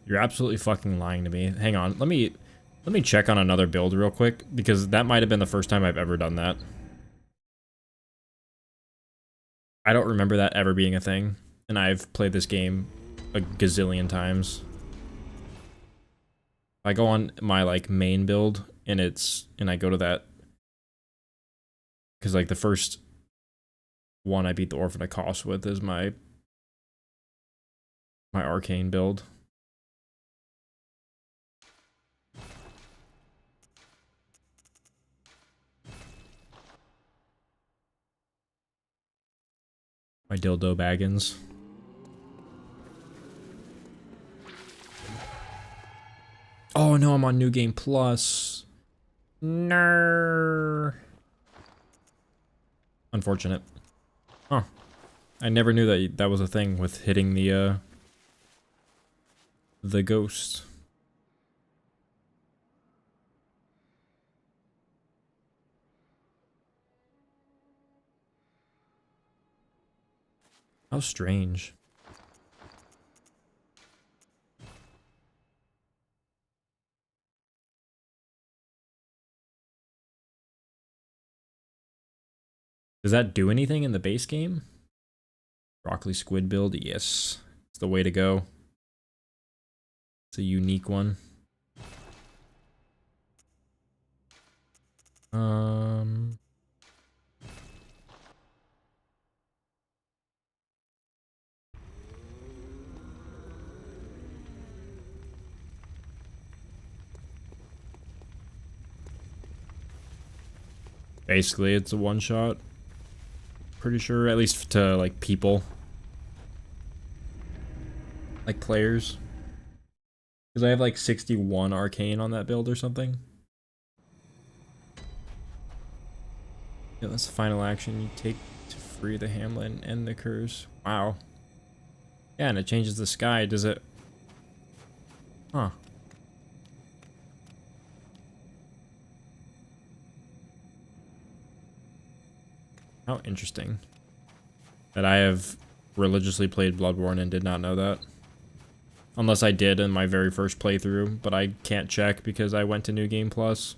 You're absolutely fucking lying to me. Hang on, let me check on another build real quick, because that might have been the first time I've ever done that. I don't remember that ever being a thing, and I've played this game a gazillion times. I go on my like main build and I go to that, because like the first one I beat the Orphan of Kos with is my arcane build. My dildo baggins. Oh no, I'm on New Game Plus. No. Unfortunate. Huh. I never knew that that was a thing with hitting the ghost. How strange. Does that do anything in the base game? Broccoli squid build? Yes. It's the way to go. It's a unique one. Basically, it's a one-shot. Pretty sure, at least to, like, people. Like, players. Because I have, like, 61 arcane on that build or something. Yeah, that's the final action you take to free the hamlet and end the curse. Wow. Yeah, and it changes the sky. Does it... Huh. How interesting. That I have religiously played Bloodborne and did not know that. Unless I did in my very first playthrough, but I can't check because I went to New Game Plus.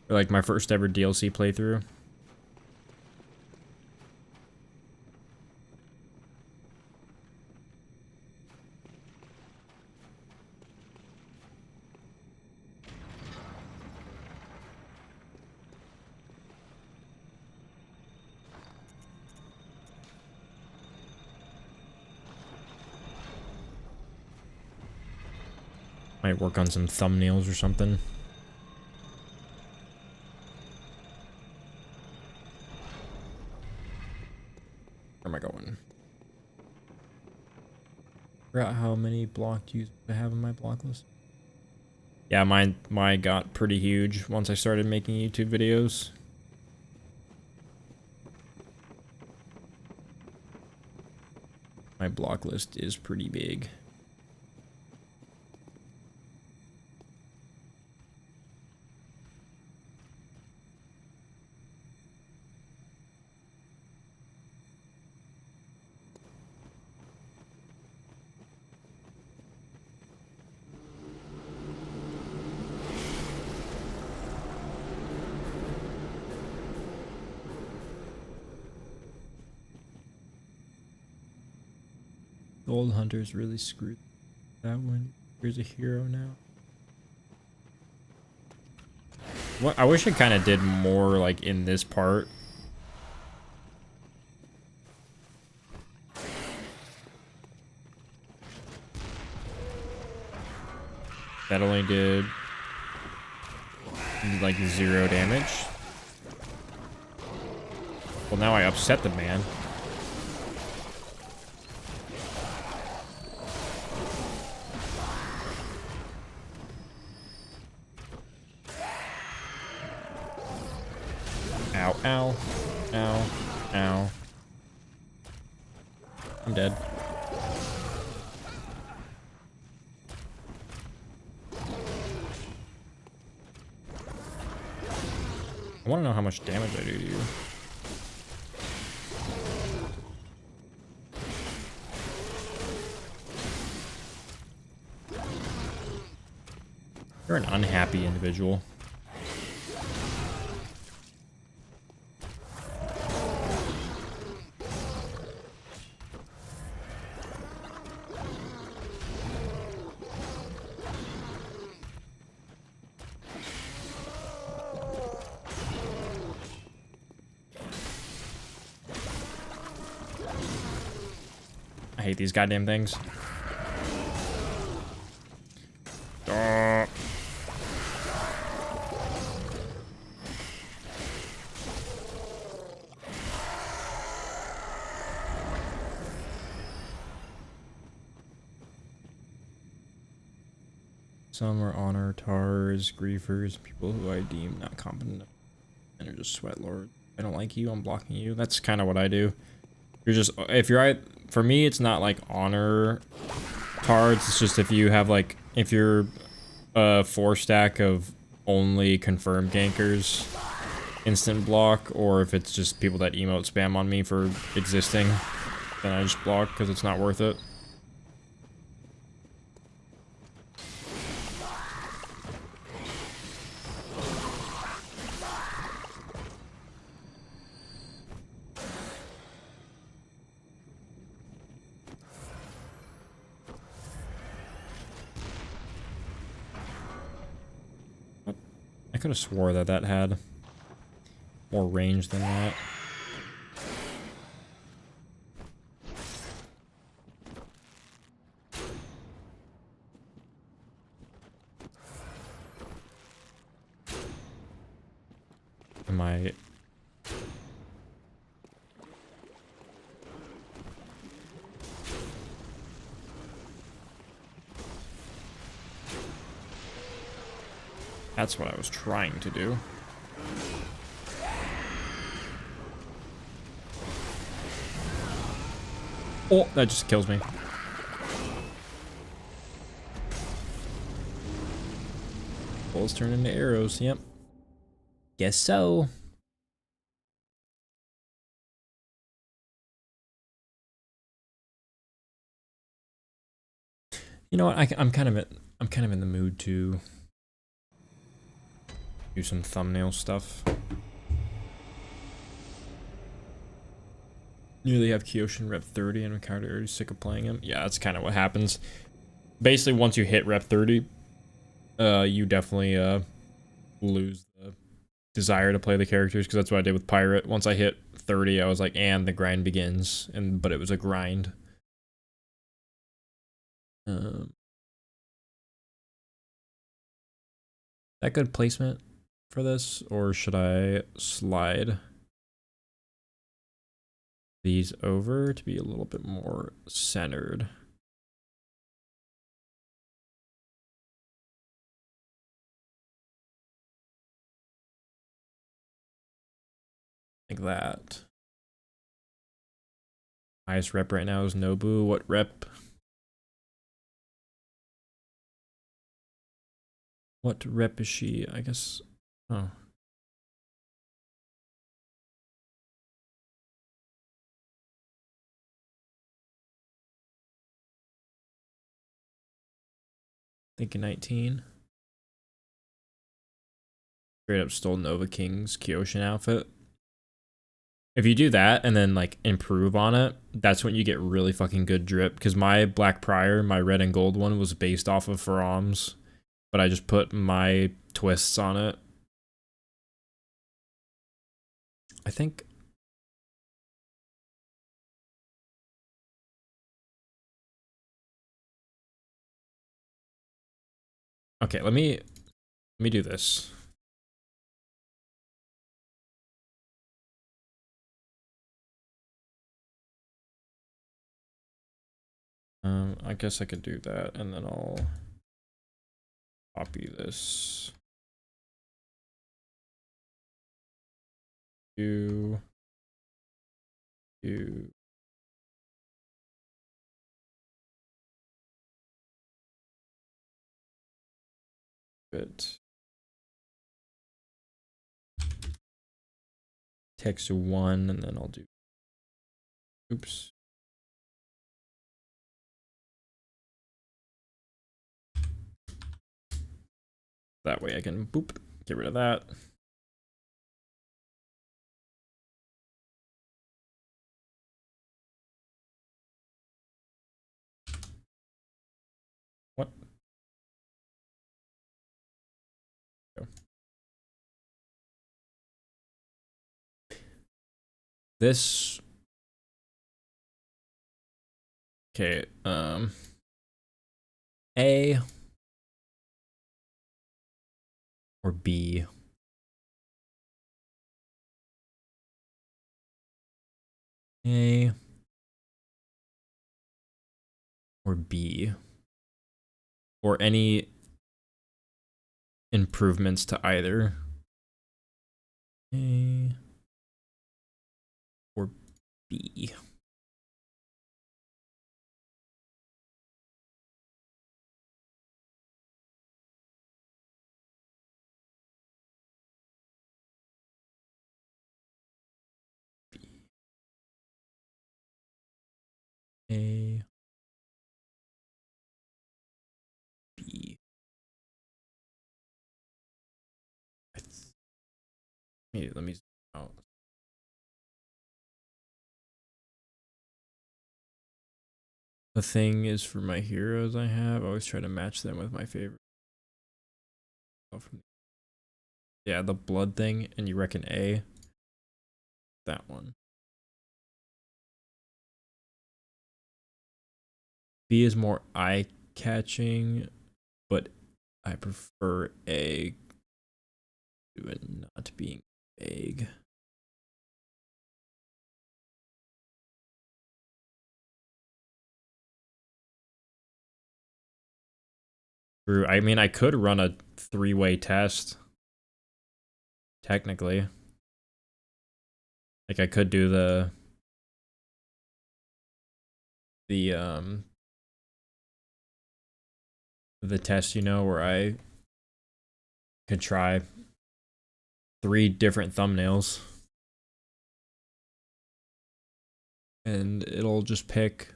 Or like my first ever DLC playthrough. Might work on some thumbnails or something. Where am I going? Forgot how many blocked users I have in my block list. Yeah, mine got pretty huge once I started making YouTube videos. My block list is pretty big. Gold Hunter's really screwed that one. Here's a hero now. What I wish I kind of did more like in this part. That only did like 0 damage. Well, now I upset the man. Ow, ow, ow, ow. I'm dead. I want to know how much damage I do to you. You're an unhappy individual. hate these goddamn things. Some are honor tars, griefers, people who I deem not competent, and are just sweat lords. I don't like you, I'm blocking you. That's kind of what I do. You're just, if you're, for me, it's not like honor cards. It's just if you have like, if you're a 4-stack of only confirmed gankers, instant block, or if it's just people that emote spam on me for existing, then I just block because it's not worth it. I could have swore that that had more range than that. Am I... That's what I was trying to do. Oh, that just kills me. Bullets turn into arrows, yep. Guess so. You know what? I'm kind of in the mood to do some thumbnail stuff. Nearly have Kyoshin rep 30 and I'm kind of already sick of playing him. Yeah, that's kind of what happens. Basically, once you hit rep 30, you definitely lose the desire to play the characters, because that's what I did with Pirate. Once I hit 30, I was like, and the grind begins, but it was a grind. That good placement for this, or should I slide these over to be a little bit more centered? Like that. Highest rep right now is Nobu. What rep? What rep is she? I guess. Oh. Thinking 19. Straight up stole Nova King's Kyoshin outfit. If you do that and then like improve on it, that's when you get really fucking good drip. Because my Black Prior, my red and gold one, was based off of Faram's, but I just put my twists on it. I think. Okay, let me do this. I guess I could do that, and then I'll copy this. You. Good. Text 1, and then I'll do. Oops. That way I can boop, get rid of that. What? Go. This Okay, A or B? A or B? Or any improvements to either? A or B? A, B. Let me out. The thing is for my heroes I have, I always try to match them with my favorite. Yeah, the blood thing, and you reckon A? That one. B is more eye-catching, but I prefer A to it not being vague. True. I mean, I could run a 3-way test. Technically. Like, I could do the test, you know, where I could try 3 different thumbnails. And it'll just pick.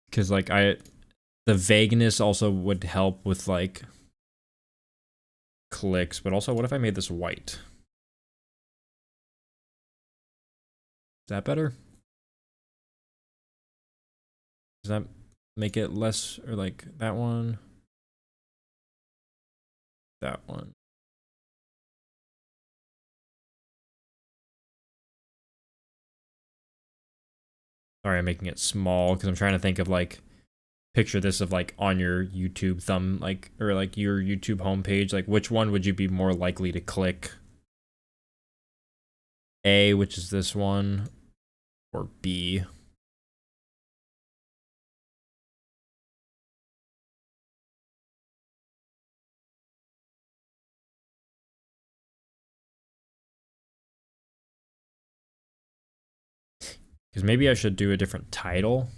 Because, like, the vagueness also would help with, like, clicks. But also, what if I made this white? Is that better? Does that make it less, or like that one? That one. Sorry, I'm making it small because I'm trying to think of like, picture this of like on your YouTube thumb, like, or like your YouTube homepage, like which one would you be more likely to click? A, which is this one, or B? Because maybe I should do a different title.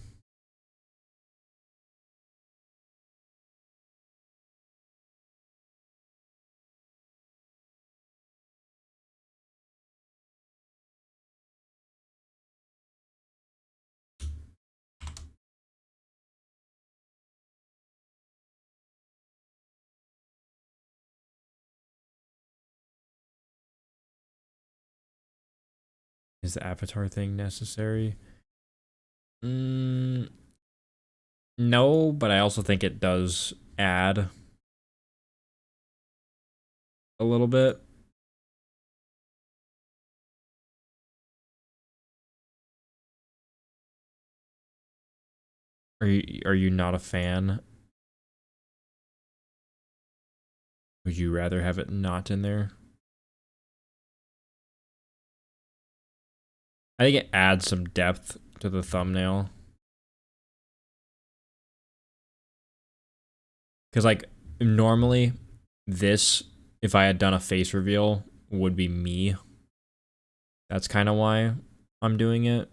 Is the avatar thing necessary? No, but I also think it does add a little bit. Are you not a fan? Would you rather have it not in there? I think it adds some depth to the thumbnail. Because, like, normally, this, if I had done a face reveal, would be me. That's kind of why I'm doing it. If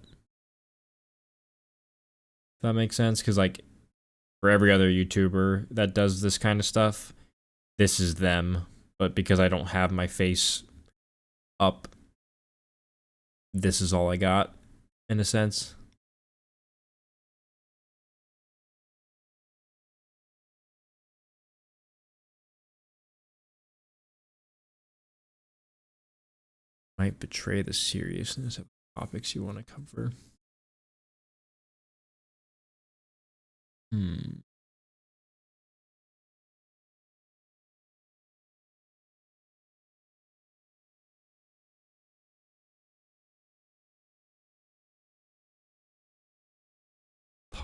that makes sense. Because, like, for every other YouTuber that does this kind of stuff, this is them. But because I don't have my face up, this is all I got, in a sense. Might betray the seriousness of topics you want to cover.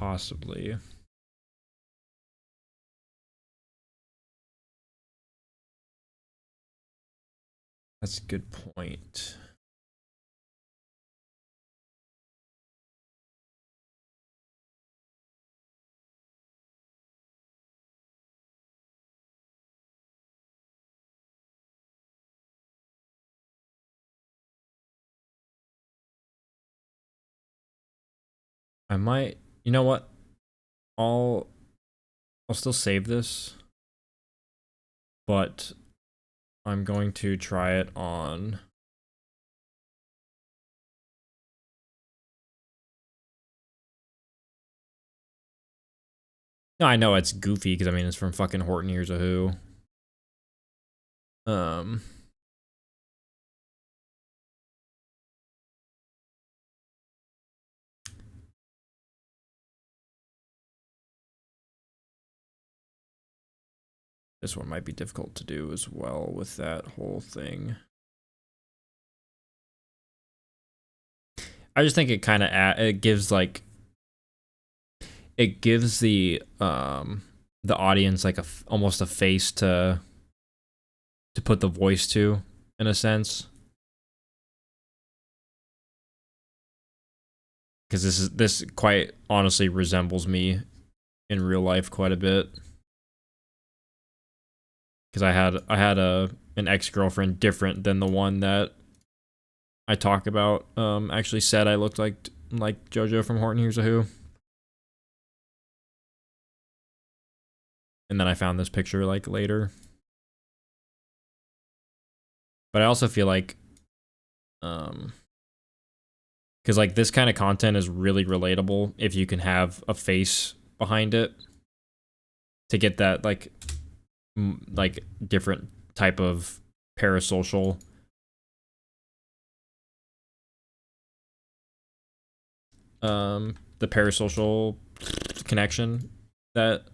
Possibly. That's a good point. I might, you know what? I'll still save this, but I'm going to try it on No, I know it's goofy because I mean it's from fucking Horton Hears a Who. This one might be difficult to do as well with that whole thing. I just think it kind of it gives like it gives the audience like almost a face to put the voice to, in a sense. Because this quite honestly resembles me in real life quite a bit. Because I had an ex-girlfriend different than the one that I talk about. Actually said I looked like JoJo from Horton Hears a Who. And then I found this picture like later. But I also feel like because like this kind of content is really relatable if you can have a face behind it to get that like different type of parasocial the parasocial connection that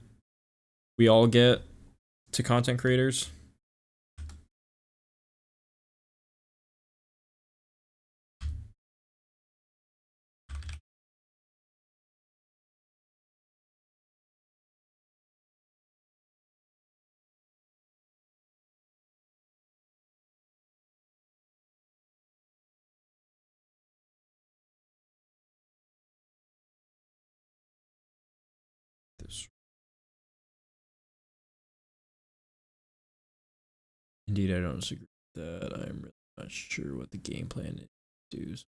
we all get to content creators. Indeed, I don't disagree with that. I'm really not sure what the game plan is.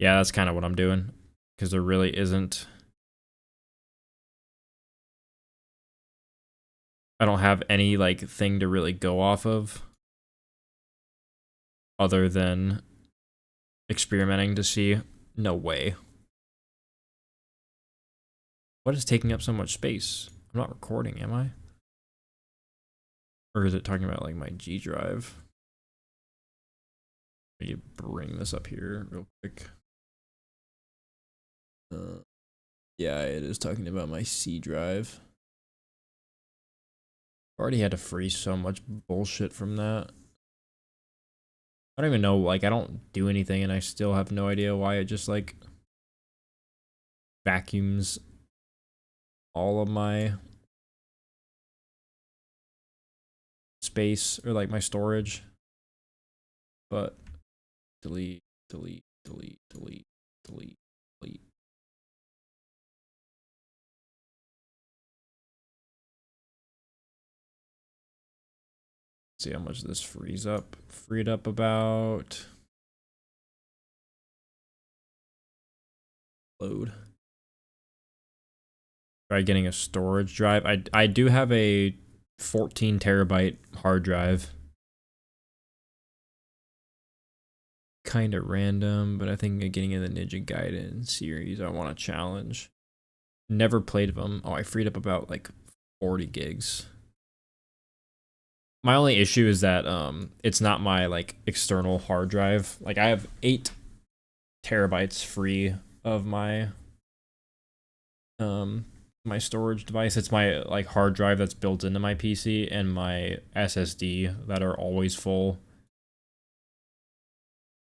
Yeah, that's kind of what I'm doing. Because there really isn't... I don't have any, like, thing to really go off of. Other than experimenting to see. No way. What is taking up so much space? I'm not recording, am I? Or is it talking about like my G drive? Let me bring this up here real quick. Yeah, it is talking about my C drive. I already had to freeze so much bullshit from that. I don't even know, like I don't do anything and I still have no idea why it just like vacuums all of my space or like my storage. But delete, delete, delete, delete, delete, delete. See how much this freed up about. Load. Try getting a storage drive. I do have a 14 terabyte hard drive. Kind of random, but I think getting in the Ninja Gaiden series I want to challenge. Never played them. Oh, I freed up about like 40 gigs. My only issue is that it's not my like external hard drive. Like I have 8 terabytes free of my my storage device. It's my like hard drive that's built into my PC and my SSD that are always full.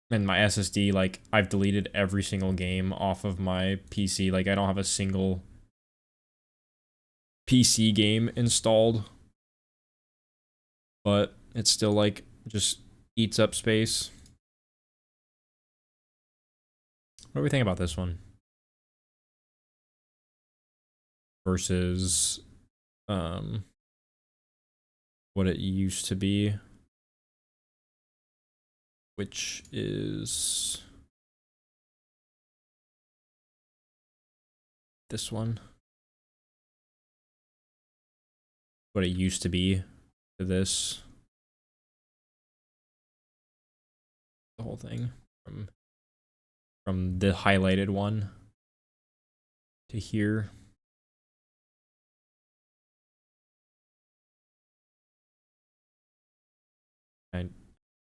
And my SSD, like, I've deleted every single game off of my PC. Like, I don't have a single PC game installed. But it's still, like, just eats up space. What do we think about this one? Versus, what it used to be. Which is this one. What it used to be to this. The whole thing from the highlighted one to here.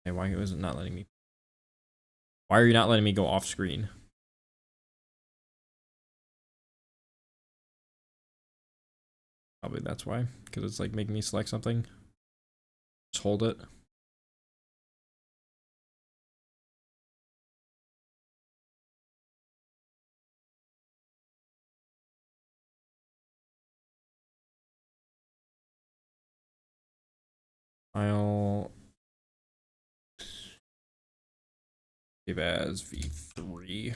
Why was it not letting me? Why are you not letting me go off screen? Probably that's why, because it's like making me select something. Just hold it. I'll give as V3.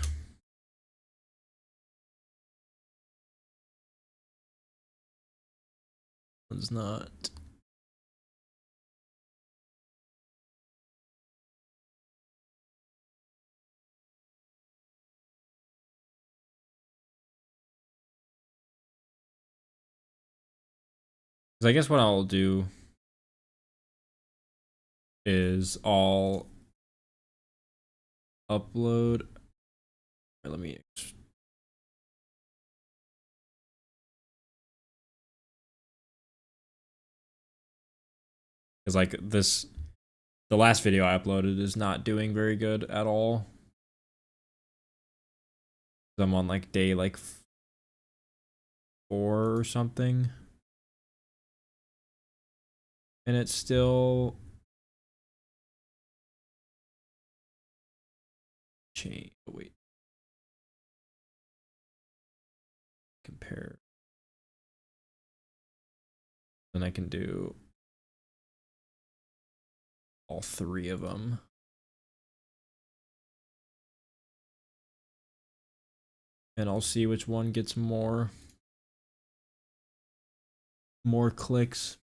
It's not. Because I guess what I'll do is I'll upload. Let me. Because like this, the last video I uploaded is not doing very good at all. I'm on like day like 4 or something. And it's still change. Oh, wait. Compare. Then I can do all 3 of them. And I'll see which one gets more clicks.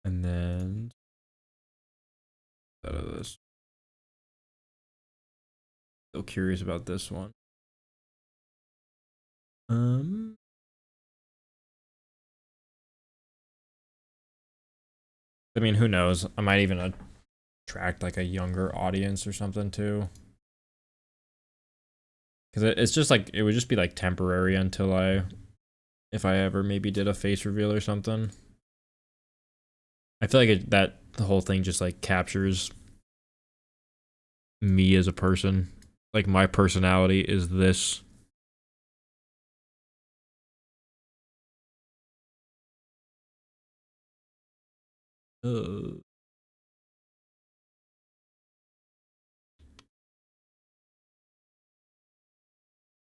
And then out of this. Still curious about this one. I mean, who knows? I might even attract like a younger audience or something too. Because it's just like, it would just be like temporary until if I ever maybe did a face reveal or something. I feel like that the whole thing just like captures me as a person. Like my personality is this. Let's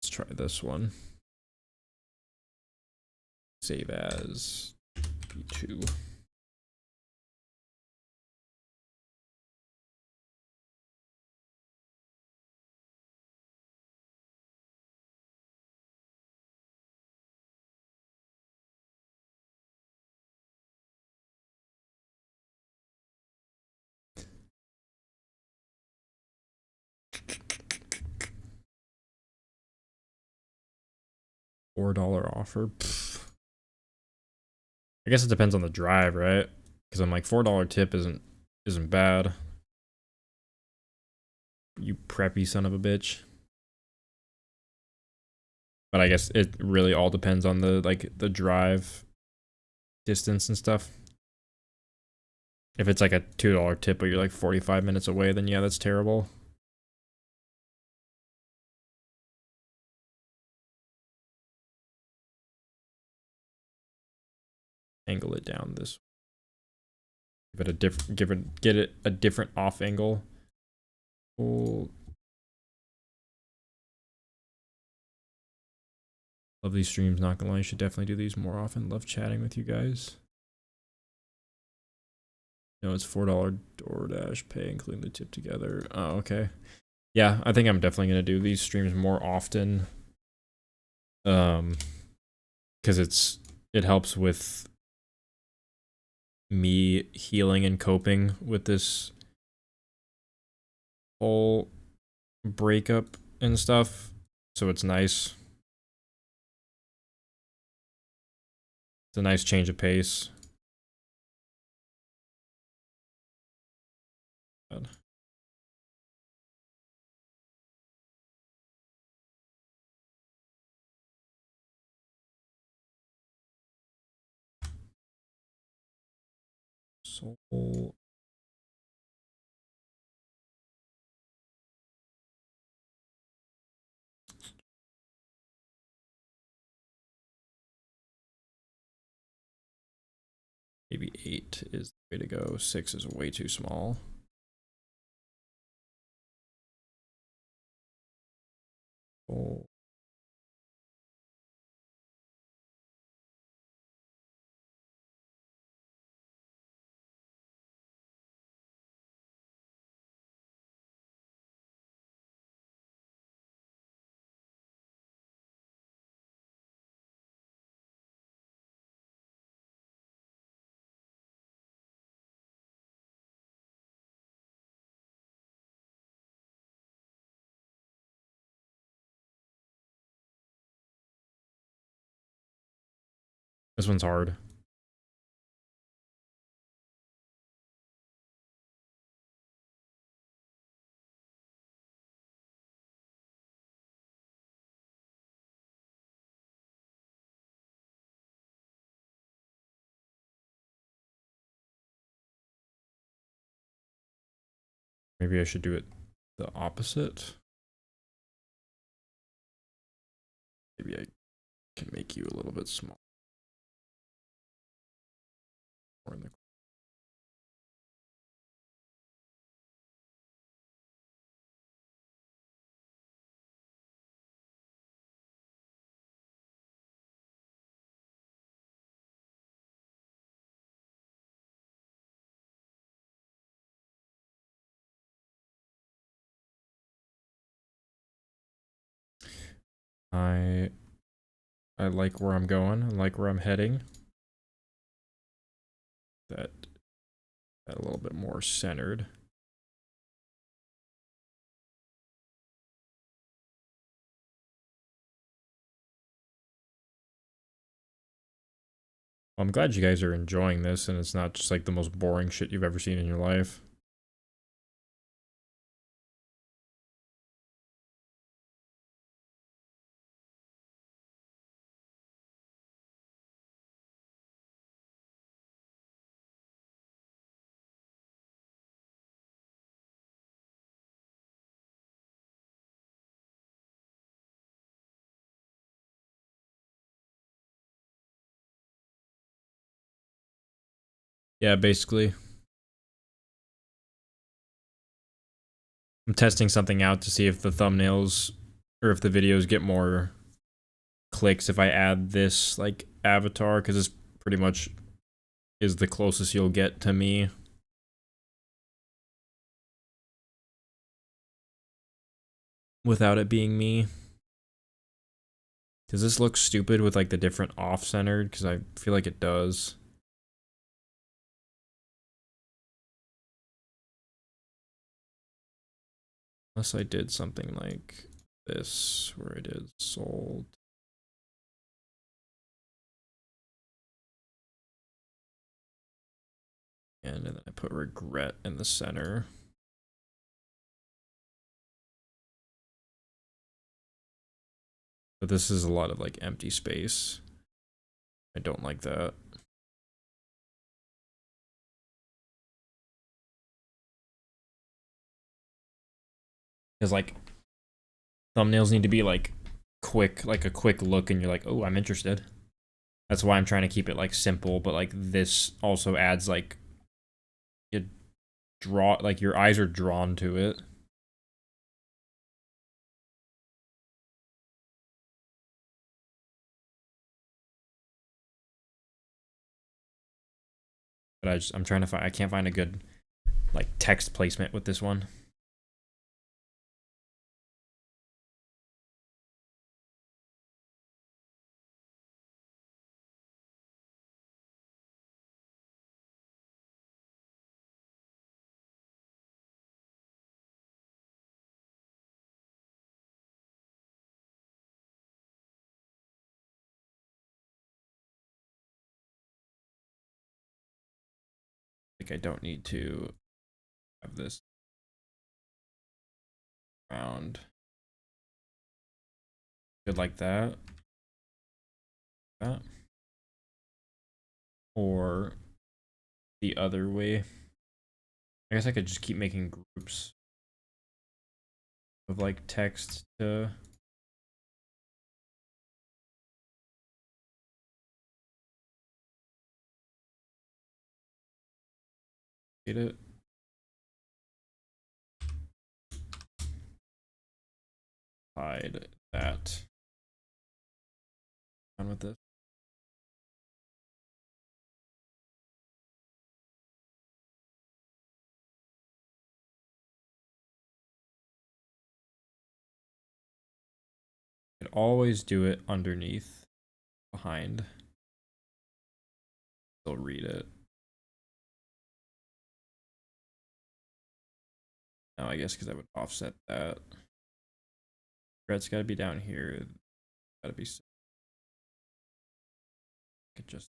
try this one. Save as B2. $4 offer. Pfft. I guess it depends on the drive, right? Because I'm like $4 tip isn't bad. You preppy son of a bitch. But I guess it really all depends on the drive distance and stuff. If it's like a $2 tip, but you're like 45 minutes away, then yeah, that's terrible. Angle it down this. Give it a different, get it a different off angle. Cool. Love these streams, not gonna lie. You should definitely do these more often. Love chatting with you guys. No, it's $4 DoorDash pay, including the tip together. Oh, okay. Yeah, I think I'm definitely gonna do these streams more often. Because it helps with me healing and coping with this whole breakup and stuff. So it's nice. It's a nice change of pace. God. Soul. Maybe 8 is the way to go. 6 is way too small. Oh. This one's hard. Maybe I should do it the opposite. Maybe I can make you a little bit smaller. More in the I like where I'm going. I like where I'm heading. That a little bit more centered. Well, I'm glad you guys are enjoying this and it's not just like the most boring shit you've ever seen in your life. Yeah, basically. I'm testing something out to see if the thumbnails or if the videos get more clicks if I add this like avatar, because this pretty much is the closest you'll get to me. Without it being me. Does this look stupid with like the different off-centered? Because I feel like it does. Unless I did something like this, where I did sold. And then I put regret in the center. But this is a lot of like empty space. I don't like that. Because like thumbnails need to be like quick, like a quick look, and you're like, oh, I'm interested. That's why I'm trying to keep it like simple, but like this also adds like you draw, like your eyes are drawn to it. But I'm trying to find, I can't find a good like text placement with this one. Like I don't need to have this around good like that. That. Or the other way. I guess I could just keep making groups of like text to get it. Hide that. Done with this. Could always do it underneath, behind. They'll read it. No, I guess because I would offset that. Red's got to be down here. Got to be. Could just.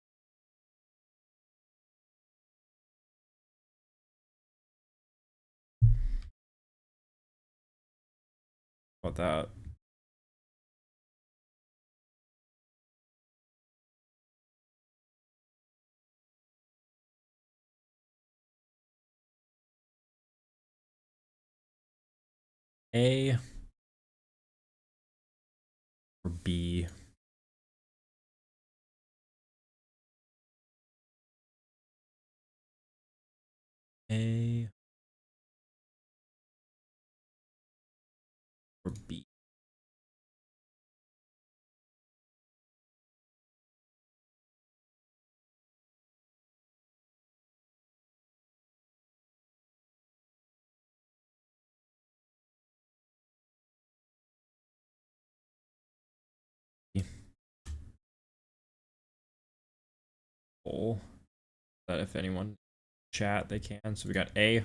About that. A or B. A or B. Poll that if anyone chat they can. So we got A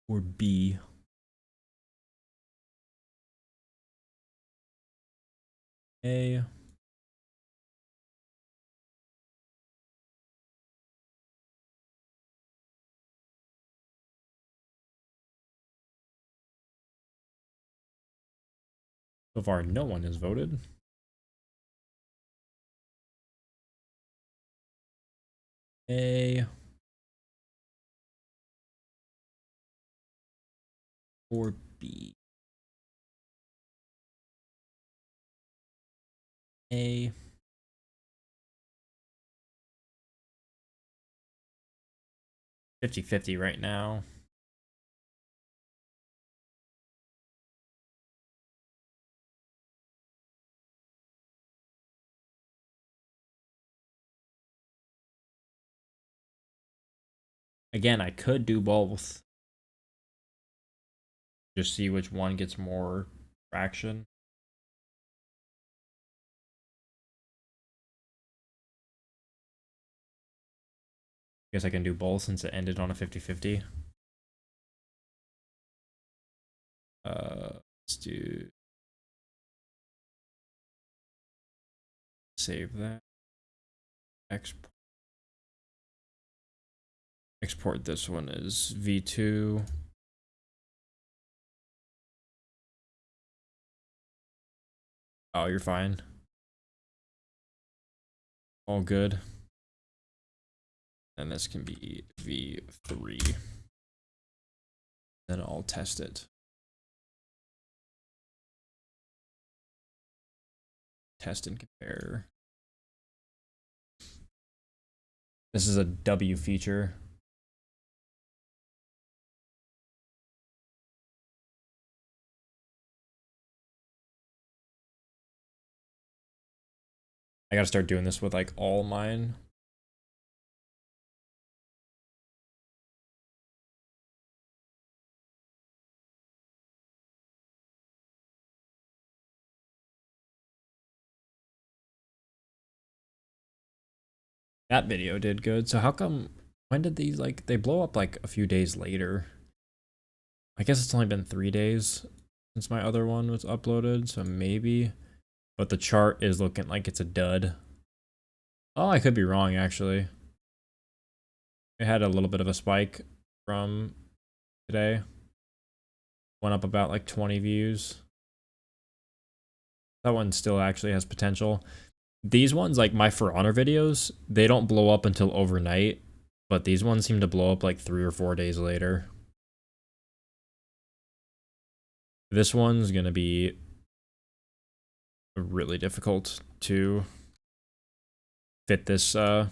or B. A so far no one has voted. A or B. A 50-50 right now. Again, I could do both. Just see which one gets more traction. Guess I can do both since it ended on a 50-50. Let's do save that. Export this one as V2. Oh, you're fine. All good. And this can be V3. Then I'll test it. Test and compare. This is a W feature. I gotta start doing this with like all mine. That video did good. So how come, when did these like, they blow up like a few days later? I guess it's only been 3 days since my other one was uploaded, so maybe. But the chart is looking like it's a dud. Oh, I could be wrong actually. It had a little bit of a spike from today. Went up about like 20 views. That one still actually has potential. These ones, like my For Honor videos, they don't blow up until overnight, but these ones seem to blow up like 3 or 4 days later. This one's gonna be really difficult to fit this that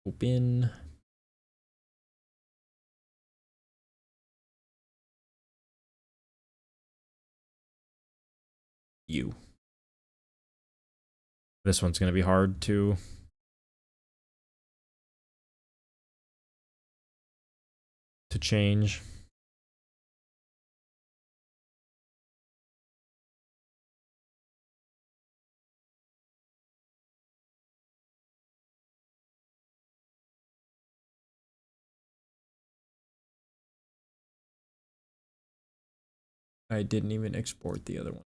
open. This one's gonna be hard to change. I didn't even export the other one.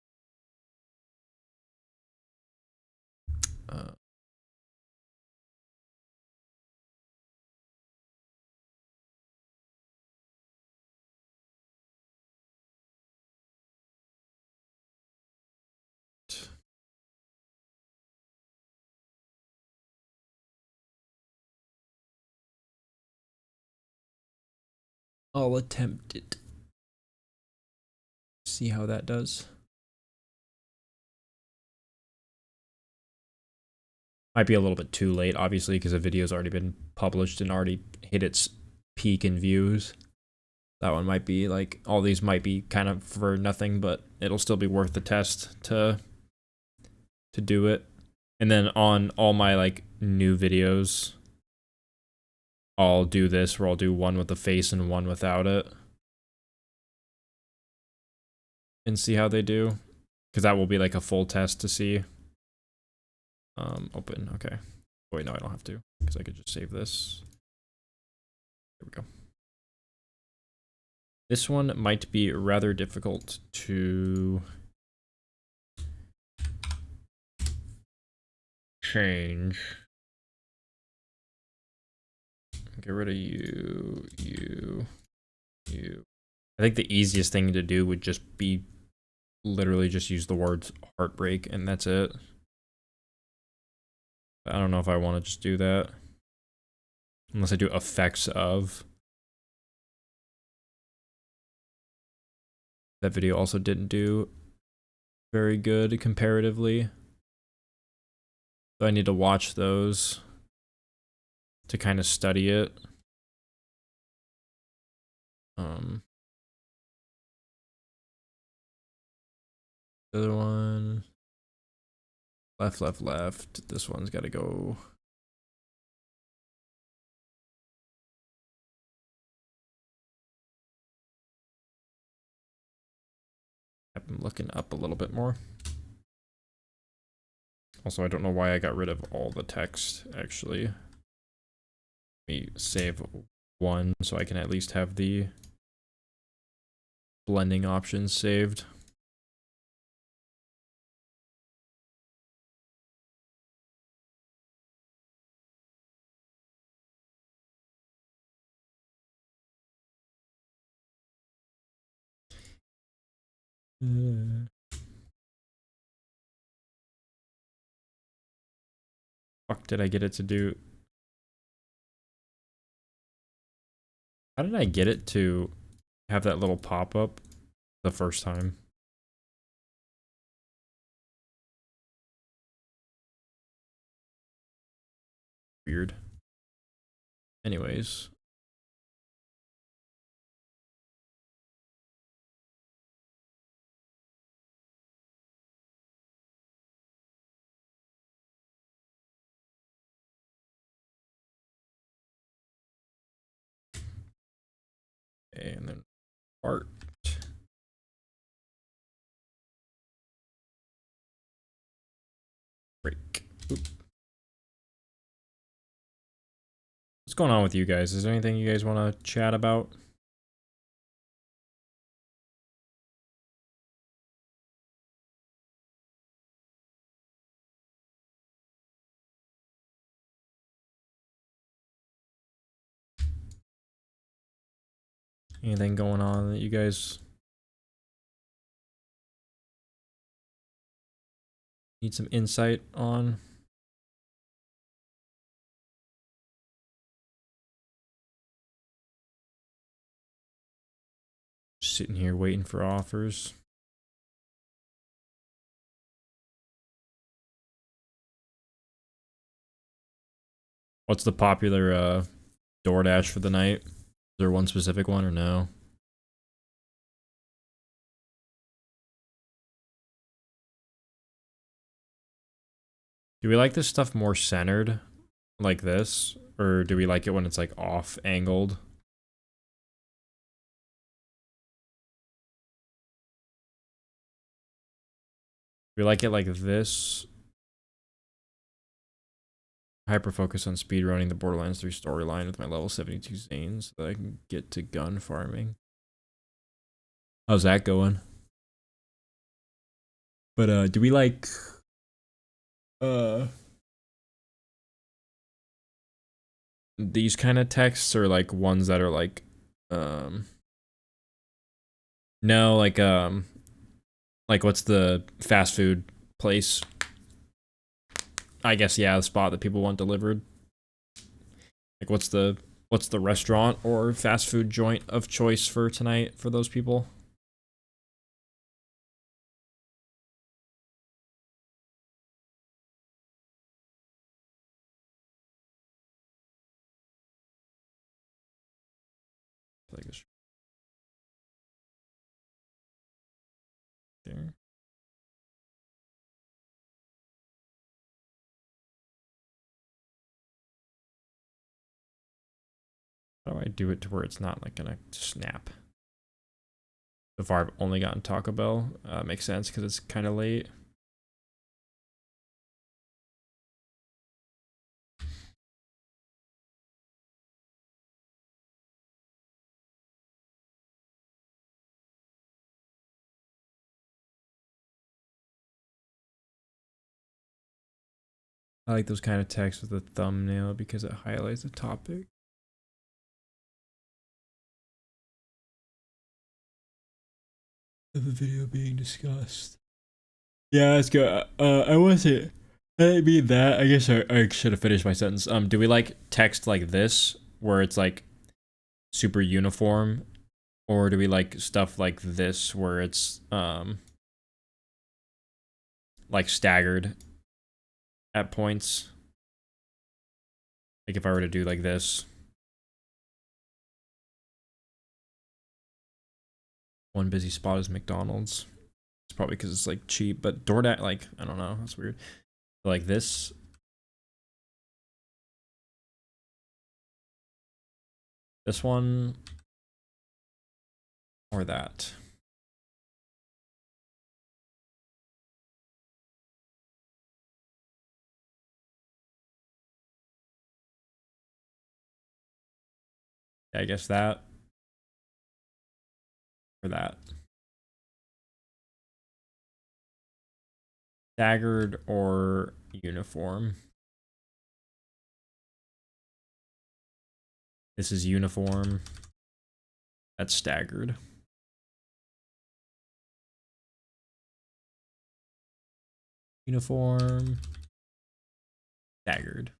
I'll attempt it. See how that does. Might be a little bit too late, obviously, because the video's already been published and already hit its peak in views. That one might be like, all these might be kind of for nothing, but it'll still be worth the test to do it. And then on all my like new videos, I'll do this where I'll do one with the face and one without it. And see how they do. Because that will be like a full test to see. Open, okay. Wait, no, I don't have to. Because I could just save this. There we go. This one might be rather difficult to change. Get rid of you. I think the easiest thing to do would just be literally just use the words heartbreak and that's it. I don't know if I want to just do that. Unless I do effects of. That video also didn't do very good comparatively. So I need to watch those to kind of study it. The other one, left. This one's got to go. I'm looking up a little bit more. Also, I don't know why I got rid of all the text, actually. Let me save one so I can at least have the blending options saved. fuck did I get it to do? How did I get it to have that little pop-up the first time? Weird. Anyways. And then art. Break. Oop. What's going on with you guys? Is there anything you guys want to chat about? Anything going on that you guys need some insight on? Just sitting here waiting for offers. What's the popular DoorDash for the night? Is there one specific one or no? Do we like this stuff more centered, like this? Or do we like it when it's like off angled? We like it like this. Hyper focus on speedrunning the Borderlands 3 storyline with my level 72 Zanes so that I can get to gun farming. How's that going? But do we like these kind of texts or like ones that are like no, like what's the fast food place? I guess yeah, the spot that people want delivered. Like what's the restaurant or fast food joint of choice for tonight for those people? Like this. There. How do I do it to where it's not like gonna snap? So far I've only gotten Taco Bell. Makes sense because it's kind of late. I like those kind of texts with a thumbnail because it highlights the topic. Of the video being discussed. Yeah, that's good. I wasn't. I didn't mean that. I guess I should have finished my sentence. Do we like text like this, where it's like super uniform, or do we like stuff like this, where it's like staggered at points? Like if I were to do like this. One busy spot is McDonald's. It's probably because it's like cheap, but DoorDash, like, I don't know, that's weird. Like this. This one. Or that. Yeah, I guess that. Or that. Staggered or uniform. This is uniform. That's staggered. Uniform. Staggered.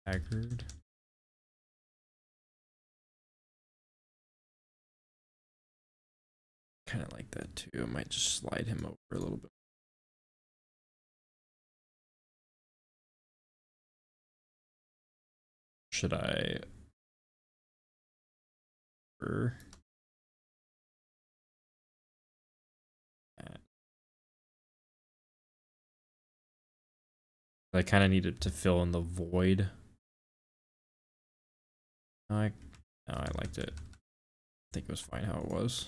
Staggered. Kind of like that too. I might just slide him over a little bit. Should I? I kind of needed to fill in the void. No, I liked it. I think it was fine how it was.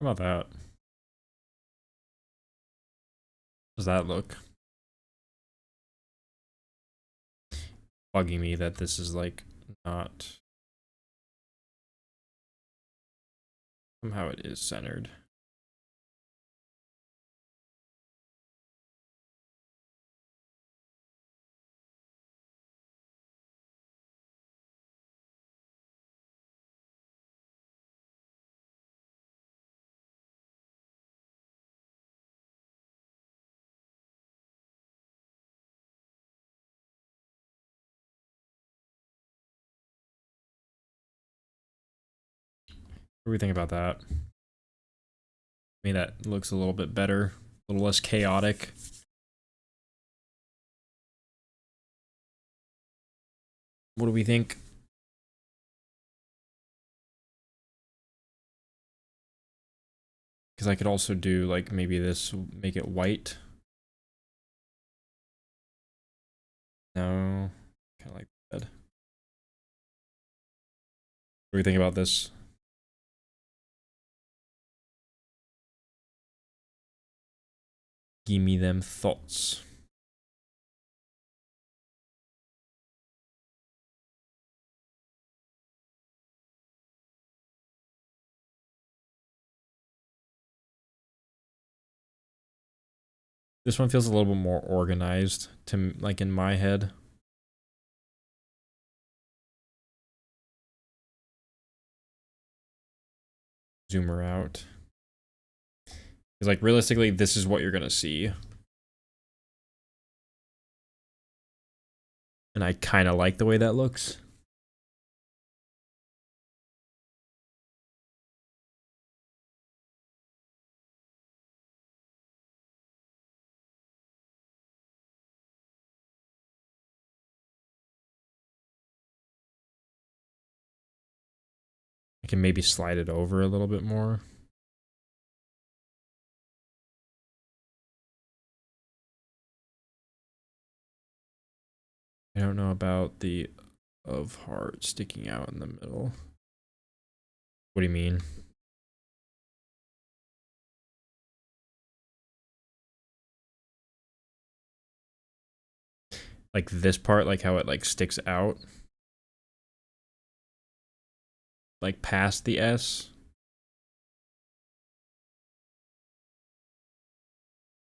How about that? Does that look? Bugging me that this is like not. Somehow it is centered. What do we think about that? I mean, that looks a little bit better, a little less chaotic. What do we think? Because I could also do like maybe this, make it white. No, kind of like that. What do we think about this? Give me them thoughts. This one feels a little bit more organized to like in my head. Zoom her out. Because like realistically, this is what you're gonna see. And I kind of like the way that looks. I can maybe slide it over a little bit more. I don't know about the of heart sticking out in the middle. What do you mean? Like this part, like how it like sticks out. like past the S?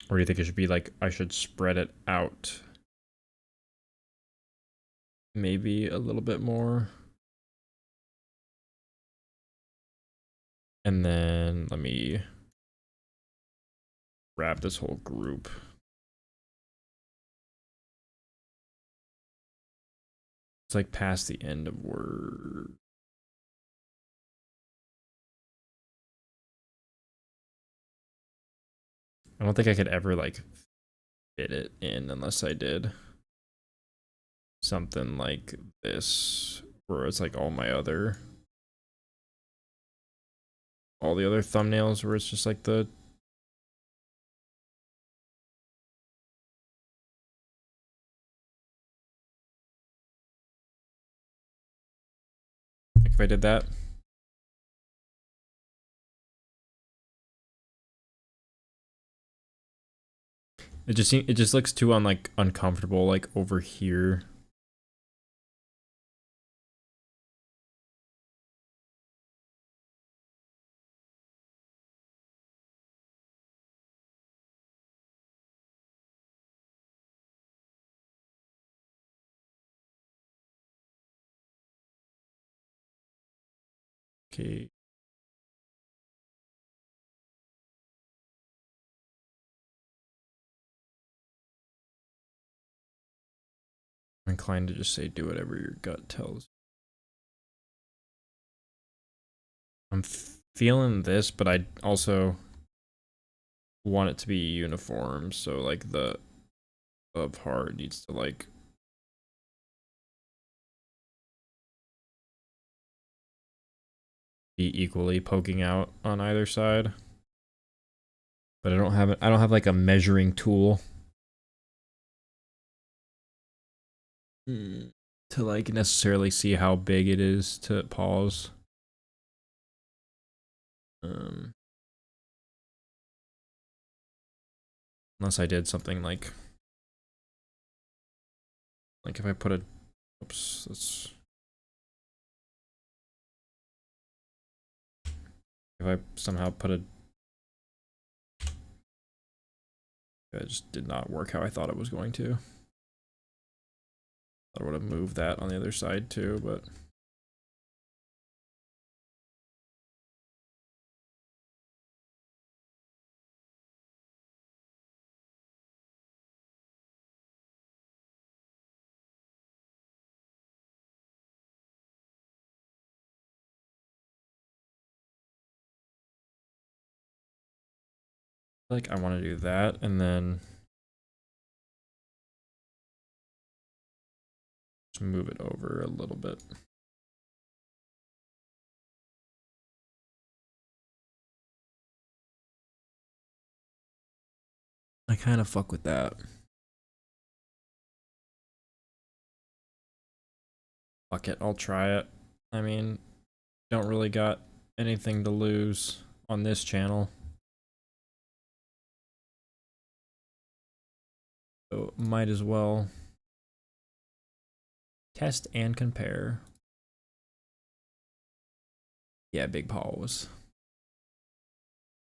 Or do you think it should be like, I should spread it out? Maybe a little bit more. And then let me grab this whole group. It's like past the end of word. I don't think I could ever like fit it in unless I did something like this, where it's like all the other thumbnails where it's just like the like if I did that. It just looks too uncomfortable like over here. Okay. I'm inclined to just say do whatever your gut tells. I'm feeling this, but I also want it to be uniform, so like the of heart needs to like be equally poking out on either side. But I don't have like a measuring tool to like necessarily see how big it is to pause. Unless I did something like if I put a oops, that's if I somehow put a it just did not work how I thought it was going to. I would have moved that on the other side too, but like I want to do that and then just move it over a little bit. I kind of fuck with that. Fuck it, I'll try it. I mean, don't really got anything to lose on this channel. So might as well test and compare. Yeah, Big Paul was.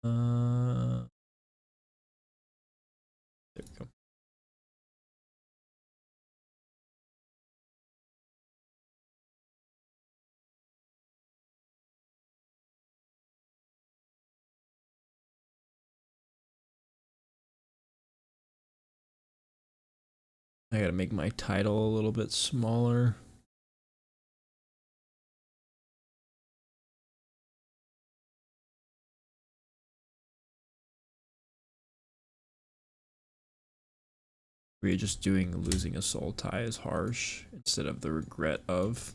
There we go. I gotta make my title a little bit smaller. We're just doing losing a soul tie is harsh instead of the regret of.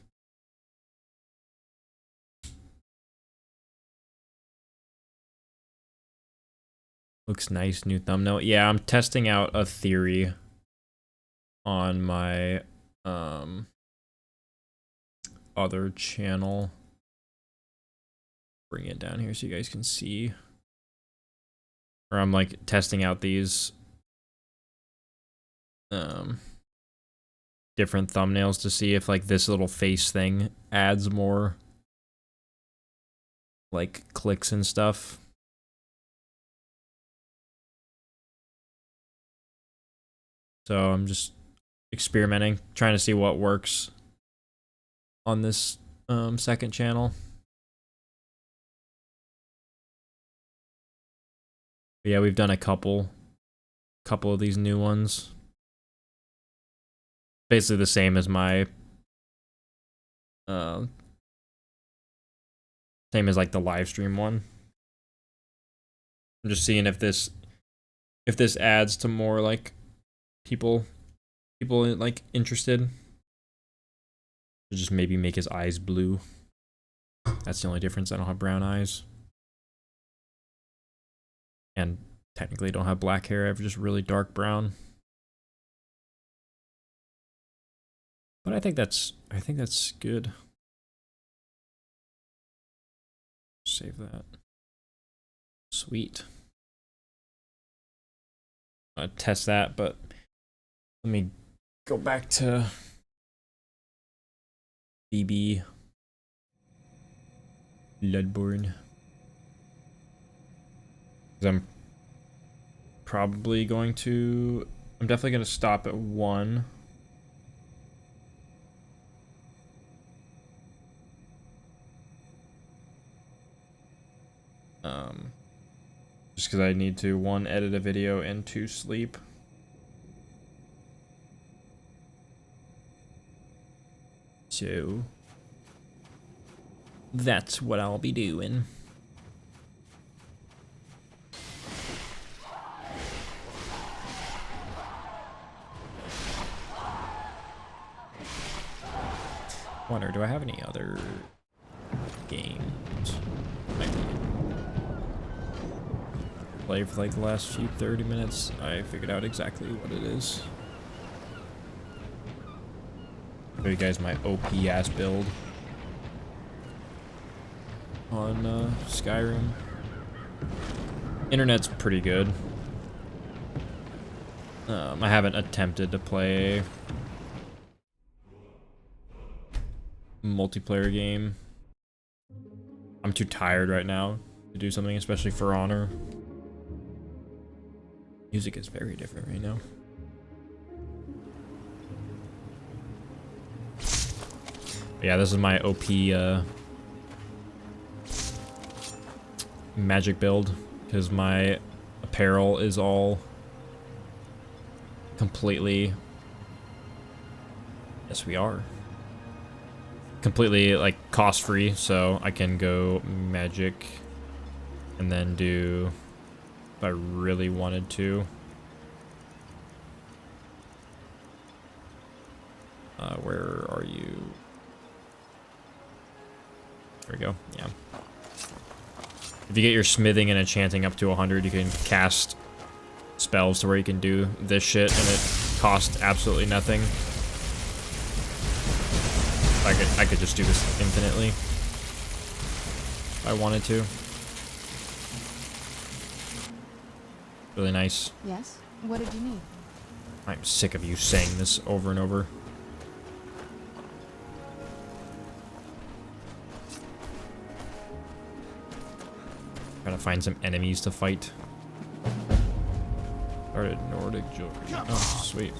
Looks nice, new thumbnail. Yeah, I'm testing out a theory on my other channel. Bring it down here so you guys can see. Or I'm like testing out these different thumbnails to see if like this little face thing adds more like clicks and stuff. So I'm just experimenting, trying to see what works on this second channel. But yeah, we've done a couple of these new ones. Basically the same as my same as like the live stream one. I'm just seeing if this adds to more like people like interested. Just maybe make his eyes blue. That's the only difference. I don't have brown eyes. And technically don't have black hair. I have just really dark brown. But I think that's good. Save that. Sweet. I'll test that, but let me go back to BB Bloodborne. I'm probably going to... I'm definitely going to stop at 1. Just because I need to 1, edit a video, and 2, sleep. So that's what I'll be doing. Wonder, do I have any other games I play for like the last few 30 minutes? I figured out exactly what it is. Show you guys my OP ass build on Skyrim. Internet's pretty good. I haven't attempted to play multiplayer game. I'm too tired right now to do something, especially for Honor. Music is very different right now. But yeah, this is my OP magic build because my apparel is all completely, yes we are, completely like cost free, so I can go magic and then do, if I really wanted to, where are you? There we go. Yeah. If you get your smithing and enchanting up to 100, you can cast spells to where you can do this shit and it costs absolutely nothing. I could just do this infinitely if I wanted to. Really nice. Yes? What did you need? I'm sick of you saying this over and over. Trying to find some enemies to fight. Started Nordic jewelry. Oh, sweet.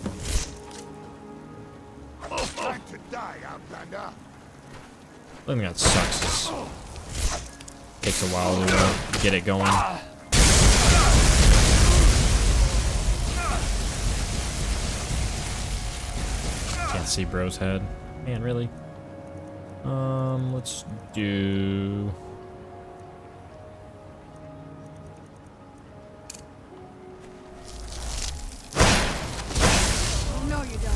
Time to die, Outlander. The thing that sucks is takes a while to get it going. Can't see bro's head. Man, really? Let's do... No, you don't.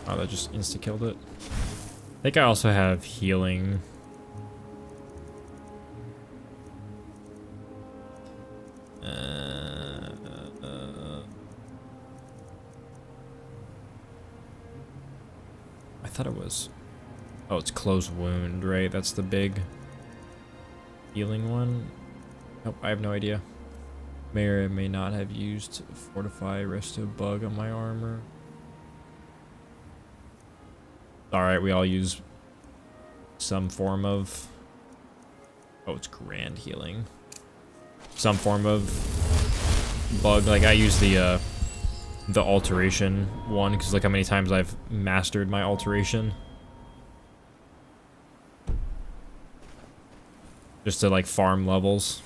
Oh, that just insta-killed it. I think I also have healing. I thought it was... Oh, it's closed wound, right? That's the big healing one. Nope, I have no idea. May or may not have used fortify resto bug on my armor. Alright, we all use some form of... Oh, it's grand healing. Some form of bug. Like, I use the alteration one, because look how many times I've mastered my alteration. Just to, like, farm levels.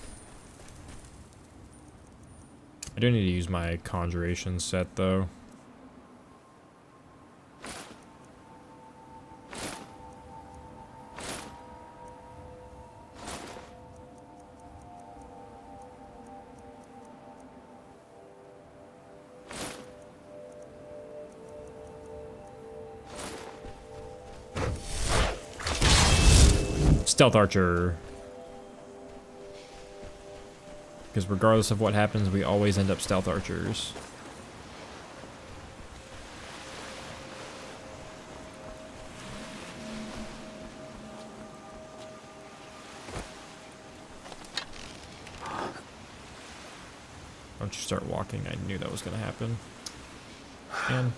I do need to use my conjuration set, though. Stealth Archer. Because regardless of what happens, we always end up Stealth Archers. Once you start walking, I knew that was going to happen. And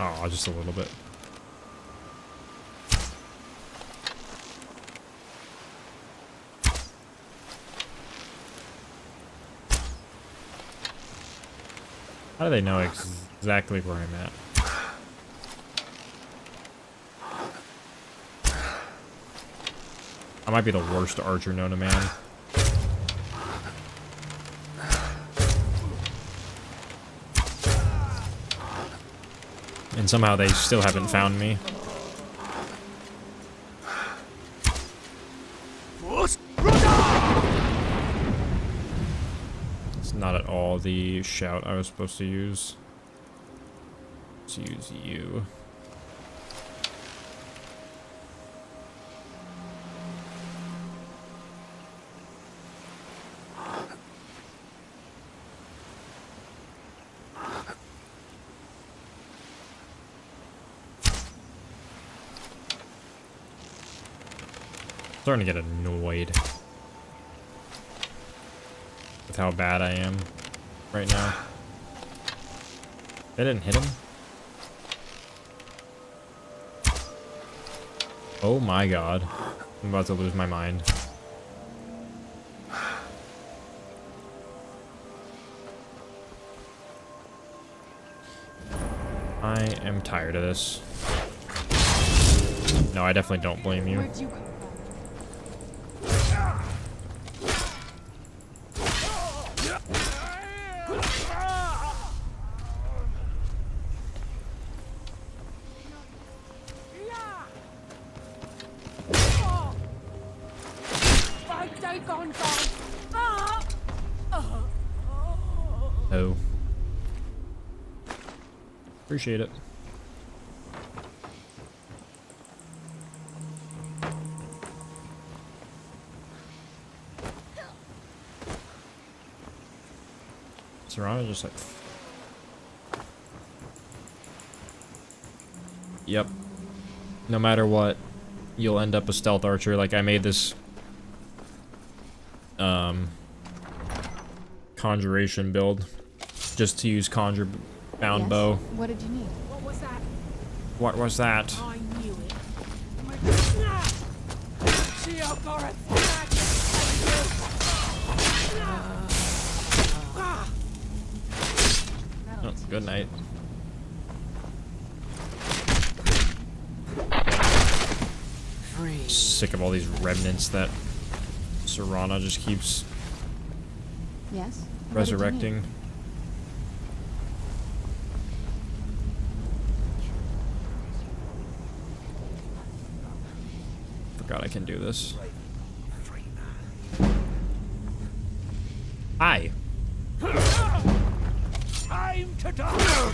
oh, just a little bit. How do they know exactly where I'm at? I might be the worst archer known to man. And somehow they still haven't found me. It's not at all the shout I was supposed to use. Let's use you. Starting to get annoyed with how bad I am right now. They didn't hit him. Oh my god. I'm about to lose my mind. I am tired of this. No, I definitely don't blame you. Where'd you come from? Oh. Appreciate it. Serrano just like... Yep. No matter what, you'll end up a stealth archer. Like, I made this... conjuration build. Just to use conjure bound Yes? bow. What did you need? What was that? What was that? I knew it. Sheogorath, Oh, good night. Sick of all these remnants that Serrana just keeps Yes? What did you resurrecting. need? Forgot I can do this. Hi. Time to die!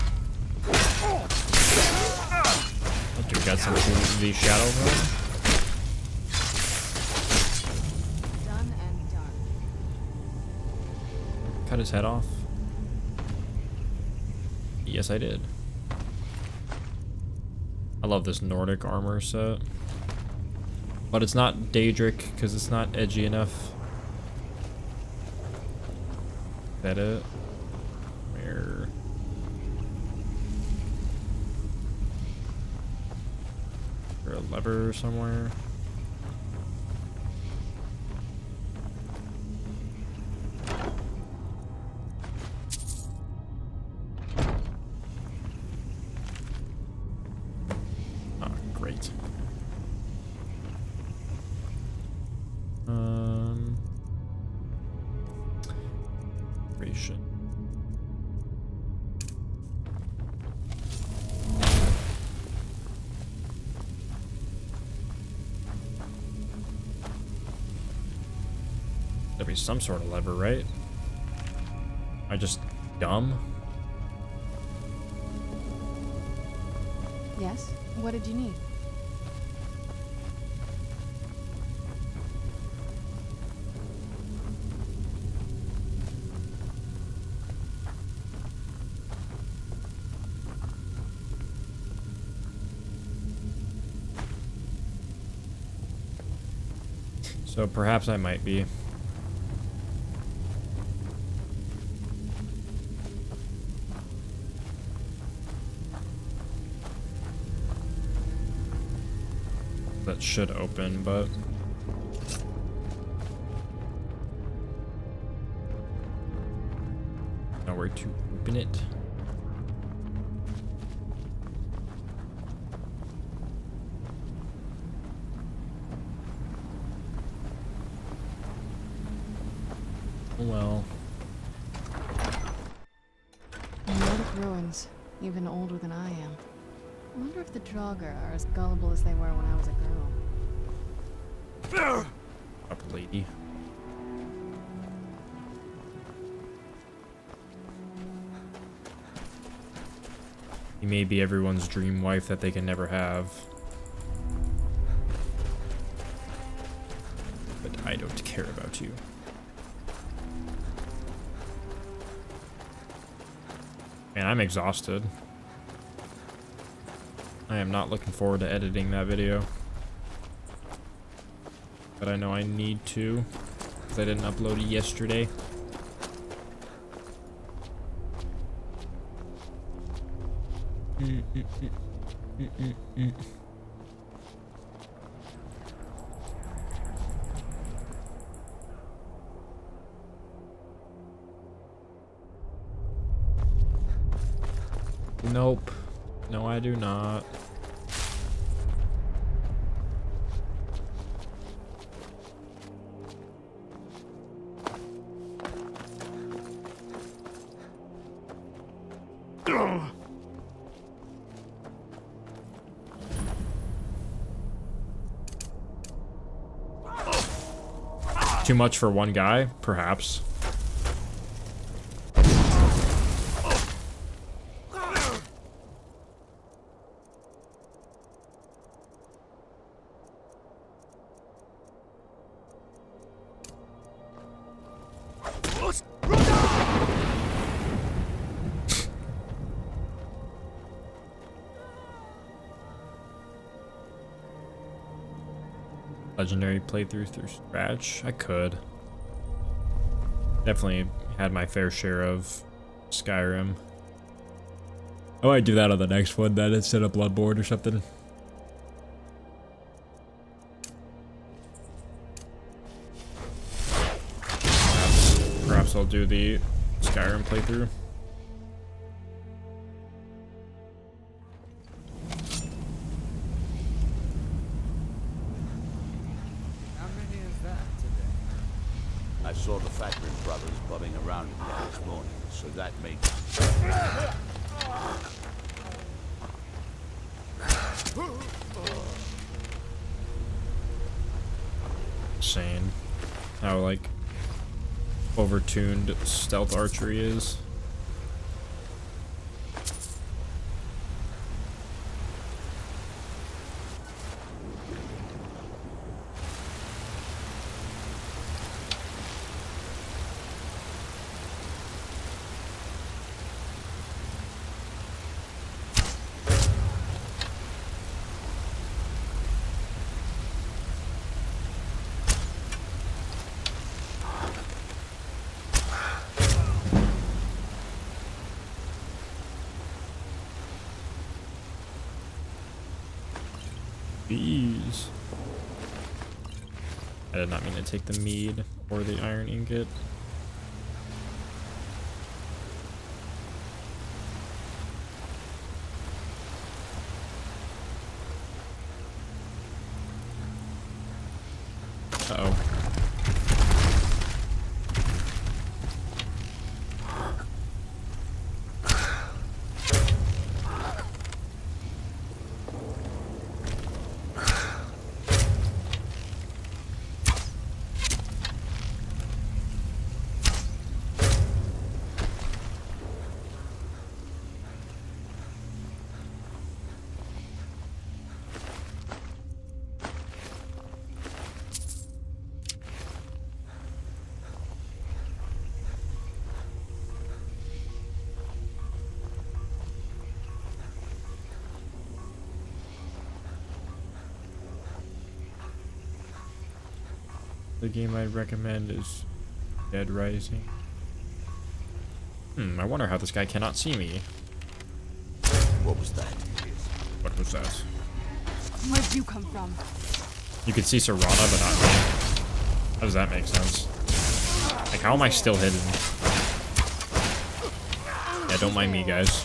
Okay, we got some of the shadow room. cut his head off? Yes, I did. I love this Nordic armor set. But it's not Daedric because it's not edgy enough. Is that it? Where? Is there a lever somewhere? Ah, great. Ration. There'd be some sort of lever, right? Am I just dumb? Yes? What did you need? So perhaps I might be. That should open, but nowhere to open it. Oh well. Nordic ruins, even older than I am. I wonder if the Draugr are as gullible as they were when I was a girl. Up, lady. You may be everyone's dream wife that they can never have. But I don't care about you. Man, I'm exhausted. I am not looking forward to editing that video. But I know I need to, because I didn't upload it yesterday. Nope. No, I do not. Too much for one guy? Perhaps. Legendary playthrough through scratch? I could. Definitely had my fair share of Skyrim. I might do that on the next one then instead of Bloodborne or something. Perhaps I'll do the Skyrim playthrough. I saw the factory brothers bumming around in there this morning, so that makes... Insane how, like, overtuned stealth archery is. Jeez. I did not mean to take the mead or the iron ingot. Uh-oh. The game I'd recommend is Dead Rising. I wonder how this guy cannot see me. What was that? What was that? Where'd you come from? You could see Serana, but not me. How does that make sense? Like, how am I still hidden? Yeah, don't mind me, guys.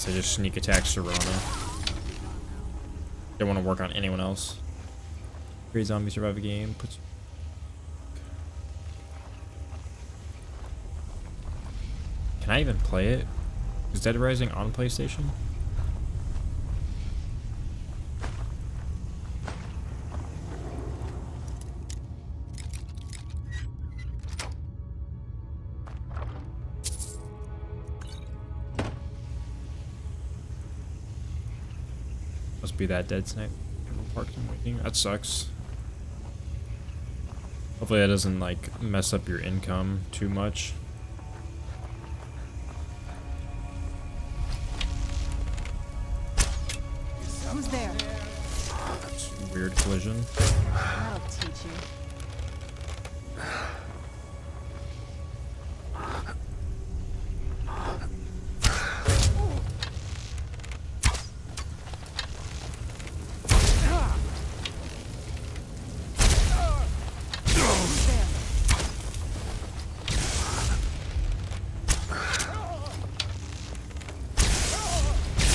I just sneak attack Serana. Don't want to work on anyone else. Great zombie survive a game. Can I even play it? Is Dead Rising on PlayStation? Must be that dead snipe. Parked and waiting. That sucks. Hopefully that doesn't like mess up your income too much. Who's there? That's a weird collision. I'll teach you.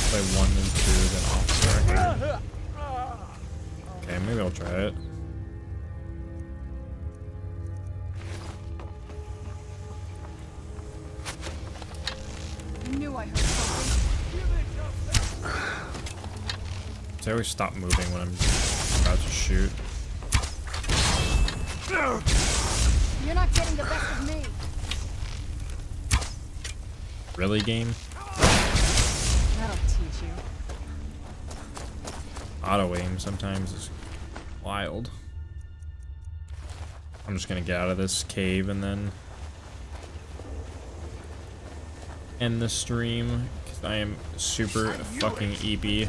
Play 1 and 2, then off the record. Okay, maybe I'll try it. Knew I heard something. So I always stop moving when I'm about to shoot. You're not getting the best of me. Really, game? That'll teach you. Auto aim sometimes is wild. I'm just gonna get out of this cave and then end the stream because I am super fucking EP.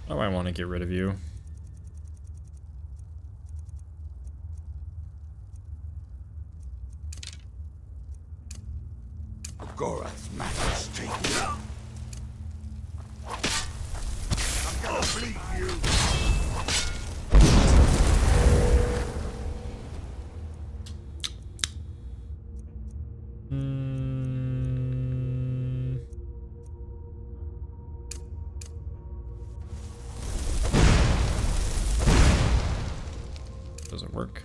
Oh, I want to get rid of you. Gorath's majesty. I'm gonna bleed you. Doesn't work.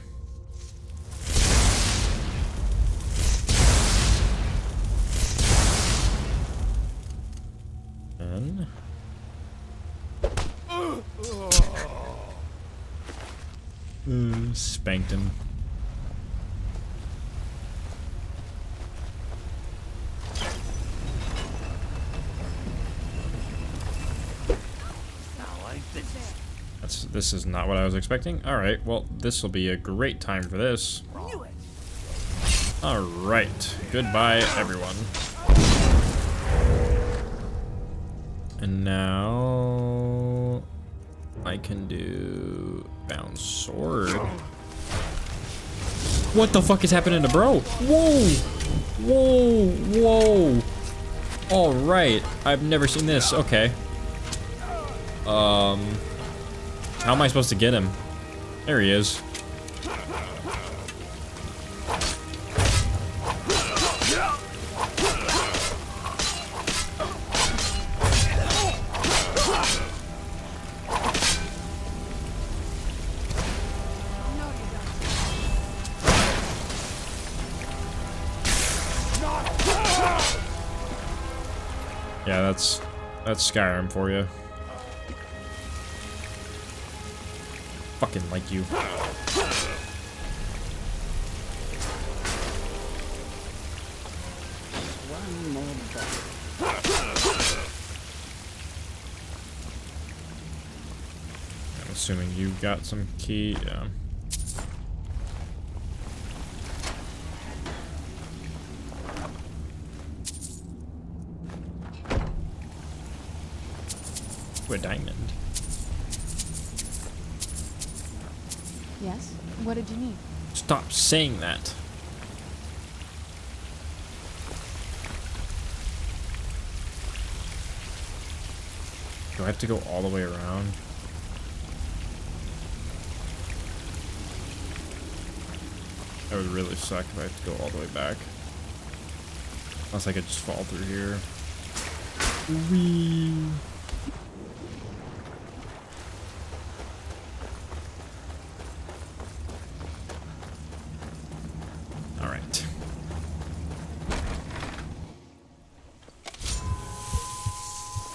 And spanked him. This is not what I was expecting. All right, well, this will be a great time for this. All right, goodbye, everyone. And now I can do Earthbound sword. What the fuck is happening to bro? Whoa! Whoa! Whoa! Alright. I've never seen this. Okay. How am I supposed to get him? There he is. Yeah, that's Skyrim for you. Fucking like you. One more battle. I'm assuming you got some key. Yeah. A diamond. Yes? What did you need? Stop saying that. Do I have to go all the way around? That would really suck if I have to go all the way back. Unless I could just fall through here. Whee! Alright.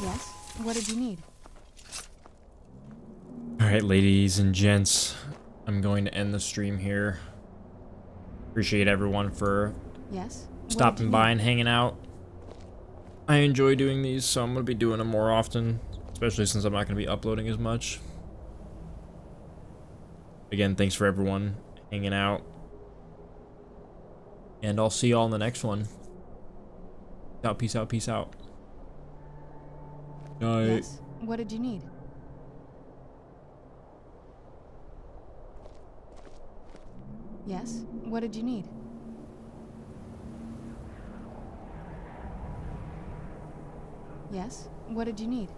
Yes? What did you need? Alright, ladies and gents. I'm going to end the stream here. Appreciate everyone for Yes? What did stopping you by need? and hanging out. I enjoy doing these, so I'm going to be doing them more often. Especially since I'm not going to be uploading as much. Again, thanks for everyone hanging out. And I'll see y'all in the next one. Peace out, peace out. Night. Yes? What did you need? Yes? What did you need? Yes? What did you need?